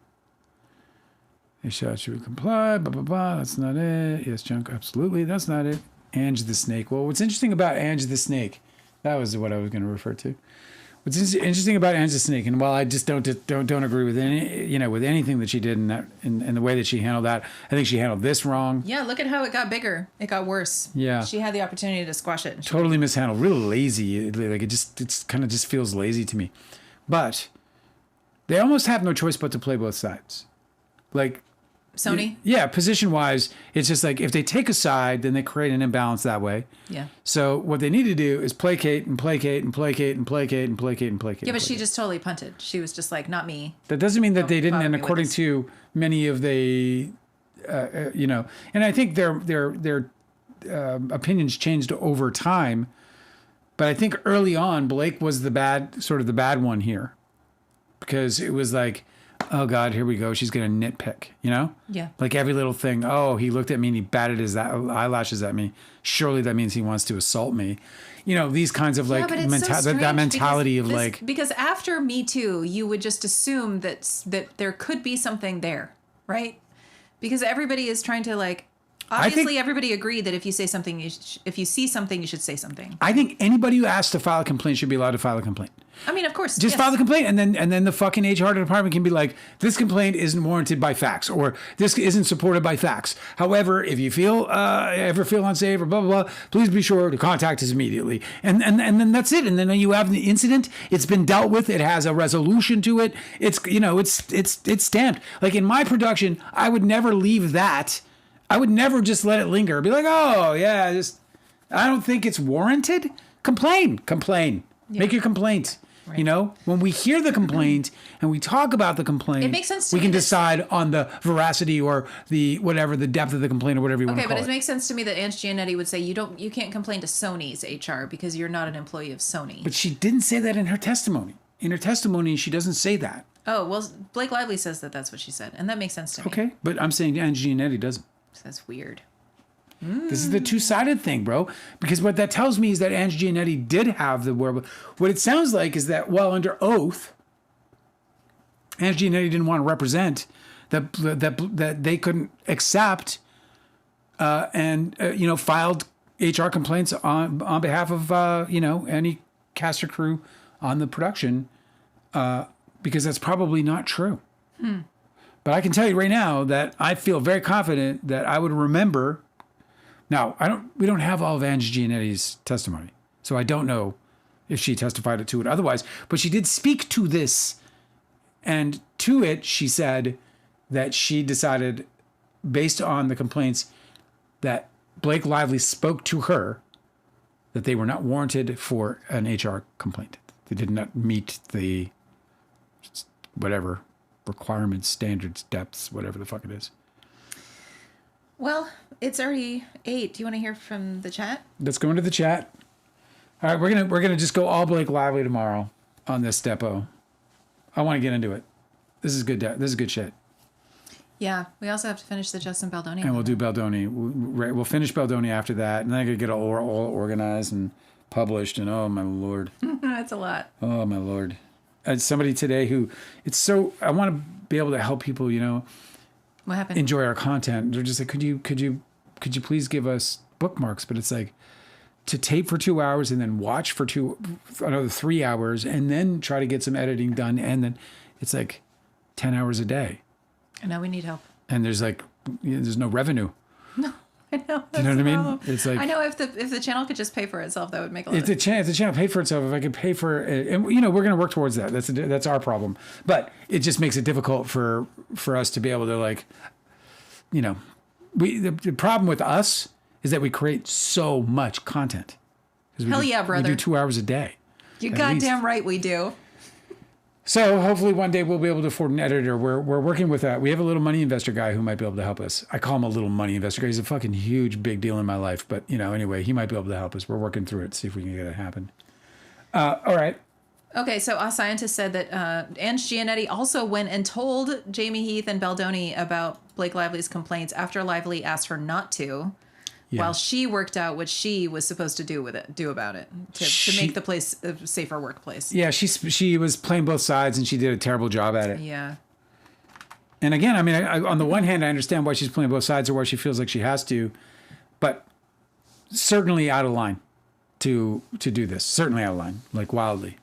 They shot should comply, That's not it. Yes, junk. Absolutely. That's not it. Ange the Snake. Well, what's interesting about Ange the Snake, that was what I was going to refer to. What's interesting about Ange the Snake, and while I just don't agree with with anything that she did in that in the way that she handled that, I think she handled this wrong. Yeah, look at how it got bigger. It got worse. Yeah, she had the opportunity to squash it. Totally mishandled. Really lazy. Like it's kind of just feels lazy to me. But they almost have no choice but to play both sides. Like Sony? Yeah, position-wise, it's just like if they take a side, then they create an imbalance that way. Yeah. So what they need to do is placate and placate and placate and placate and placate and placate. Yeah, but she just totally punted. She was just like, not me. That doesn't mean that they didn't, and according to many of the, and I think their opinions changed over time, but I think early on, Blake was the bad one here, because it was like, oh God, here we go. She's going to nitpick, Yeah. Like every little thing. Oh, he looked at me and he batted his eyelashes at me. Surely that means he wants to assault me. These kinds of like that mentality of because after Me Too, you would just assume that there could be something there, right? Because everybody is trying to obviously everybody agreed that if you say something, if you see something, you should say something. I think anybody who asks to file a complaint should be allowed to file a complaint. I mean, of course. Just file the complaint, and then the fucking HR department can be like, this complaint isn't warranted by facts, or this isn't supported by facts. However, if you ever feel unsafe or blah blah blah, please be sure to contact us immediately. And then that's it. And then you have the incident. It's been dealt with. It has a resolution to it. It's stamped. Like in my production, I would never leave that. I would never just let it linger. Be like, oh yeah, I don't think it's warranted. Complain. Yeah. Make your complaint. Right. When we hear the complaint and we talk about the complaint, it makes sense to we can decide on the veracity or the depth of the complaint or whatever you want to call it. Okay, but it makes sense to me that Ange Giannetti would say you can't complain to Sony's HR because you're not an employee of Sony. But she didn't say that in her testimony. In her testimony, she doesn't say that. Oh, well, Blake Lively says that that's what she said, and that makes sense to me. Okay, but I'm saying Ange Giannetti doesn't. That's weird. This is the two-sided thing, bro. Because what that tells me is that Ange Giannetti did have the wherewithal. What it sounds like is that while under oath, Ange Giannetti didn't want to represent that they couldn't accept and filed HR complaints on behalf of any cast or crew on the production because that's probably not true. But I can tell you right now that I feel very confident that I would remember. Now, we don't have all of Ange Giannetti's testimony, so I don't know if she testified to it otherwise. But she did speak to this, and to it, she said that she decided, based on the complaints, that Blake Lively spoke to her, that they were not warranted for an HR complaint. They did not meet the whatever requirements, standards, depths, whatever the fuck it is. Well, it's already 8. Do you want to hear from the chat? Let's go into the chat. All right, we're gonna just go all Blake Lively tomorrow on this depo. I want to get into it. This is good. This is good shit. Yeah, we also have to finish the Justin Baldoni. And we'll do Baldoni. We'll finish Baldoni after that, and then I could get it all organized and published. And oh my lord, that's a lot. Oh my lord. As somebody today who I want to be able to help people. What happened? Enjoy our content. They're just like, could you please give us bookmarks? But it's like to tape for 2 hours and then watch for another 3 hours and then try to get some editing done. And then it's like 10 hours a day. I know we need help. And there's no revenue. No, I know. You know what I mean? It's like, I know if the channel could just pay for itself, that would make a lot. If the channel paid for itself, if I could pay for it, and we're going to work towards that. That's our problem. But it just makes it difficult for us to be able to the problem with us is that we create so much content. Hell yeah, brother. We do 2 hours a day. You're goddamn right we do. So hopefully one day we'll be able to afford an editor. We're working with we have a little money investor guy who might be able to help us. I call him a little money investor guy. He's a fucking huge, big deal in my life. But, anyway, he might be able to help us. We're working through it, see if we can get it happen. All right. Okay, so a scientist said that Ange Giannetti also went and told Jamie Heath and Baldoni about Blake Lively's complaints after Lively asked her not to, while she worked out what she was supposed to do about it, to make the place a safer workplace. Yeah, she was playing both sides, and she did a terrible job at it. Yeah. And again, I mean, on the one hand, I understand why she's playing both sides or why she feels like she has to, but certainly out of line to do this. Certainly out of line, like wildly.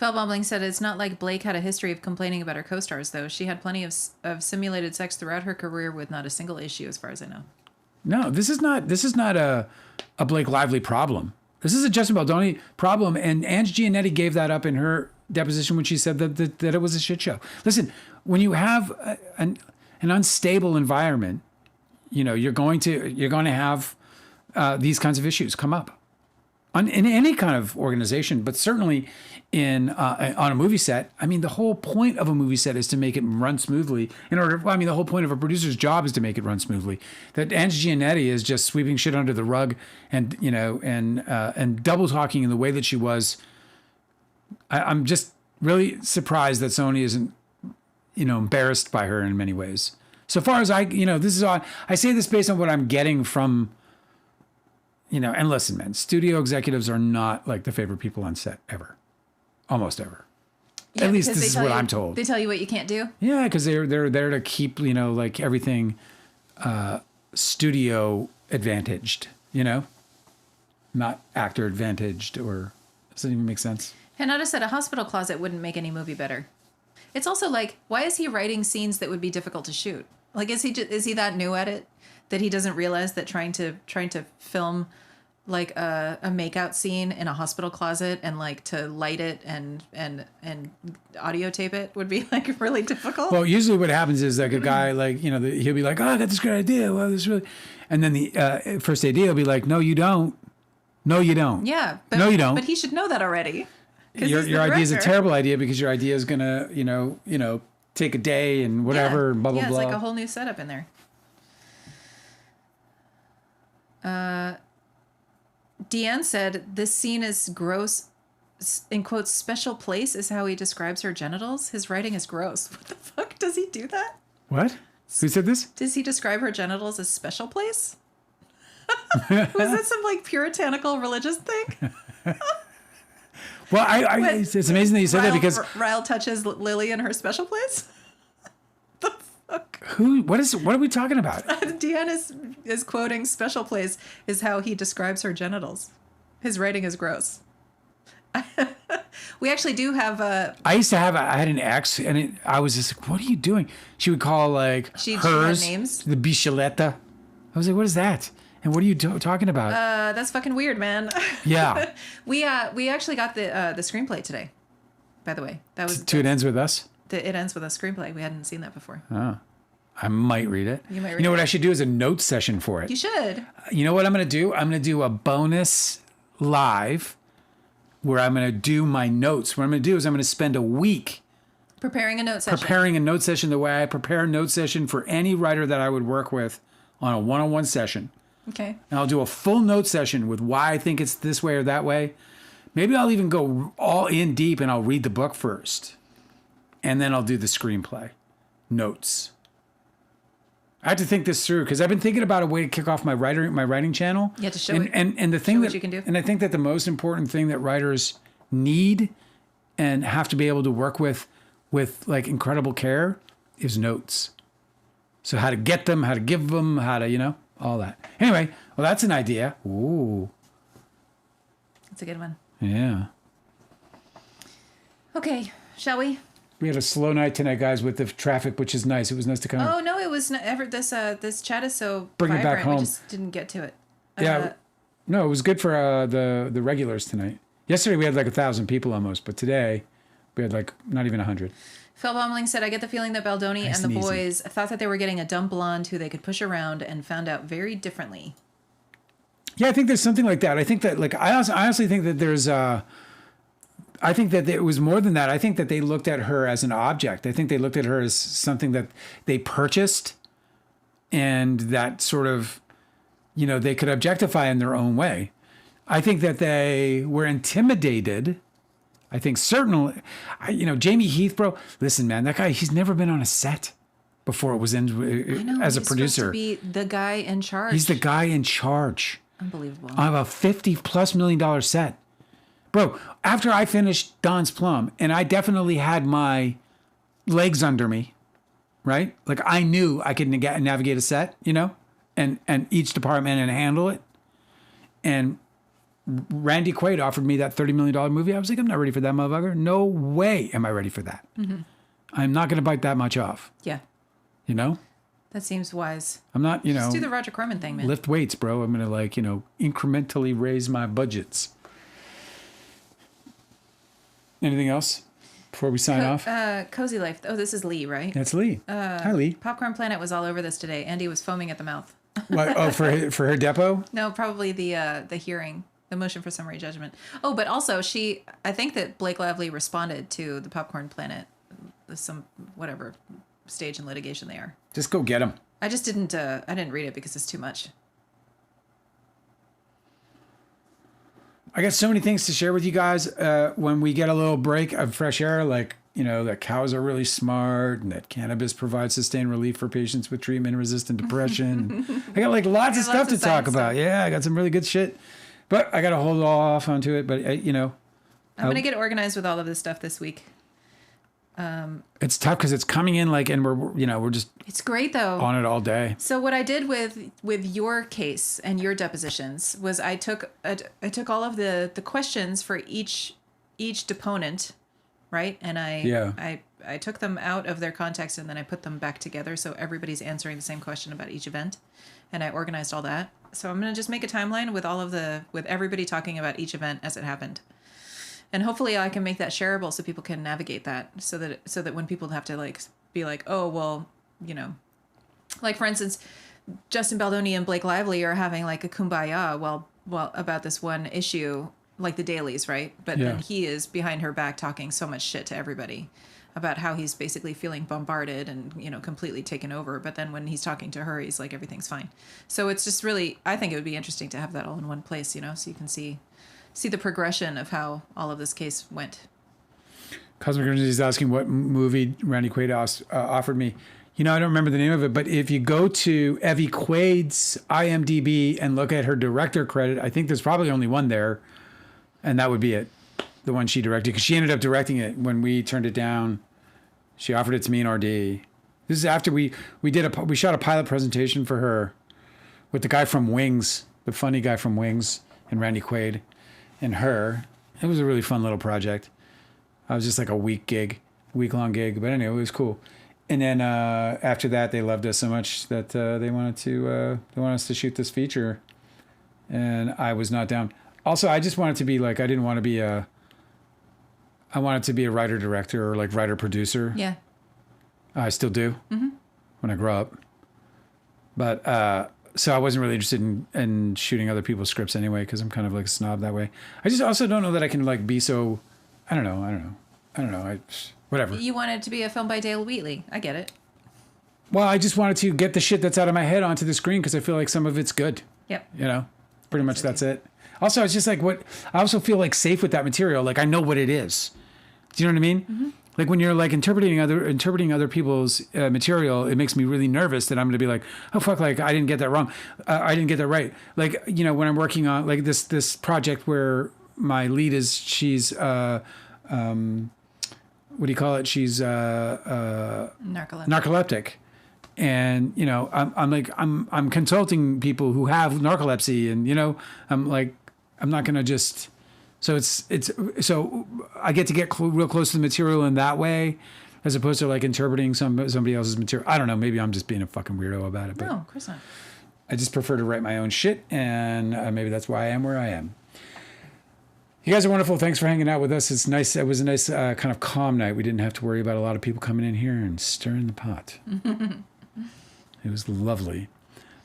Feldbaumling said it's not like Blake had a history of complaining about her co-stars, though. She had plenty of simulated sex throughout her career with not a single issue, as far as I know. No, this is not a Blake Lively problem. This is a Justin Baldoni problem, and Ange Giannetti gave that up in her deposition when she said that it was a shit show. Listen, when you have an unstable environment, you're going to have these kinds of issues come up in any kind of organization, but certainly on a movie set. I mean, the whole point of a movie set is to make it run smoothly. The whole point of a producer's job is to make it run smoothly. That Ange Giannetti is just sweeping shit under the rug and double talking in the way that she was. I'm just really surprised that Sony isn't, embarrassed by her in many ways. So far as this is all, I say this based on what I'm getting from, and listen, man, studio executives are not like the favorite people on set ever. Almost ever. Yeah, at least this is what I'm told. They tell you what you can't do? Yeah, because they're there to keep, like everything studio advantaged, not actor advantaged, or does that even make sense? Hanada said a hospital closet wouldn't make any movie better. It's also like, why is he writing scenes that would be difficult to shoot? Like, is he that new at it that he doesn't realize that trying to film like a makeout scene in a hospital closet and like to light it and audio tape it would be like really difficult? Well, usually what happens is like a guy like, he'll be like, oh, I got this great idea. Well, this really, and then the first AD will be like, no, you don't. No, you don't. Yeah. No, you don't. But he should know that already. Your idea is a terrible idea because your idea is going to, take a day and whatever, and blah, blah, blah. Yeah, it's like a whole new setup in there. Deanne said, this scene is gross, in quotes, special place is how he describes her genitals. His writing is gross. What the fuck? Does he do that? What? Who said this? Does he describe her genitals as special place? Was that some like puritanical religious thing? Well, it's amazing that you said that because Ryle touches Lily in her special place. The fuck? What are we talking about? Deanne is quoting special place is how he describes her genitals. His writing is gross. We actually do have I had an ex, and I was just like, what are you doing? She would call like hers she had names? The bicicletta. I was like, what is that? And what are you talking about? That's fucking weird, man. Yeah. We actually got the screenplay today. By the way, that was It Ends With Us. It Ends With a Screenplay. We hadn't seen that before. Oh, I might read it. You might read it. What I should do is a note session for it. You should. You know what I'm going to do? I'm going to do a bonus live where I'm going to do my notes. What I'm going to do is I'm going to spend a week preparing a note session. Preparing a note session the way I prepare a note session for any writer that I would work with on a one-on-one session. Okay. And I'll do a full note session with why I think it's this way or that way. Maybe I'll even go all in deep and I'll read the book first. And then I'll do the screenplay. Notes. I have to think this through because I've been thinking about a way to kick off my writing channel. You have to show it. And the thing what you can do. And I think that the most important thing that writers need and have to be able to work with like incredible care is notes. So how to get them, how to give them, how to, all that. Anyway, well, that's an idea. Ooh. That's a good one. Yeah. Okay, shall we? We had a slow night tonight, guys, with the traffic, which is nice. It was nice to come. Oh no, it was not ever. This chat is so bring vibrant. it back home. We just didn't get to it. Yeah. No, it was good for the regulars tonight. Yesterday we had like 1,000 people almost, but today we had like not even 100. Phil Baumling said, I get the feeling that Baldoni Nice and the and easy. boys thought that they were getting a dumb blonde who they could push around and found out very differently. Yeah, I think there's something like that. I think that, like, I honestly think that there's I think that it was more than that. I think that they looked at her as an object. I think they looked at her as something that they purchased and that sort of, they could objectify in their own way. I think that they were intimidated. I think certainly, Jamie Heath, bro, listen, man, that guy, he's never been on a set before it was in as a producer. To be the guy in charge. He's the guy in charge. Unbelievable. On a $50+ million set. Bro, after I finished Don's Plum, and I definitely had my legs under me, right? Like I knew I could navigate a set, and each department and handle it. And Randy Quaid offered me that $30 million movie. I was like, I'm not ready for that motherfucker. No way am I ready for that. Mm-hmm. I'm not going to bite that much off. Yeah. That seems wise. I'm not, Just do the Roger Corman thing, man. Lift weights, bro. I'm going to incrementally raise my budgets. Anything else before we sign off? Cozy Life. Oh, this is Lee, right? That's Lee. Hi, Lee. Popcorn Planet was all over this today. Andy was foaming at the mouth. What? Oh, for her depot? No, probably the hearing, the motion for summary judgment. Oh, but also I think that Blake Lively responded to the Popcorn Planet, some whatever stage in litigation they are. Just go get him. I just didn't. I didn't read it because it's too much. I got so many things to share with you guys when we get a little break of fresh air, that cows are really smart and that cannabis provides sustained relief for patients with treatment-resistant depression. I got lots of stuff to talk about. Yeah, I got some really good shit. But I got to hold off onto it. But, I'm going to get organized with all of this stuff this week. It's tough because it's coming in and we're just it's great though on it all day. So what I did with your case and your depositions was I took all of the questions for each deponent, right? And I took them out of their context and then I put them back together so everybody's answering the same question about each event, and I organized all that. So I'm going to just make a timeline with everybody talking about each event as it happened. And hopefully I can make that shareable so people can navigate that so that when people have to be like, oh, well, for instance, Justin Baldoni and Blake Lively are having a kumbaya well about this one issue, like the dailies, right? But then he is behind her back talking so much shit to everybody about how he's basically feeling bombarded and, completely taken over. But then when he's talking to her, he's like, everything's fine. So it's just really, I think it would be interesting to have that all in one place, so you can see the progression of how all of this case went. Cosmic Energy is asking what movie Randy Quaid offered me. I don't remember the name of it, but if you go to Evie Quaid's IMDb and look at her director credit, I think there's probably only one there, and that would be it, the one she directed, because she ended up directing it when we turned it down. She offered it to me and RD. This is after we shot a pilot presentation for her with the guy from Wings, the funny guy from Wings, and Randy Quaid. And her. It was a really fun little project. I was just a week-long gig. But anyway, it was cool. And then after that, they loved us so much that they wanted us to shoot this feature. And I was not down. Also, I just wanted to be I didn't want to be I wanted to be a writer-director or writer-producer. Yeah. I still do when I grow up. But so I wasn't really interested in shooting other people's scripts anyway, because I'm kind of a snob that way. I just also don't know that I can be so. I don't know. Whatever. You wanted it to be a film by Dale Wheatley. I get it. Well, I just wanted to get the shit that's out of my head onto the screen because I feel like some of it's good. Yep. Pretty much that's it. Also, it's just what I also feel safe with that material. I know what it is. Do you know what I mean? Mm-hmm. When you're interpreting other people's material, it makes me really nervous that I'm going to be oh fuck, I didn't get that wrong, I didn't get that right. When I'm working on this project where my lead is she's what do you call it? She's narcoleptic, and I'm consulting people who have narcolepsy, and I'm not going to just. So so I get to get real close to the material in that way, as opposed to interpreting somebody else's material. I don't know. Maybe I'm just being a fucking weirdo about it. But no, of course not. I just prefer to write my own shit, and maybe that's why I am where I am. You guys are wonderful. Thanks for hanging out with us. It's nice. It was a nice kind of calm night. We didn't have to worry about a lot of people coming in here and stirring the pot. It was lovely.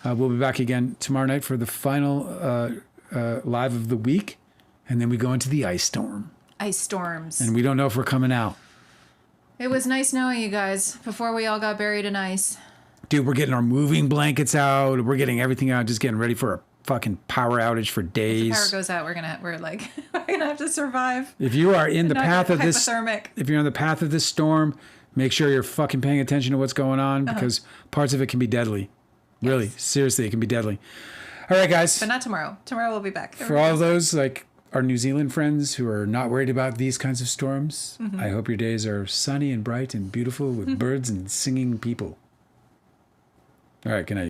We'll be back again tomorrow night for the final live of the week. And then we go into the ice storm. ice storms. And we don't know if we're coming out. It was nice knowing you guys before we all got buried in ice. Dude, we're getting our moving blankets out. We're getting everything out. Just getting ready for a fucking power outage for days. If the power goes out, we're gonna have to survive. If you are in the path of this, hypothermic. if you're on the path of this storm, make sure you're fucking paying attention to what's going on because parts of it can be deadly. Really, seriously, it can be deadly. All right, guys. But not tomorrow. Tomorrow we'll be back. For all of those like our New Zealand friends who are not worried about these kinds of storms, I hope your days are sunny and bright and beautiful with birds and singing people. All right, good night.